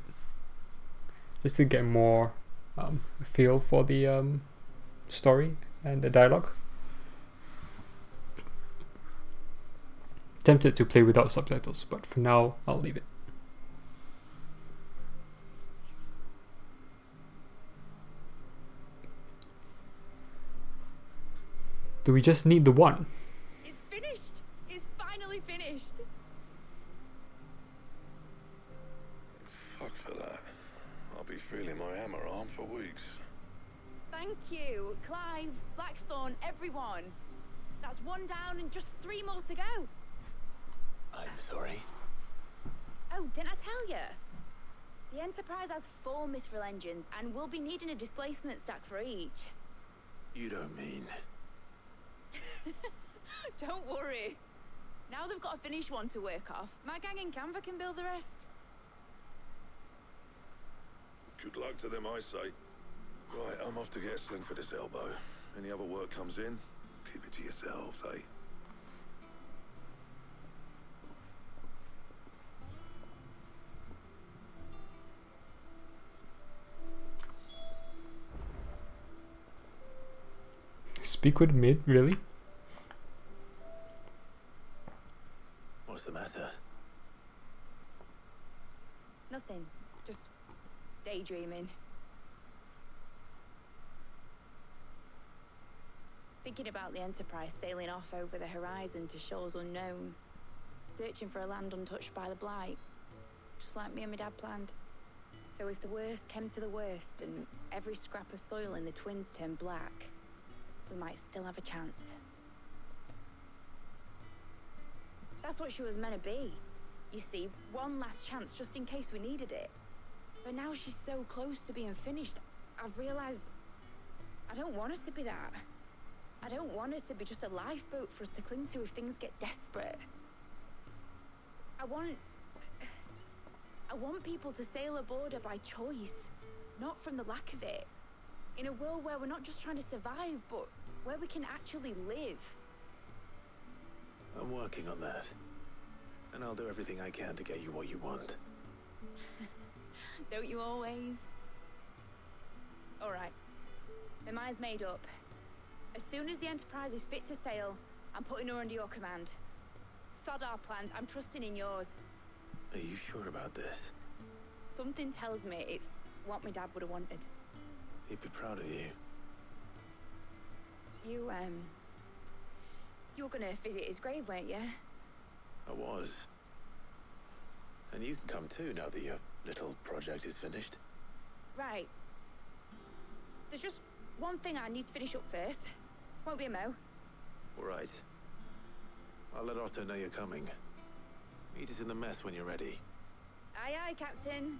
Just to get more feel for the story and the dialogue. Tempted to play without subtitles, but for now I'll leave it. Do we just need the one? It's finished! It's finally finished! Fuck for that. I'll be feeling my hammer arm for weeks. Thank you, Clive, Blackthorn, everyone. That's one down and just 3 more to go. I'm sorry. Oh, didn't I tell you? The Enterprise has 4 mithril engines and we'll be needing a displacement stack for each. You don't mean... Don't worry. Now they've got a finished one to work off. My gang in Canva can build the rest. Good luck to them, I say. Right, I'm off to get a sling for this elbow. Any other work comes in, keep it to yourselves, eh? Speak with Mid, really? What's the matter? Nothing. Just daydreaming. Thinking about the Enterprise sailing off over the horizon to shores unknown. Searching for a land untouched by the Blight. Just like me and my dad planned. So if the worst came to the worst and every scrap of soil in the Twins turned black, we might still have a chance. That's what she was meant to be. You see, one last chance just in case we needed it. But now she's so close to being finished, I've realized I don't want it to be that. I don't want it to be just a lifeboat for us to cling to if things get desperate. I want people to sail aboard her by choice, not from the lack of it. In a world where we're not just trying to survive, but where we can actually live. I'm working on that. And I'll do everything I can to get you what you want. Don't you always? All right. My mind's made up. As soon as the Enterprise is fit to sail, I'm putting her under your command. Sod our plans, I'm trusting in yours. Are you sure about this? Something tells me it's what my dad would have wanted. He'd be proud of you. You were gonna visit his grave, weren't you? I was. And you can come too now that your little project is finished. Right. There's just one thing I need to finish up first. Won't be a mo. All right. I'll let Otto know you're coming. Meet us in the mess when you're ready. Aye, aye, Captain.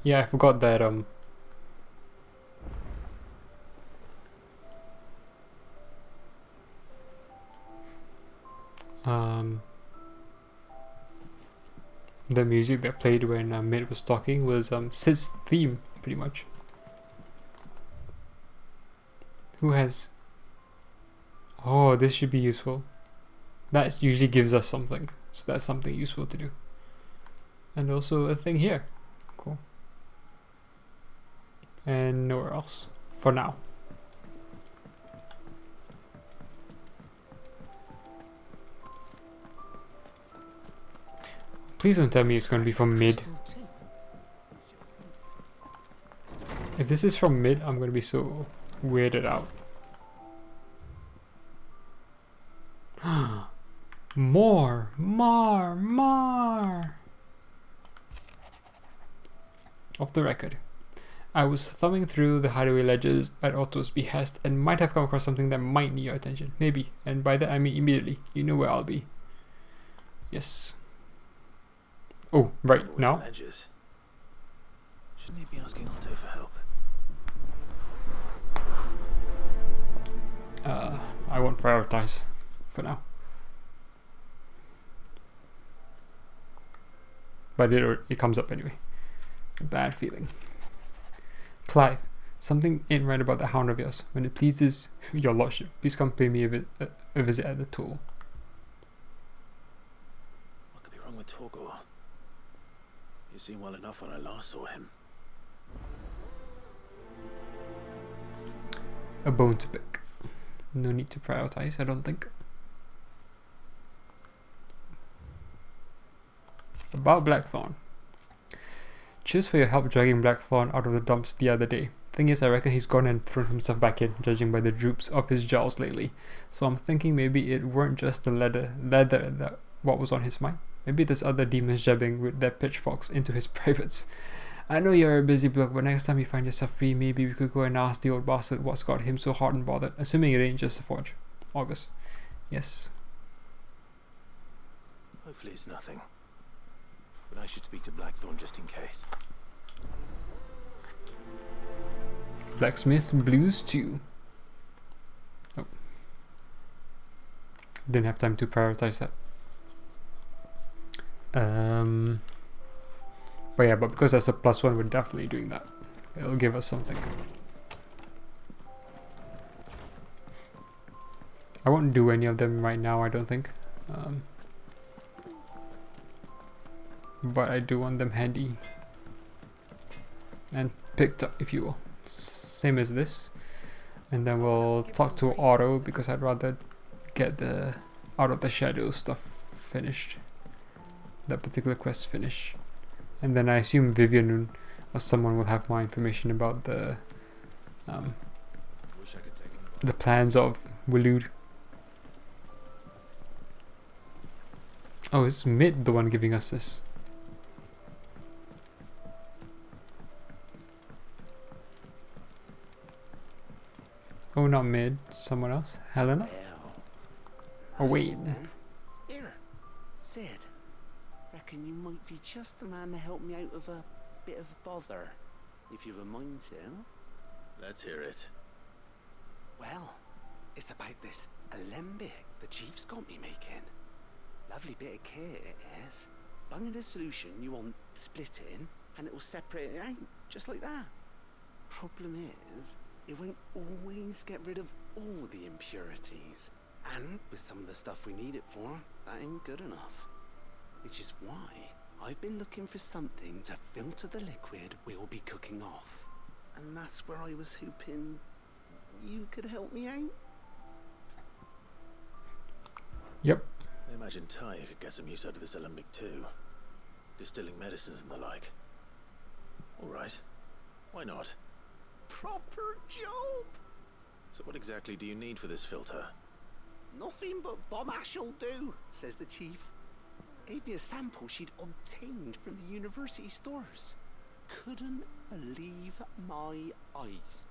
Yeah, I forgot that the music that played when Mid was talking was Sid's theme, pretty much. Who has... Oh, this should be useful. That usually gives us something, so that's something useful to do. And also a thing here. Cool. And nowhere else for now. Please don't tell me it's going to be from Mid. If this is from Mid, I'm going to be so weirded out. More! Off the record. I was thumbing through the hideaway ledgers at Otto's behest and might have come across something that might need your attention. Maybe. And by that I mean immediately. You know where I'll be. Yes. Oh, right now? Ledgers. Shouldn't he be asking Otto for help? I won't prioritize for now. But it comes up anyway. A bad feeling. Clive, something ain't right about the hound of yours. When it pleases your lordship, please come pay me a visit at the toll. What could be wrong with Torgor? You seemed well enough when I last saw him. A bone to pick. No need to prioritize, I don't think. About Blackthorn. Cheers for your help dragging Blackthorn out of the dumps the other day. Thing is, I reckon he's gone and thrown himself back in, judging by the droops of his jowls lately. So I'm thinking maybe it weren't just the leather that what was on his mind. Maybe there's other demons jabbing with their pitchforks into his privates. I know you're a busy bloke, but next time you find yourself free, maybe we could go and ask the old bastard what's got him so hot and bothered, assuming it ain't just a forge. August. Yes. Hopefully it's nothing. But I should speak to Blackthorn just in case. Blacksmith's Blues 2. Oh. Didn't have time to prioritize that. But yeah, but because that's a +1, we're definitely doing that. It'll give us something. I won't do any of them right now, I don't think. But I do want them handy and picked up, if you will. Same as this. And then we'll talk to Otto because I'd rather get the Out of the Shadows stuff finished. That particular quest finished. And then I assume Vivian or someone will have more information about the plans of Waloed. Oh, is Mid the one giving us this? Oh, not Mid. Someone else? Helena? Oh, wait. Here, Sid. Reckon you might be just the man to help me out of a bit of bother, if you've a mind to. Let's hear it. Well, it's about this alembic the chief's got me making. Lovely bit of kit it is. Bunging a solution you want splitting, and it will separate it out, just like that. Problem is, it won't always get rid of all the impurities. And with some of the stuff we need it for, that ain't good enough. Which is why I've been looking for something to filter the liquid we'll be cooking off. And that's where I was hoping you could help me out. Yep. I imagine Ty could get some use out of this alembic too. Distilling medicines and the like. Alright. Why not? Proper job! So what exactly do you need for this filter? Nothing but bomb ash'll do, says the chief. Gave me a sample she'd obtained from the university stores. Couldn't believe my eyes.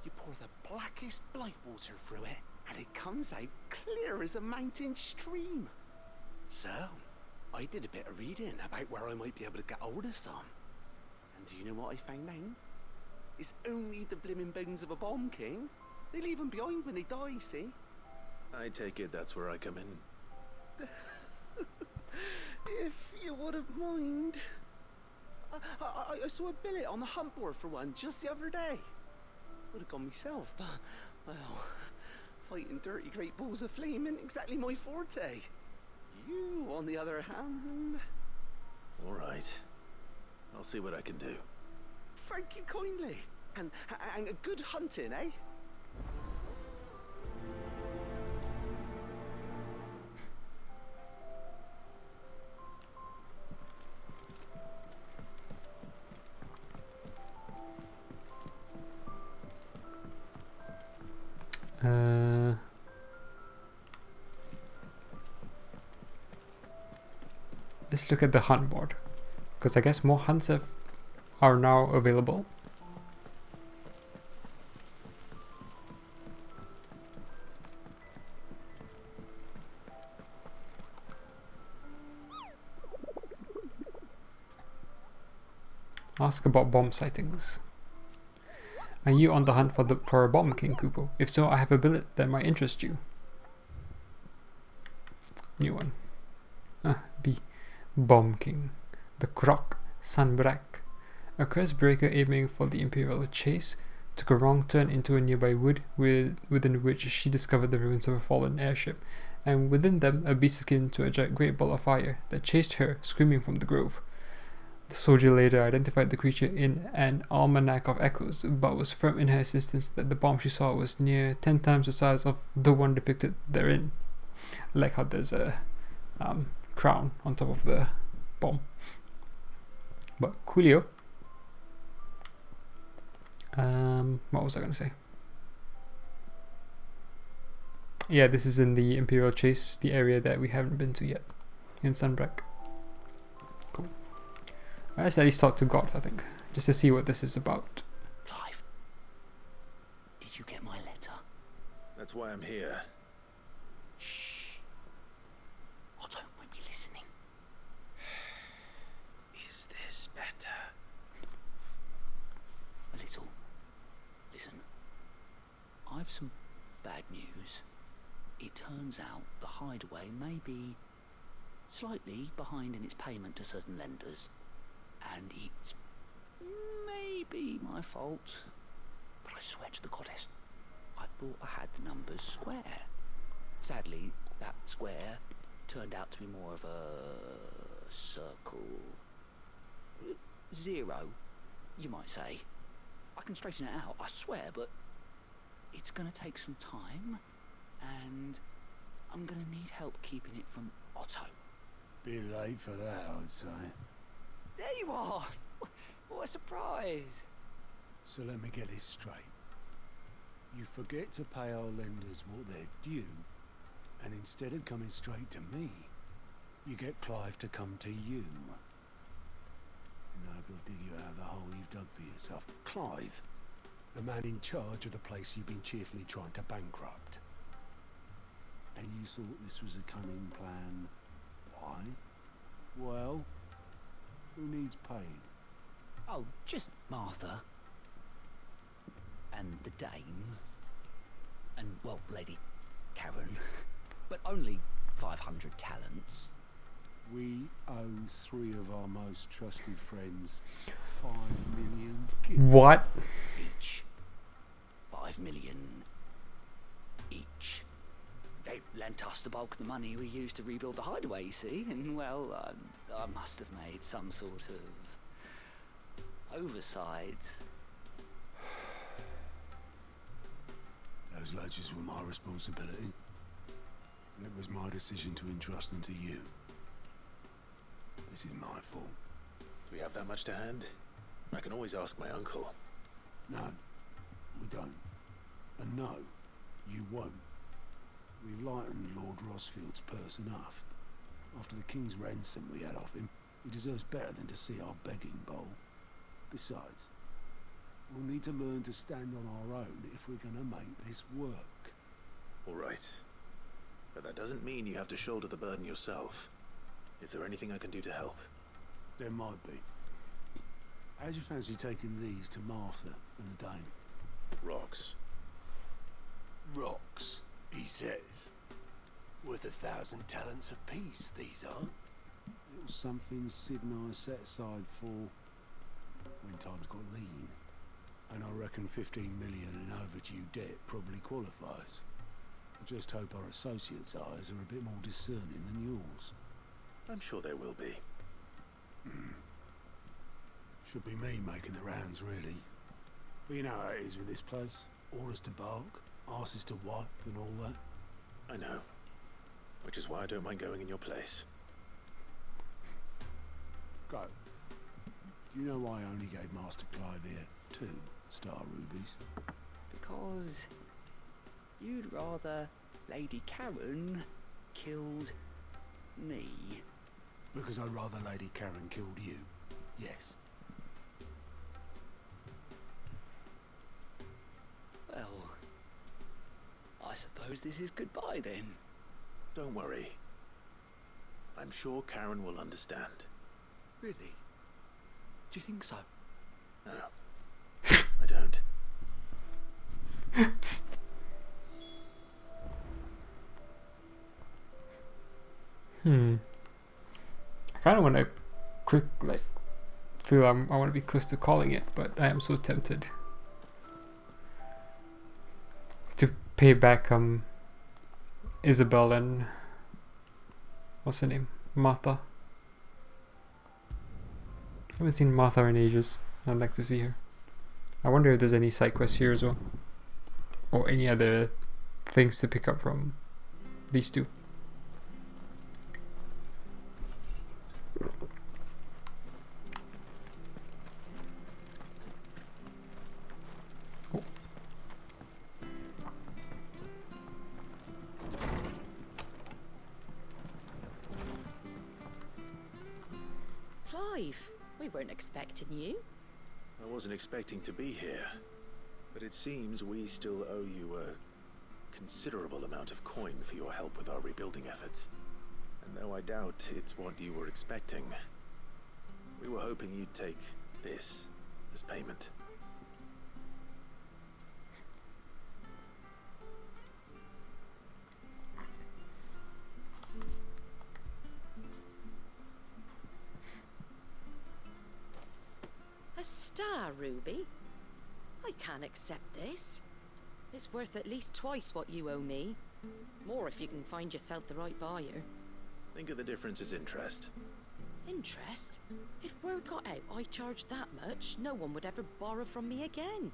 You pour the blackest blight water through it, and it comes out clear as a mountain stream. So, I did a bit of reading about where I might be able to get hold of some. And do you know what I found out? It's only the blimmin' bones of a bomb king. They leave them behind when they die, see? I take it that's where I come in. If you wouldn't mind. I saw a billet on the hunt board for one just the other day. Would have gone myself, but, well, fighting dirty great balls of flame ain't exactly my forte. You, on the other hand... Alright. I'll see what I can do. Thank you kindly. And a good hunting, eh? Let's look at the hunt board, because I guess more hunts are now available. Ask about bomb sightings. Are you on the hunt for a bomb, King Kupo? If so, I have a billet that might interest you. New one. B. Bomb King. The Croc Sanbrak. A crest breaker aiming for the Imperial chase took a wrong turn into a nearby wood within which she discovered the ruins of a fallen airship, and within them a beast akin to a great ball of fire that chased her, screaming from the grove. The soldier later identified the creature in an almanac of echoes, but was firm in her insistence that the bomb she saw was near 10 times the size of the one depicted therein. I like how there's a crown on top of the bomb. But coolio. What was I going to say? Yeah, this is in the Imperial Chase, the area that we haven't been to yet, in Sunbreak. Cool. Let's at least talk to God, I think, just to see what this is about. Clive, did you get my letter? That's why I'm here. Shh. Otto won't be listening. Is this better? A little. Listen, I've some bad news. It turns out the hideaway may be slightly behind in its payment to certain lenders, and it may be my fault, but I swear to the goddess, I thought I had the numbers square. Sadly, that square turned out to be more of a circle. 0, you might say. I can straighten it out, I swear, but it's gonna take some time, and I'm gonna need help keeping it from Otto. Bit late for that, I'd say. There you are! What a surprise! So let me get this straight. You forget to pay our lenders what they're due, and instead of coming straight to me, you get Clive to come to you. And I will dig you out of the hole you've dug for yourself. Clive, the man in charge of the place you've been cheerfully trying to bankrupt. And you thought this was a cunning plan. Why? Well, who needs paying? Oh, just Martha. And the Dame. And, well, Lady Karen. But only 500 talents. We owe 3 of our most trusted friends 5 million. What? Each. 5 million each. lent us the bulk of the money we used to rebuild the hideaway, you see, and, well, I must have made some sort of oversight. Those ledgers were my responsibility, and it was my decision to entrust them to you. This is my fault. Do we have that much to hand? I can always ask my uncle. No, we don't. And no, you won't. We've lightened Lord Rosfield's purse enough. After the king's ransom we had off him, he deserves better than to see our begging bowl. Besides, we'll need to learn to stand on our own if we're gonna make this work. All right. But that doesn't mean you have to shoulder the burden yourself. Is there anything I can do to help? There might be. How'd you fancy taking these to Martha and the Dame? Rocks. Rocks, he says. Worth 1,000 talents apiece, these are. Little something Sid and I set aside for when times got lean. And I reckon 15 million in overdue debt probably qualifies. I just hope our associates' eyes are a bit more discerning than yours. I'm sure there will be. Should be me making the rounds, really. But you know how it is with this place. Orders to bark, arses to wipe, and all that. I know. Which is why I don't mind going in your place. Go. Do you know why I only gave Master Clive here 2 star rubies? Because you'd rather Lady Karen killed me. Because I'd rather Lady Karen killed you. Yes. Well, I suppose this is goodbye then. Don't worry. I'm sure Karen will understand. Really? Do you think so? No. I don't. I kind of want to feel I want to be close to calling it, but I am so tempted to pay back Isabel and what's her name? Martha. I haven't seen Martha in ages. I'd like to see her. I wonder if there's any side quests here as well, or any other things to pick up from these two. Clive, we weren't expecting you. I wasn't expecting to be here, but it seems we still owe you a considerable amount of coin for your help with our rebuilding efforts. And though I doubt it's what you were expecting, we were hoping you'd take this as payment. A star ruby? I can't accept this. It's worth at least twice what you owe me. More if you can find yourself the right buyer. Think of the difference as interest. Interest? If word got out I charged that much, no one would ever borrow from me again.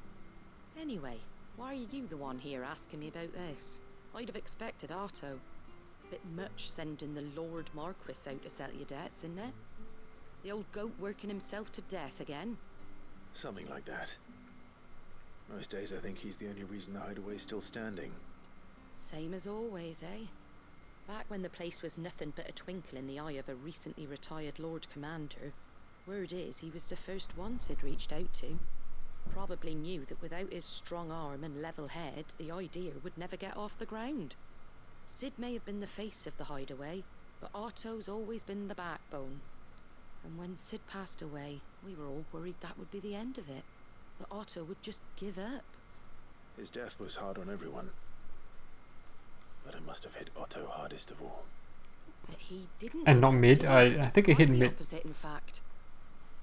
Anyway, why are you the one here asking me about this? I'd have expected Otto. Bit much sending the Lord Marquis out to settle your debts, isn't it? The old goat working himself to death again. Something like that. Most days I think he's the only reason the hideaway's still standing. Same as always, eh? Back when the place was nothing but a twinkle in the eye of a recently retired Lord Commander, word is he was the first one Sid reached out to. Probably knew that without his strong arm and level head, the idea would never get off the ground. Sid may have been the face of the hideaway, but Otto's always been the backbone. And when Sid passed away, we were all worried that would be the end of it. That Otto would just give up. His death was hard on everyone. But it must have hit Otto hardest of all. But he didn't. And not mid. I think it hit Quite the mid. opposite, in fact.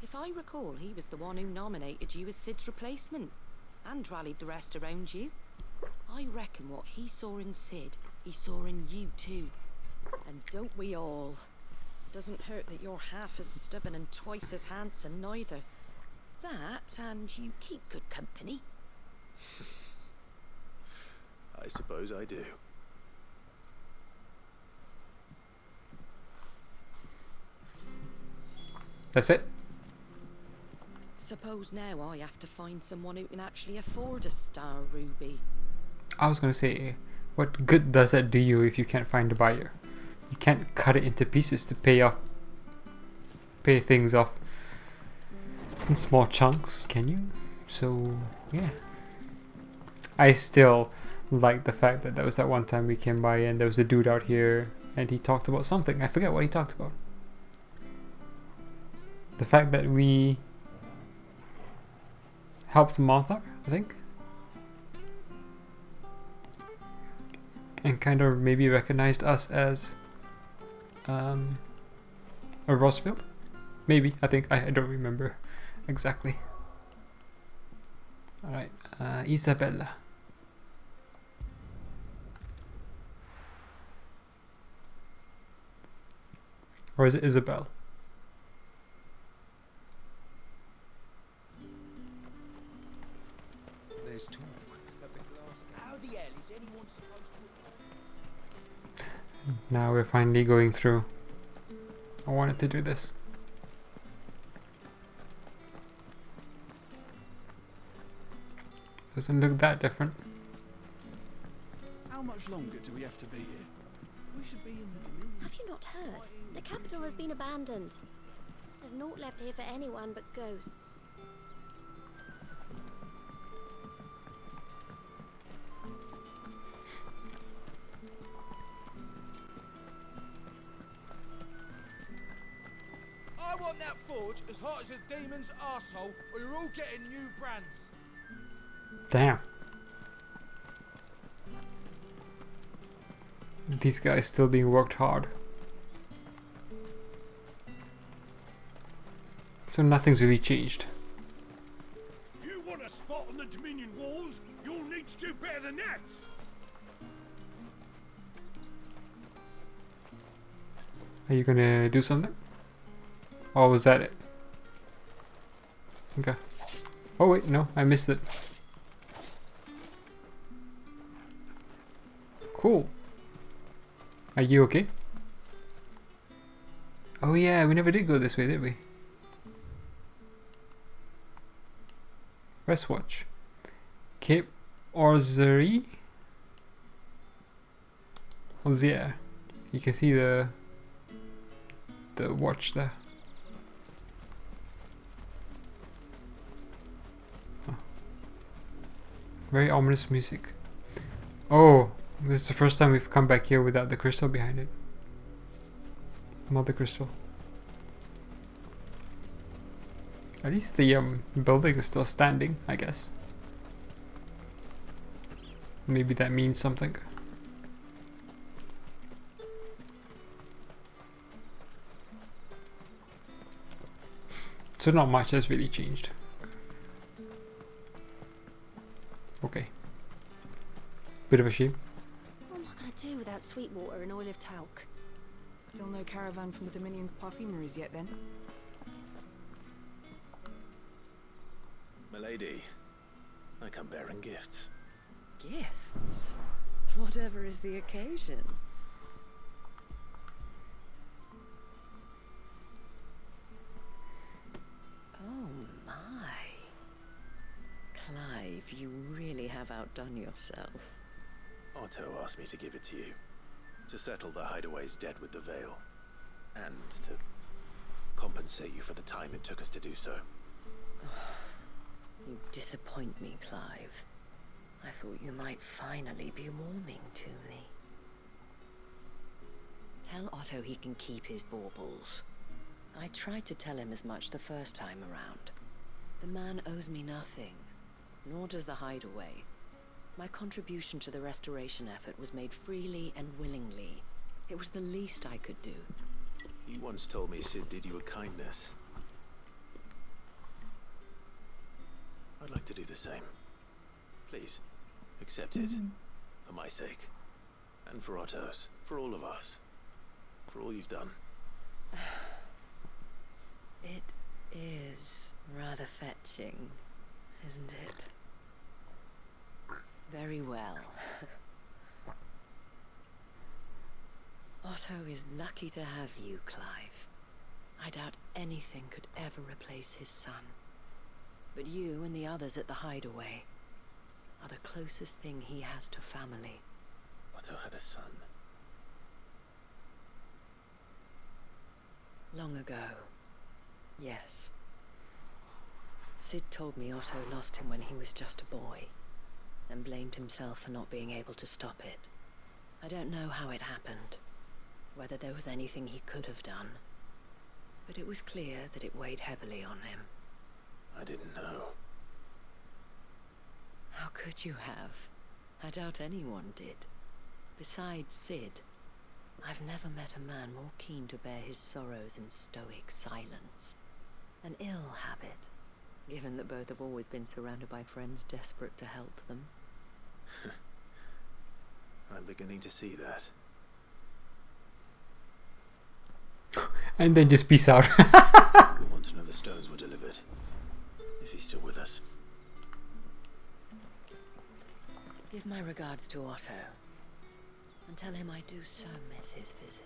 If I recall, he was the one who nominated you as Sid's replacement, and rallied the rest around you. I reckon what he saw in Sid, he saw in you too. And don't we all? Doesn't hurt that you're half as stubborn and twice as handsome neither. That, and you keep good company. I suppose I do. That's it? Suppose now I have to find someone who can actually afford a star ruby. I was gonna say, what good does that do you if you can't find a buyer? You can't cut it into pieces to pay things off in small chunks, can you? So yeah, I still like the fact that there was that one time we came by and there was a dude out here and he talked about something. I forget what he talked about. The fact that we helped Martha, I think, and kind of maybe recognized us as a Rosfield. Maybe, I think, I don't remember exactly. Alright, Isabella. Or is it Isabel? There's talk. How the hell is anyone supposed to... Now we're finally going through. I wanted to do this. Doesn't look that different. How much longer do we have to be here? We should be in the Dominion. Have you not heard? The capital has been abandoned. There's naught left here for anyone but ghosts. I want that forge as hot as a demon's arsehole, or you're all getting new brands. Damn. These guys still being worked hard. So nothing's really changed. You want a spot on the Dominion walls? You'll need to do better than that. Are you gonna do something? Or was that it? Okay. Oh wait, no, I missed it. Cool. Are you okay? Oh yeah, we never did go this way, did we? Westwatch. Cape Orzery? Ozier. You can see the watch there. Oh. Very ominous music. Oh, this is the first time we've come back here without the crystal behind it. Not the crystal. At least the building is still standing, I guess. Maybe that means something. So not much has really changed. Okay. Bit of a shame. What am I going to do without sweet water and oil of talc? Still no caravan from the Dominion's perfumeries yet then? Milady, I come bearing gifts. Gifts? Whatever is the occasion. Oh my. Clive, you really have outdone yourself. Otto asked me to give it to you, to settle the Hideaway's debt with the Veil, and to compensate you for the time it took us to do so. You disappoint me, Clive. I thought you might finally be warming to me. Tell Otto he can keep his baubles. I tried to tell him as much the first time around. The man owes me nothing, nor does the Hideaway. My contribution to the restoration effort was made freely and willingly. It was the least I could do. You once told me Sid did you a kindness. I'd like to do the same. Please. Accept it. For my sake. And for Otto's. For all of us. For all you've done. It is rather fetching, isn't it? Very well. Otto is lucky to have you, Clive. I doubt anything could ever replace his son. But you and the others at the hideaway are the closest thing he has to family. Otto had a son. Long ago, yes. Sid told me Otto lost him when he was just a boy, and blamed himself for not being able to stop it. I don't know how it happened, whether there was anything he could have done, but it was clear that it weighed heavily on him. I didn't know. How could you have? I doubt anyone did. Besides Sid, I've never met a man more keen to bear his sorrows in stoic silence. An ill habit, given that both have always been surrounded by friends desperate to help them. I'm beginning to see that. And then just peace out. We want to know the stones were delivered. If he's still with us. Give my regards to Otto, and tell him I do so miss his visits.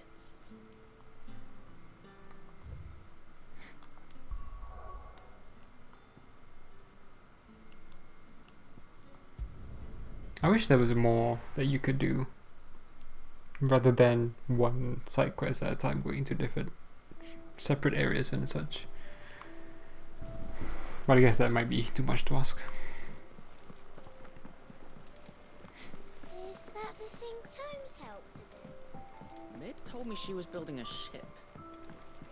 I wish there was more that you could do, rather than one side quest at a time going to different separate areas and such. But I guess that might be too much to ask. Is that the thing Tomes helped to do? Mid told me she was building a ship.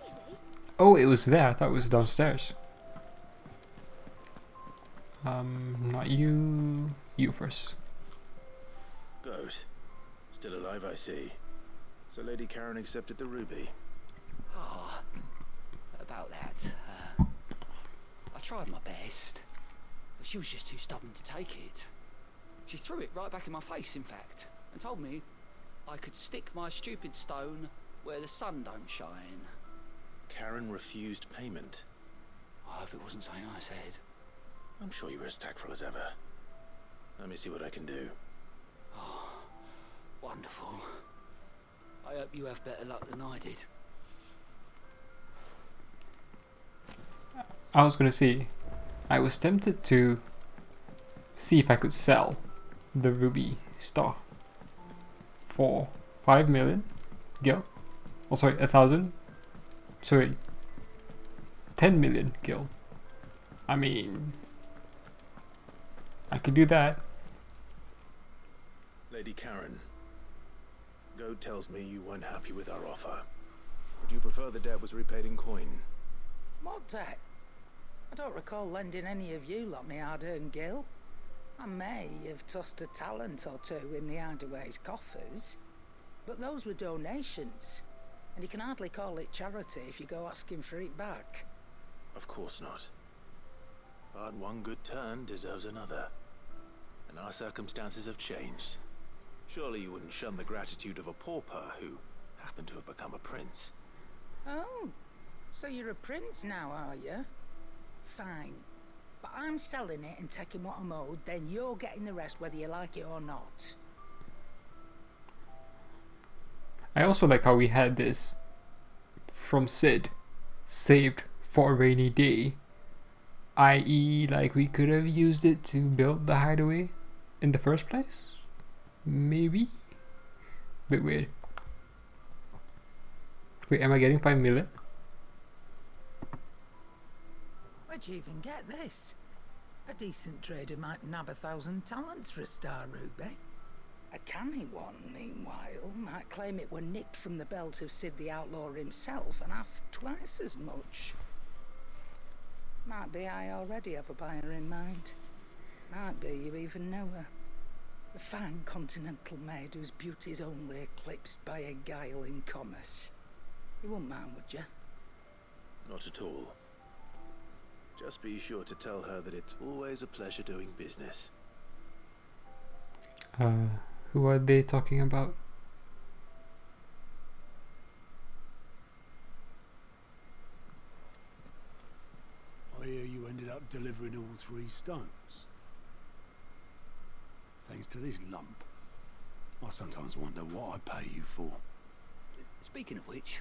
Really? Oh, it was there. I thought it was downstairs. Not you. You first. Good. Still alive, I see. So Lady Karen accepted the ruby. Ah, about that. I tried my best, but she was just too stubborn to take it. She threw it right back in my face, in fact, and told me I could stick my stupid stone where the sun don't shine. Karen refused payment. I hope it wasn't something I said. I'm sure you were as tactful as ever. Let me see what I can do. Oh, wonderful. I hope you have better luck than I did. I was gonna say, I was tempted to see if I could sell the ruby star for 5 million gil. Oh, sorry, 1,000. Sorry, 10 million gil. I mean, I could do that. Lady Karen, Goad tells me you weren't happy with our offer. Would you prefer the debt was repaid in coin? What debt? I don't recall lending any of you lot me hard-earned gil. I may have tossed a talent or two in the Hideaway's coffers, but those were donations, and you can hardly call it charity if you go asking for it back. Of course not. But one good turn deserves another. And our circumstances have changed. Surely you wouldn't shun the gratitude of a pauper who happened to have become a prince. Oh, so you're a prince now, are you? Fine. But I'm selling it and taking what I'm owed, then you're getting the rest whether you like it or not. I also like how we had this from Sid, saved for a rainy day, i.e. like we could have used it to build the hideaway in the first place? Maybe? Bit weird. Wait, am I getting 5 million? Where'd you even get this? A decent trader might nab 1,000 talents for a star ruby. A canny one, meanwhile, might claim it were nicked from the belt of Sid the Outlaw himself and ask twice as much. Might be I already have a buyer in mind. Might be you even know her. A fine continental maid whose beauty's only eclipsed by a guile in commerce. You wouldn't mind, would you? Not at all. Just be sure to tell her that it's always a pleasure doing business. Who are they talking about? I hear you ended up delivering all 3 stones. Thanks to this lump. I sometimes wonder what I pay you for. Speaking of which,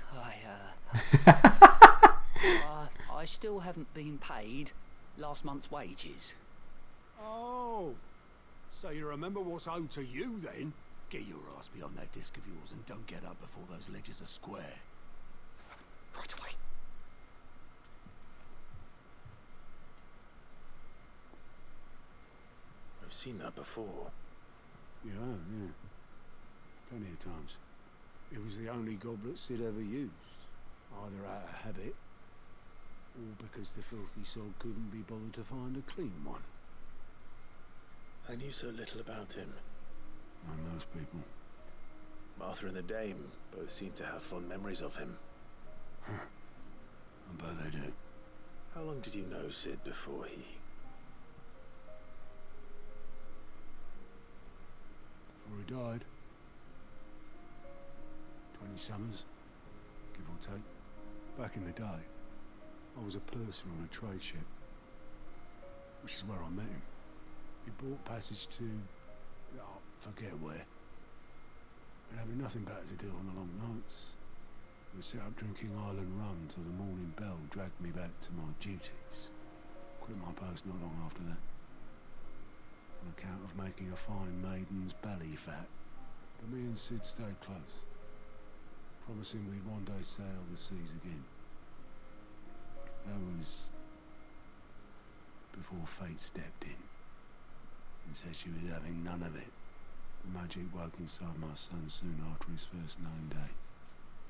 I still haven't been paid last month's wages. Oh, so you remember what's owed to you then? Get your ass behind that disc of yours and don't get up before those ledgers are square. Right away. I've seen that before. Yeah, yeah. Plenty of times. It was the only goblet Sid ever used. Either out of habit, or because the filthy soul couldn't be bothered to find a clean one. I knew so little about him. Like most people. Martha and the Dame both seem to have fond memories of him. I bet they do. How long did you know Sid before he... Before he died. 20 summers, give or take. Back in the day, I was a purser on a trade ship, which is where I met him. He bought passage to... forget where. And having nothing better to do on the long nights, we sit up drinking Island rum till the morning bell dragged me back to my duties. Quit my post not long after that. On account of making a fine maiden's belly fat. But me and Sid stayed close, promising we'd one day sail the seas again. That was before fate stepped in and said she was having none of it. The magic woke inside my son soon after his first known day,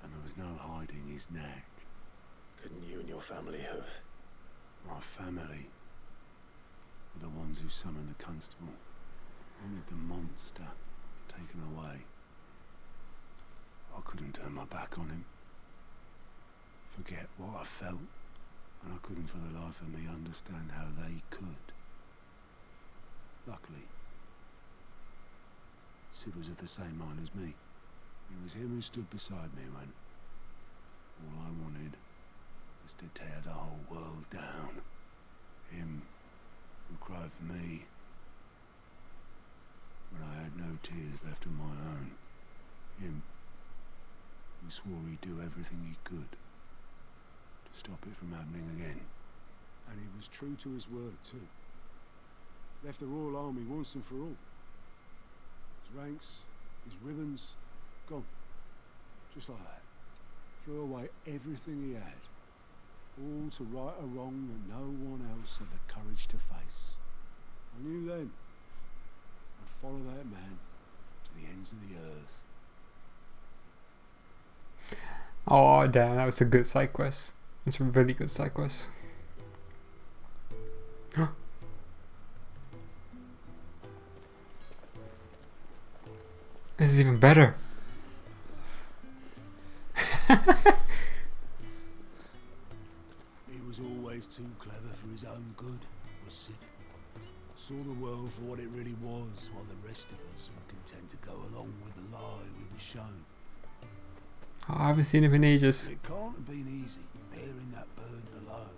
and there was no hiding his knack. Couldn't you and your family have... My family were the ones who summoned the constable, wanted the monster taken away. I couldn't turn my back on him, forget what I felt, and I couldn't for the life of me understand how they could. Luckily, Sid was of the same mind as me. It was him who stood beside me when all I wanted was to tear the whole world down. Him who cried for me when I had no tears left of my own. Him who swore he'd do everything he could to stop it from happening again. And he was true to his word too. Left the Royal Army once and for all. His ranks, his ribbons, gone. Just like that. Threw away everything he had. All to right a wrong that no one else had the courage to face. I knew then I'd follow that man to the ends of the earth. Oh damn, that was a good side quest. It's a really good side quest. Huh. This is even better. He was always too clever for his own good, was Sid. Saw the world for what it really was, while the rest of us were content to go along with the lie we were shown. Oh, I haven't seen him in ages. It can't have been easy, bearing that burden alone.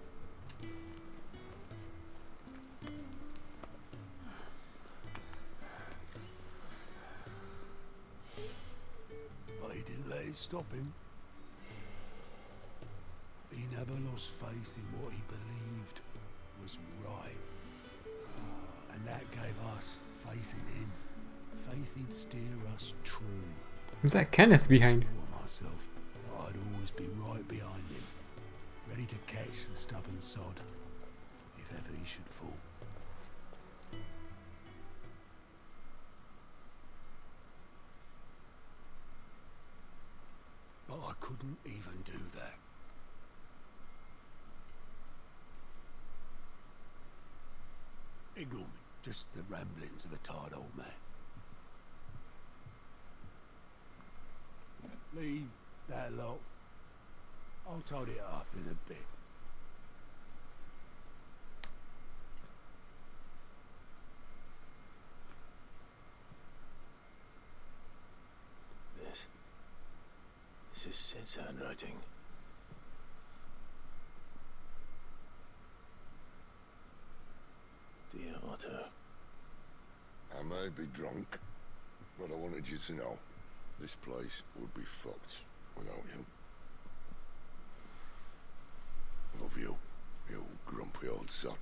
But he didn't let it stop him. He never lost faith in what he believed was right. And that gave us faith in him. Faith he'd steer us true. Was that Kenneth behind? I swore myself that I'd always be right behind him, ready to catch the stubborn sod, if ever he should fall. But I couldn't even do that. Ignore me, just the ramblings of a tired old man. Leave that lot. I'll tidy it up in a bit. This is Sid's handwriting. Dear Otto. I may be drunk, but I wanted you to know this place would be fucked without you. Love you, you grumpy old sod.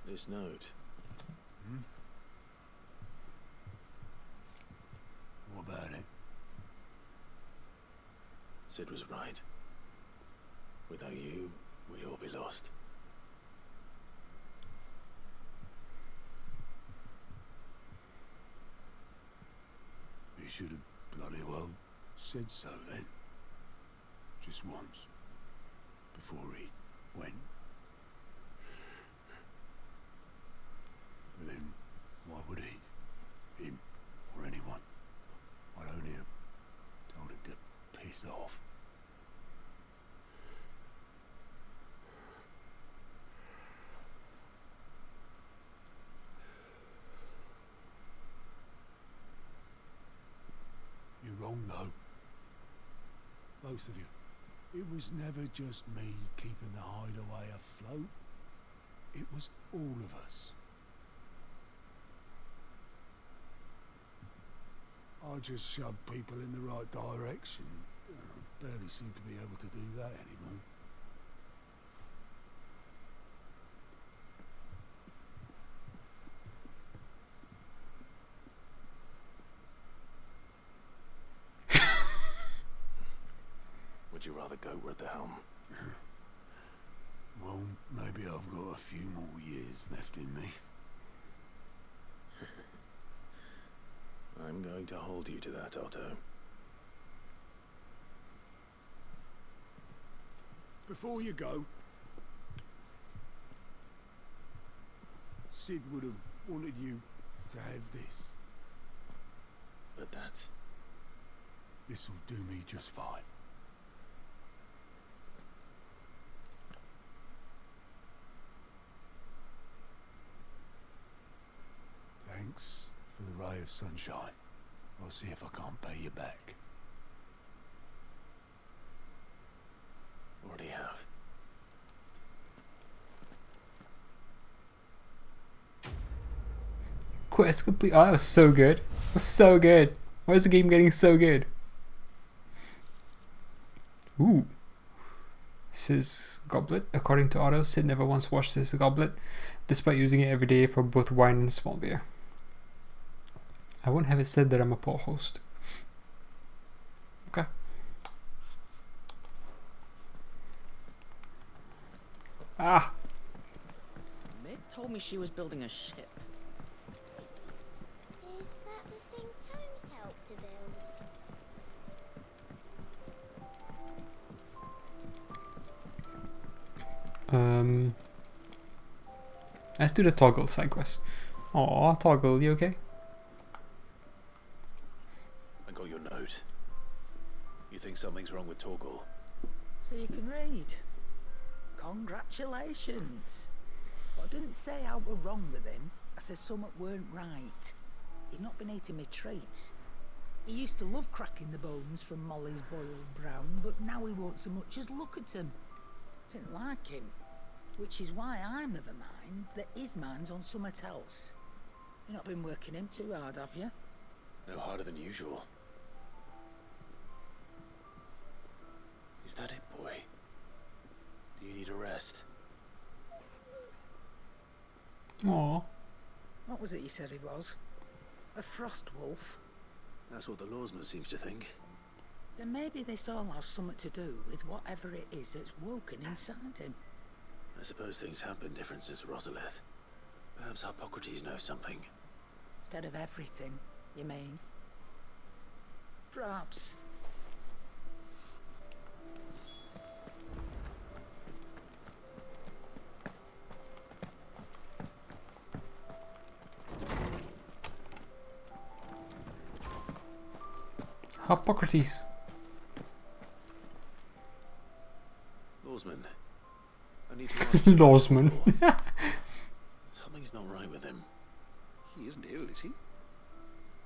This note. What about it? Sid was right. Without you, we'd all be lost. He should have bloody well said so then. Just once. Before he went. But then, why would he? Him or anyone? I'd only have told him to piss off. You're wrong, though. Both of you. It was never just me keeping the hideaway afloat. It was all of us. I just shoved people in the right direction. I barely seem to be able to do that anymore. Would you rather go at the helm? Well, maybe I've got a few more years left in me. I'm going to hold you to that, Otto. Before you go, Sid would have wanted you to have this. But that's... This'll do me just fine. Thanks for the ray of sunshine. I'll see if I can't pay you back. Already have. Quest complete. Oh, that was so good. That was so good. Why is the game getting so good? Ooh. Sid's goblet. According to Otto, Sid never once washed his goblet, despite using it every day for both wine and small beer. I won't have it said that I'm a poor host. Okay. Ah! Meg told me she was building a ship. Is that the thing Tomes helped to build? Let's do the Toggle side quest. Aw, Toggle, you okay? I got your note. You think something's wrong with Torgal? So you can read. Congratulations. But I didn't say I were wrong with him. I said something weren't right. He's not been eating me treats. He used to love cracking the bones from Molly's boiled brown, but now he won't so much as look at him. Didn't like him. Which is why I'm of a mind that his mind's on something else. You've not been working him too hard, have you? No harder than usual. Is that it, boy? Do you need a rest? Aw. What was it you said he was? A frost wolf? That's what the lawsman seems to think. Then maybe this all has something to do with whatever it is that's woken inside him. I suppose things have been different since Rosalith. Perhaps Hippocrates knows something. Instead of everything, you mean? Perhaps. Hippocrates. Lawsman, I need to ask you. Lawsman. Something's not right with him. He isn't ill, is he?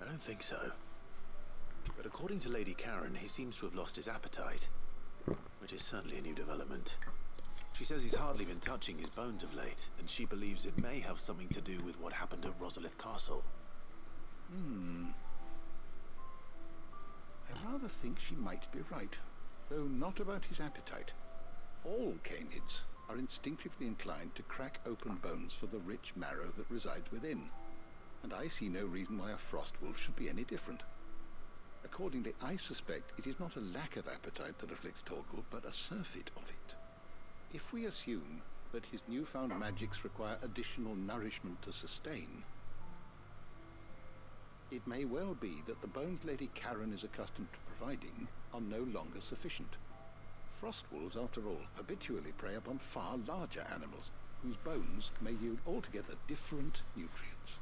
I don't think so. But according to Lady Karen, he seems to have lost his appetite, which is certainly a new development. She says he's hardly been touching his bones of late, and she believes it may have something to do with what happened at Rosalith Castle. I rather think she might be right, though not about his appetite. All canids are instinctively inclined to crack open bones for the rich marrow that resides within, and I see no reason why a frost wolf should be any different. Accordingly, I suspect it is not a lack of appetite that afflicts Torgal, but a surfeit of it. If we assume that his newfound magics require additional nourishment to sustain, it may well be that the bones Lady Karen is accustomed to providing are no longer sufficient. Frost wolves, after all, habitually prey upon far larger animals, whose bones may yield altogether different nutrients.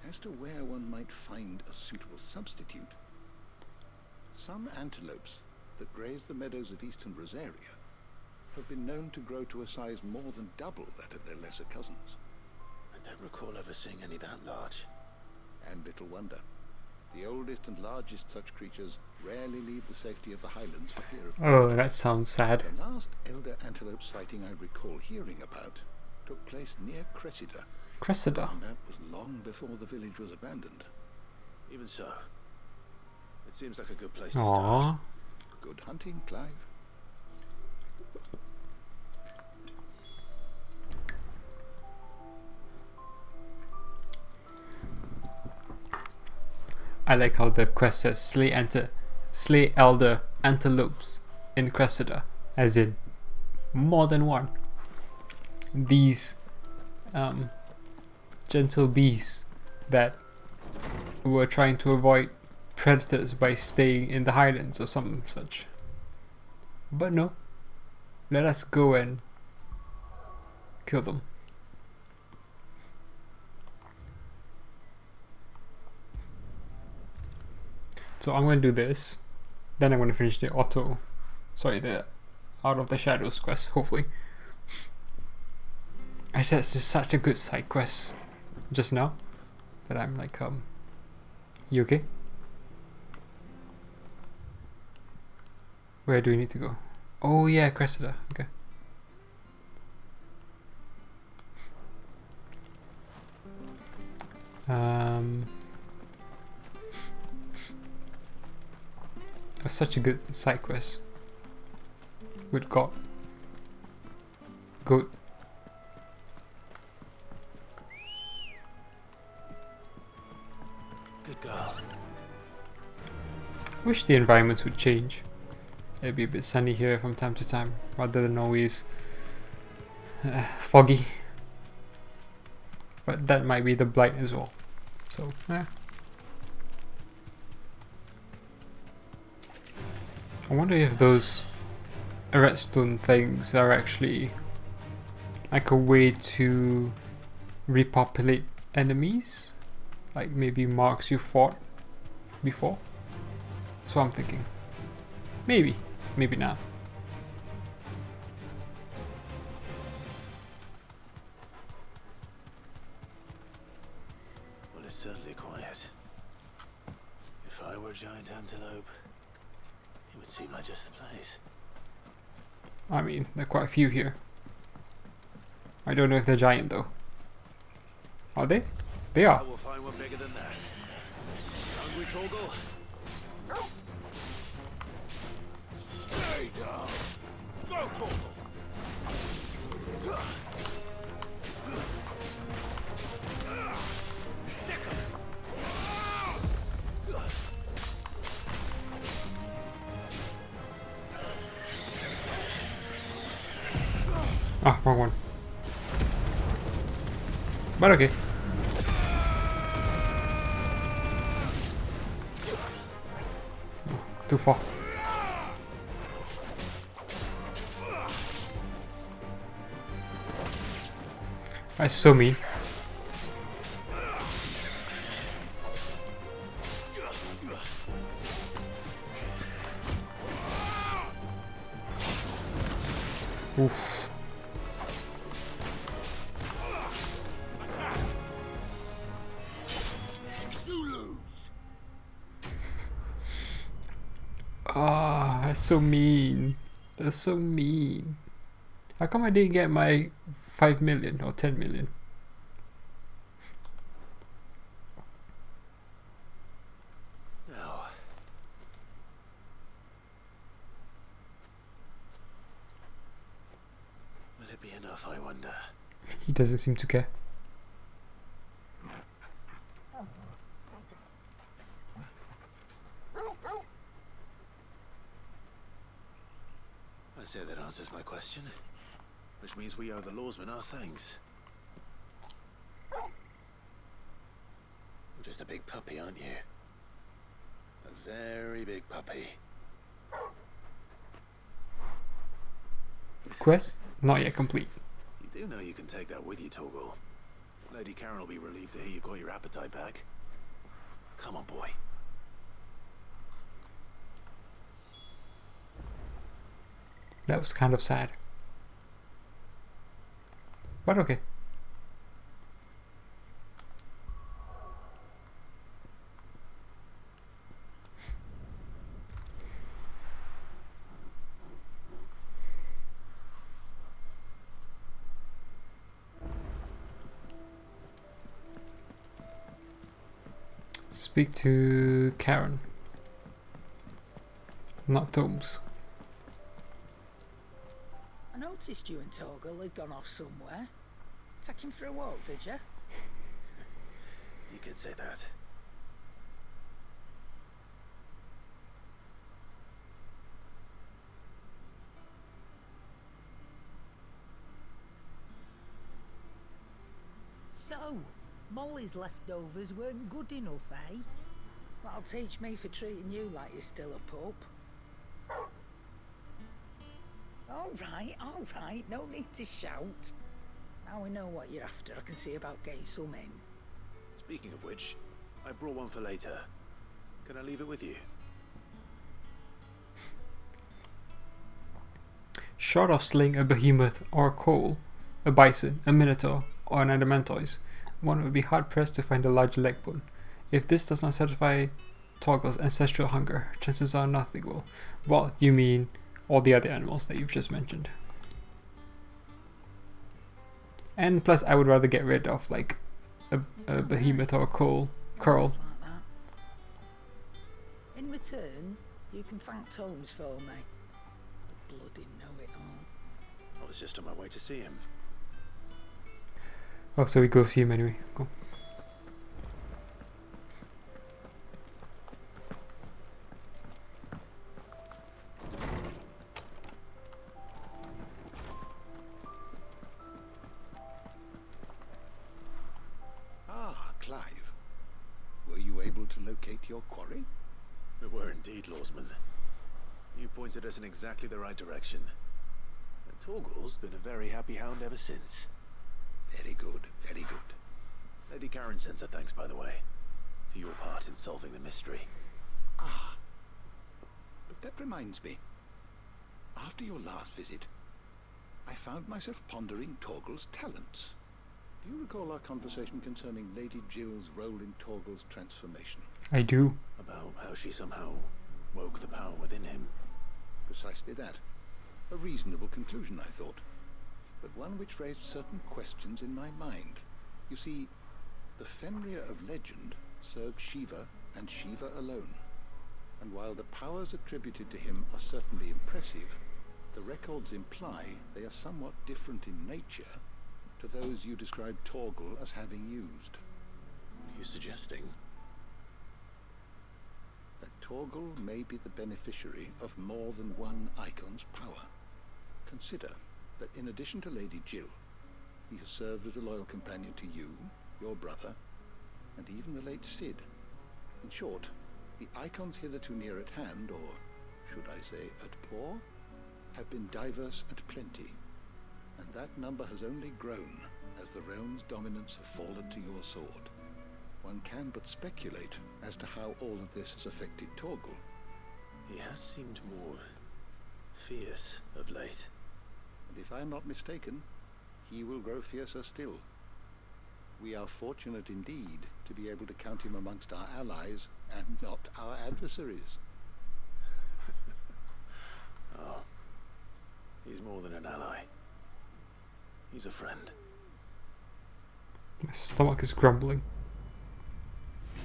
As to where one might find a suitable substitute, some antelopes that graze the meadows of eastern Rosaria have been known to grow to a size more than double that of their lesser cousins. I don't recall ever seeing any that large. And little wonder. The oldest and largest such creatures rarely leave the safety of the highlands for fear of... Oh, that sounds sad. The last elder antelope sighting I recall hearing about took place near Cressida. Cressida? And that was long before the village was abandoned. Even so, it seems like a good place to start. Good hunting, Clive. I like how the quest says slay elder antelopes in Cressida, as in more than one. These gentle beasts that were trying to avoid predators by staying in the highlands or some such. But no, let us go and kill them. So I'm going to do this, then I'm going to finish the the Out of the Shadows quest, hopefully. I said it's just such a good side quest just now that I'm like, you okay? Where do we need to go? Oh yeah, Cressida, okay. It was such a good side quest with goat. Good girl. Wish the environments would change. It'd be a bit sunny here from time to time rather than always foggy. But that might be the blight as well. So, yeah. I wonder if those redstone things are actually like a way to repopulate enemies, like maybe marks you fought before. That's what I'm thinking. Maybe not. Well, it's certainly quiet. If I were a giant antelope, it would seem like just the place. I mean, there are quite a few here. I don't know if they're giant though. Are they? They are. I will find one bigger than that. Hungry, Torgal? Stay down. Go, Torgal. Ah, wrong one. But okay. Oh, too far. That's so mean. Oof. You lose. That's so mean. That's so mean. How come I didn't get my 5 million or 10 million? No. Will it be enough, I wonder? He doesn't seem to care. I say that answers my question. Which means we owe the lawsman our thanks. You're just a big puppy, aren't you? A very big puppy. Quest not yet complete. You do know you can take that with you, Torgal. Lady Karen will be relieved to hear you've got your appetite back. Come on, boy. That was kind of sad. But okay. Speak to Karen. Not Tomes. I noticed you and Torgal had gone off somewhere. Take him for a walk, did you? You could say that. So, Molly's leftovers weren't good enough, eh? That'll teach me for treating you like you're still a pup. All right, no need to shout. Now we know what you're after, I can see about getting some in. Speaking of which, I brought one for later. Can I leave it with you? Short of slaying a behemoth or a coal, a bison, a minotaur, or an adamantoise, one would be hard-pressed to find a larger leg bone. If this does not satisfy Torgal's ancestral hunger, chances are nothing will. Well, you mean all the other animals that you've just mentioned. And plus, I would rather get rid of like a behemoth or a curl. Like that. In return, you can thank Tomes for me. The bloody know-it-all. I was just on my way to see him. Oh, so we go see him anyway. Cool. Clive, were you able to locate your quarry? We were indeed, Lawsman. You pointed us in exactly the right direction. And Torgal's been a very happy hound ever since. Very good, very good. Lady Karen sends her thanks, by the way, for your part in solving the mystery. Ah, but that reminds me. After your last visit, I found myself pondering Torgal's talents. Do you recall our conversation concerning Lady Jill's role in Torgal's transformation? I do. About how she somehow woke the power within him. Precisely that. A reasonable conclusion, I thought, but one which raised certain questions in my mind. You see, the Fenrir of legend served Shiva and Shiva alone, and while the powers attributed to him are certainly impressive, the records imply they are somewhat different in nature to those you described Torgal as having used. What are you suggesting? That Torgal may be the beneficiary of more than one icon's power. Consider that in addition to Lady Jill, he has served as a loyal companion to you, your brother, and even the late Cid. In short, the icons hitherto near at hand, or should I say at paw, have been diverse and plenty, and that number has only grown as the realm's dominance have fallen to your sword. One can but speculate as to how all of this has affected Torgal. He has seemed more fierce of late. And if I'm not mistaken, he will grow fiercer still. We are fortunate indeed to be able to count him amongst our allies and not our adversaries. He's more than an ally. He's a friend. My stomach is grumbling.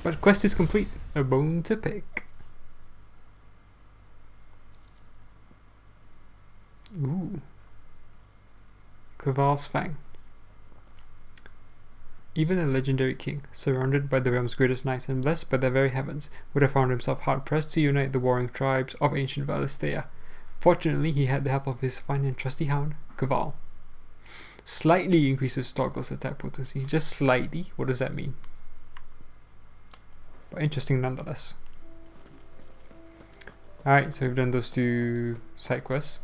But quest is complete. A bone to pick. Ooh. Caval's Fang. Even a legendary king, surrounded by the realm's greatest knights and blessed by the very heavens, would have found himself hard-pressed to unite the warring tribes of ancient Valisthea. Fortunately, he had the help of his fine and trusty hound, Caval. Slightly increases Toggle's attack potency. Just slightly? What does that mean? But interesting nonetheless. Alright, so we've done those two side quests.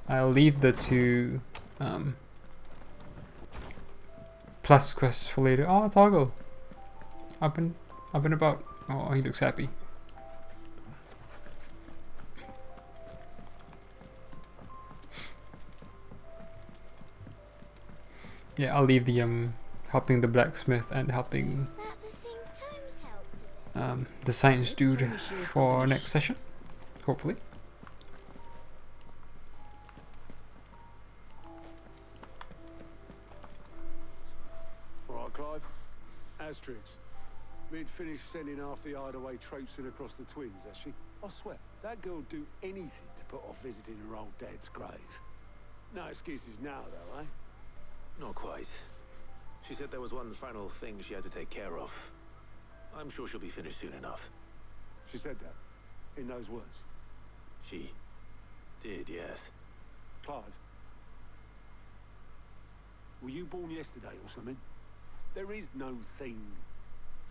I'll leave the two plus quests for later. Oh, Toggle! Up and about. Oh, he looks happy. Yeah, I'll leave the helping the blacksmith and helping the science dude for next session, hopefully. Right, Clive. Asterix. Mid finished sending half the hideaway traipsing across the twins, has she? I swear, that girl'd do anything to put off visiting her old dad's grave. No excuses now, though, eh? Not quite. She said there was one final thing she had to take care of. I'm sure she'll be finished soon enough. She said that? In those words? She did, yes. Clive? Were you born yesterday or something? There is no thing.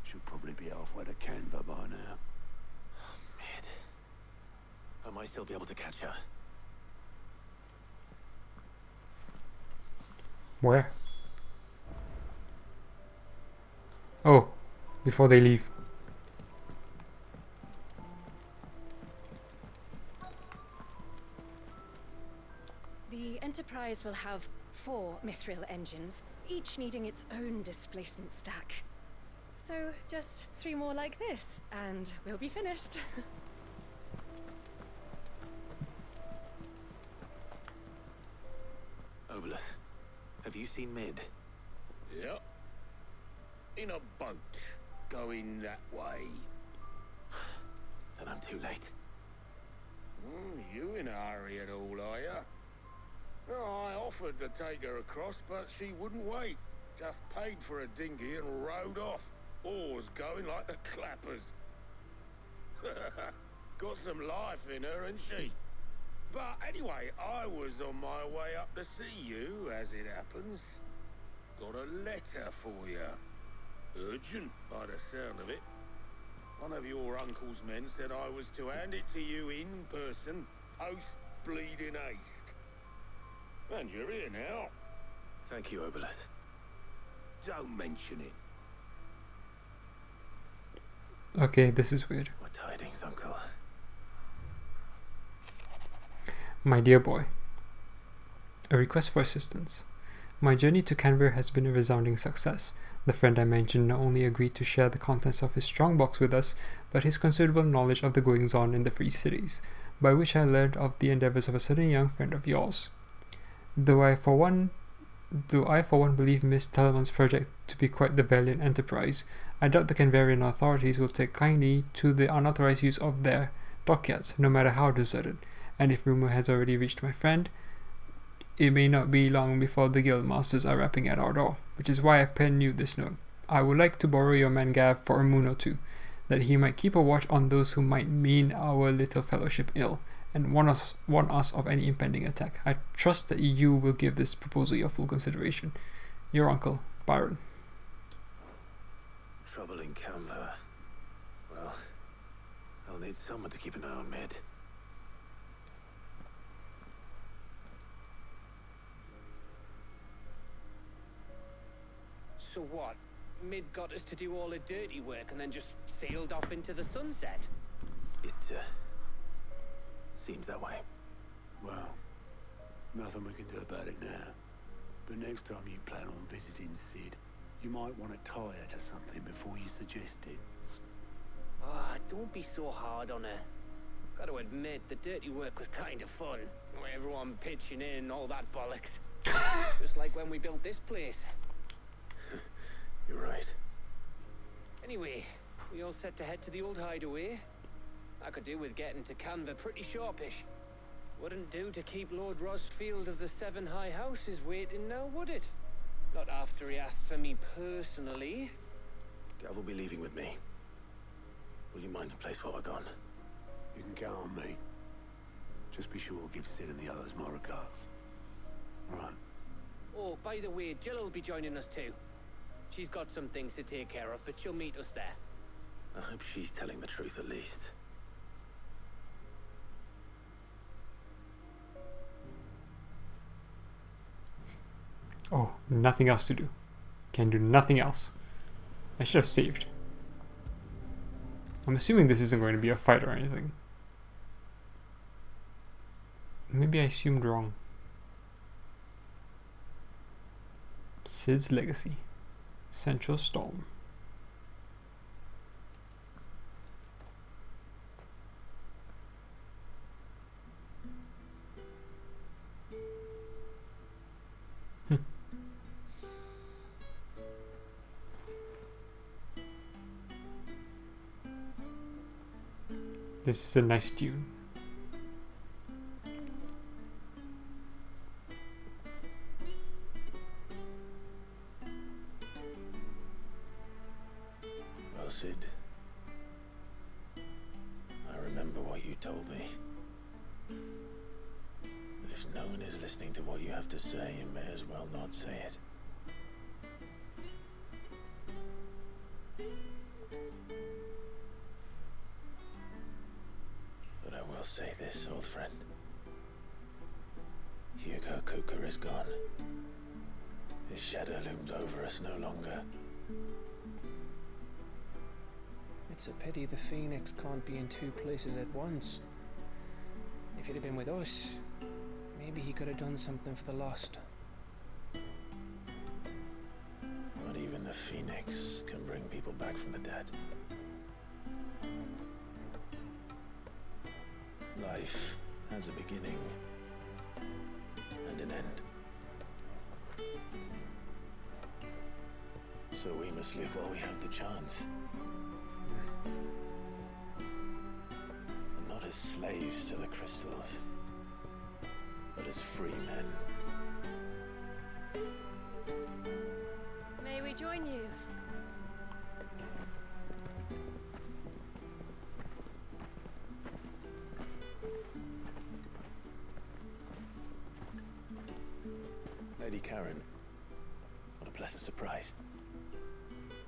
She'll probably be halfway to Canva by now. Mid. I might still be able to catch her. Where? Oh, before they leave. The Enterprise will have 4 mithril engines, each needing its own displacement stack. So just 3 more like this, and we'll be finished. Obolus, have you seen Mid? Yep. In a boat, going that way. Then I'm too late. You in a hurry at all, are ya? Oh, I offered to take her across, but she wouldn't wait. Just paid for a dinghy and rowed off. Oars going like the clappers. Got some life in her, ain't she? But anyway, I was on my way up to see you, as it happens. Got a letter for you. Urgent, by the sound of it. One of your uncle's men said I was to hand it to you in person, post-bleeding haste. And you're here now. Thank you, Obolus. Don't mention it. Okay, this is weird. What tidings, Uncle? My dear boy. A request for assistance. My journey to Canberra has been a resounding success. The friend I mentioned not only agreed to share the contents of his strongbox with us, but his considerable knowledge of the goings-on in the Free Cities, by which I learned of the endeavours of a certain young friend of yours. Though I for one believe Miss Teleman's project to be quite the valiant enterprise, I doubt the Canberrian authorities will take kindly to the unauthorized use of their dockyards, no matter how deserted, and if rumour has already reached my friend, it may not be long before the guild masters are rapping at our door, which is why I pen you this note. I would like to borrow your man Gav for a moon or two, that he might keep a watch on those who might mean our little fellowship ill, and warn us of any impending attack. I trust that you will give this proposal your full consideration. Your uncle, Byron. Trouble in Canva. Well, I'll need someone to keep an eye on Mid. So what? Mid got us to do all the dirty work and then just sailed off into the sunset? It, seems that way. Well, nothing we can do about it now. But next time you plan on visiting Sid, you might want to tie her to something before you suggest it. Ah, don't be so hard on her. Got to admit, the dirty work was kind of fun. Everyone pitching in, all that bollocks. Just like when we built this place. You're right. Anyway, we all set to head to the old hideaway. I could do with getting to Canva pretty sharpish. Wouldn't do to keep Lord Rosfield of the Seven High Houses waiting now, would it? Not after he asked for me personally. Gav will be leaving with me. Will you mind the place while we're gone? You can count on me. Just be sure to give Sid and the others my regards. Right. Oh, by the way, Jill will be joining us too. She's got some things to take care of, but she'll meet us there. I hope she's telling the truth at least. Oh, nothing else to do. Can do nothing else. I should have saved. I'm assuming this isn't going to be a fight or anything. Maybe I assumed wrong. Sid's Legacy. Central Storm. This is a nice tune. Well, Sid, I remember what you told me. But if no one is listening to what you have to say, you may as well not say it. But I will say this, old friend. Hugo Cooker is gone. His shadow looms over us no longer. It's a pity the Phoenix can't be in two places at once. If he'd have been with us, maybe he could have done something for the lost. Not even the Phoenix can bring people back from the dead. Life has a beginning and an end. So we must live while we have the chance. And not as slaves to the crystals, but as free men. May we join you? Lady Karen, what a pleasant surprise.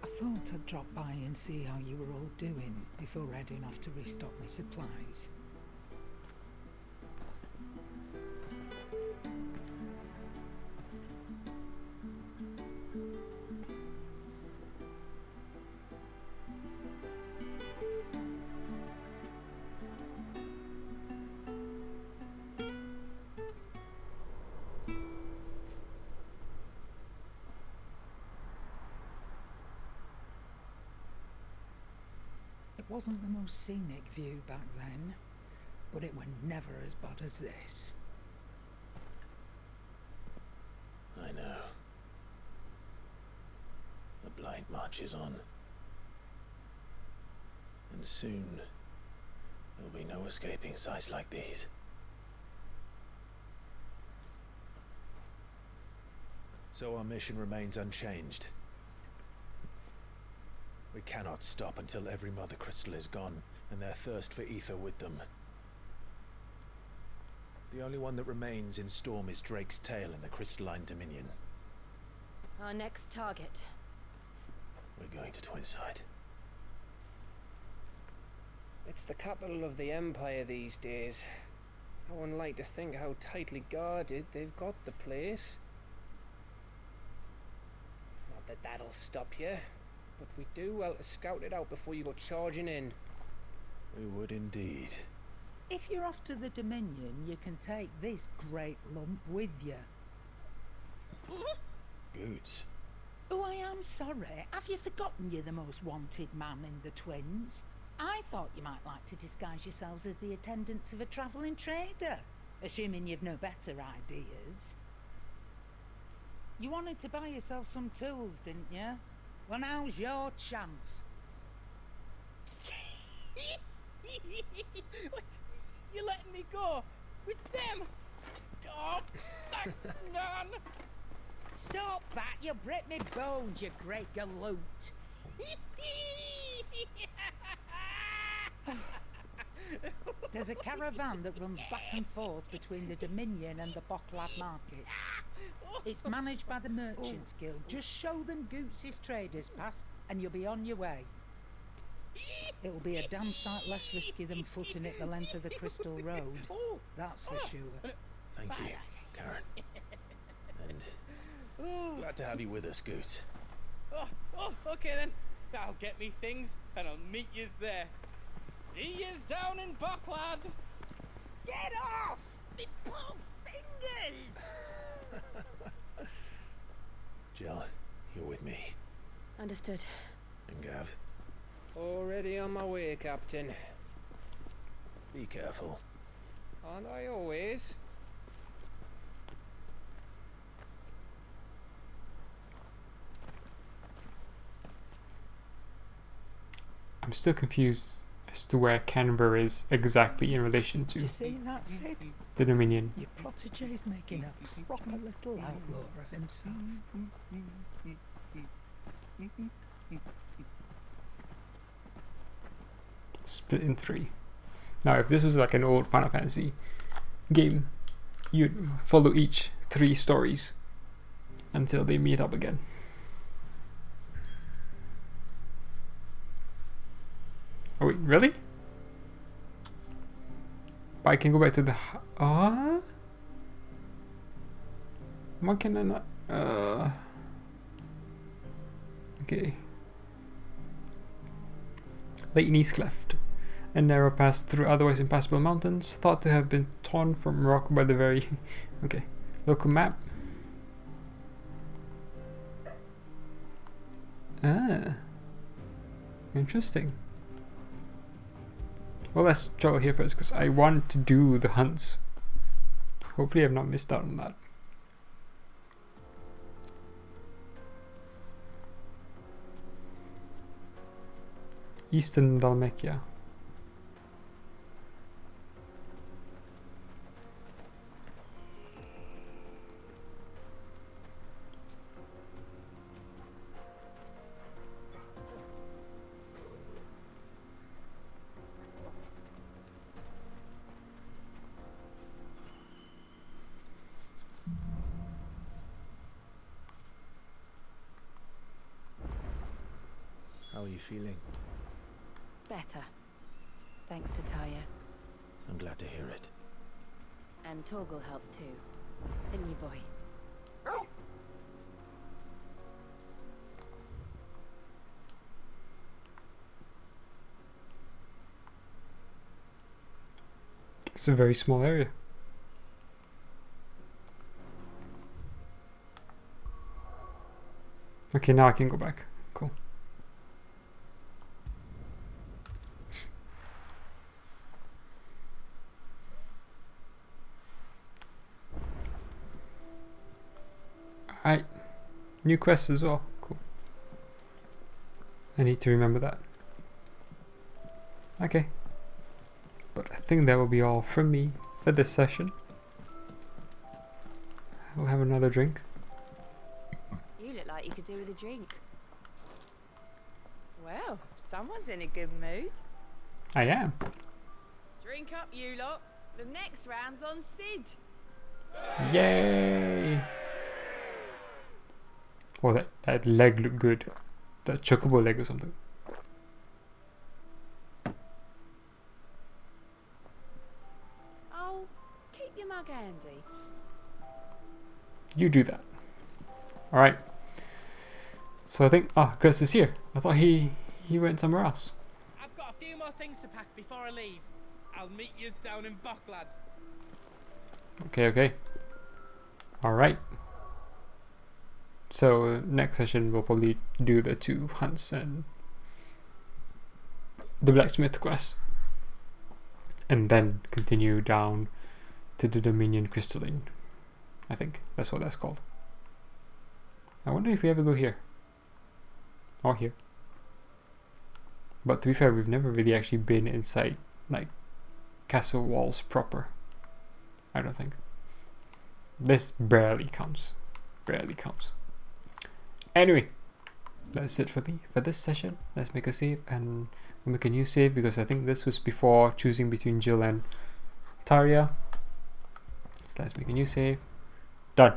I thought I'd drop by and see how you were all doing before heading off to restock my supplies. It wasn't the most scenic view back then, but it were never as bad as this. I know. The blight marches on. And soon, there'll be no escaping sights like these. So our mission remains unchanged. We cannot stop until every Mother Crystal is gone, and their thirst for ether with them. The only one that remains in Storm is Drake's Tail in the Crystalline Dominion. Our next target. We're going to Twinside. It's the capital of the Empire these days. I wouldn't like to think how tightly guarded they've got the place. Not that that'll stop you, but we do well to scout it out before you go charging in. We would indeed. If you're off to the Dominion, you can take this great lump with you. Goods. Oh, I am sorry. Have you forgotten you're the most wanted man in the Twins? I thought you might like to disguise yourselves as the attendants of a travelling trader, assuming you've no better ideas. You wanted to buy yourself some tools, didn't you? Well, now's your chance. You're letting me go with them? Oh, thanks, Nan. Stop that! You'll break me bones, you great galoot. There's a caravan that runs back and forth between the Dominion and the Bocklad markets. It's managed by the Merchants Guild. Just show them Goots' traders pass and you'll be on your way. It'll be a damn sight less risky than footing it the length of the Crystal Road. That's for sure. Thank you, Karen. And glad to have you with us, Goot. Oh, okay then. I'll get me things and I'll meet yous there. See yous down in Bocklad. Get off! Me poor fingers! Jill, you're with me. Understood. And Gav, Already on my way, Captain. be careful. Aren't I always? I'm still confused as to where Canberra is exactly in relation to You see that, Sid? the Dominion. Your protege's making a proper little outlaw of himself. Split in 3. Now, if this was like an old Final Fantasy game, you'd follow each 3 stories until they meet up again. Oh wait, really? But I can go back to the... Why can I not... Okay. Lake East Cleft. A narrow pass through otherwise impassable mountains, thought to have been torn from rock by the very... okay. Local map. Ah. Interesting. Well, let's travel here first, because I want to do the hunts. Hopefully I've not missed out on that. Eastern Dalmatia. How are you feeling? Better. Thanks to Taya. I'm glad to hear it. And Torgal helped too. Didn't you, boy? It's a very small area. Okay, now I can go back. Cool. Alright. New quests as well. Cool. I need to remember that. Okay. But I think that will be all from me for this session. We'll have another drink. You look like you could do with a drink. Well, someone's in a good mood. I am. Drink up, you lot. The next round's on Sid. Yay! Oh, that leg looked good. That chocobo leg or something. Oh, keep your mug handy. You do that. Alright. So I think... Ah, Gus is here. I thought he went somewhere else. I've got a few more things to pack before I leave. I'll meet yous down in Bocklad. Okay. Alright. So next session we'll probably do the 2 hunts and the blacksmith quest, and then continue down to the Dominion Crystalline. I think that's what that's called. I wonder if we ever go here or here. But to be fair, we've never really actually been inside like castle walls proper. I don't think. This barely counts. Barely counts. Anyway, that's it for me for this session. Let's make a save, and we'll make a new save because I think this was before choosing between Jill and Tarja. So let's make a new save. Done.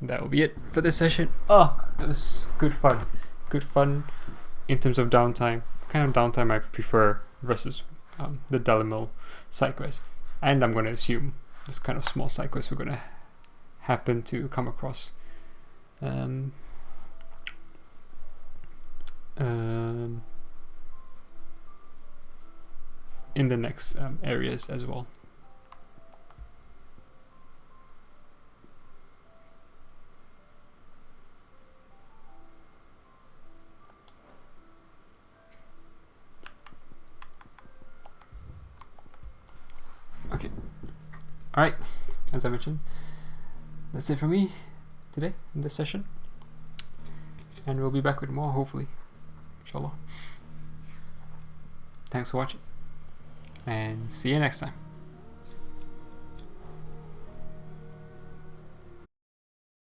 That will be it for this session. Oh, it was good fun. Good fun in terms of downtime. Kind of downtime I prefer versus the Delamil side quest. And I'm going to assume this kind of small side quest we're going to happen to come across in the next areas as well. Okay. Alright, as I mentioned, that's it for me today in this session. And we'll be back with more, hopefully. Inshallah. Thanks for watching. And see you next time.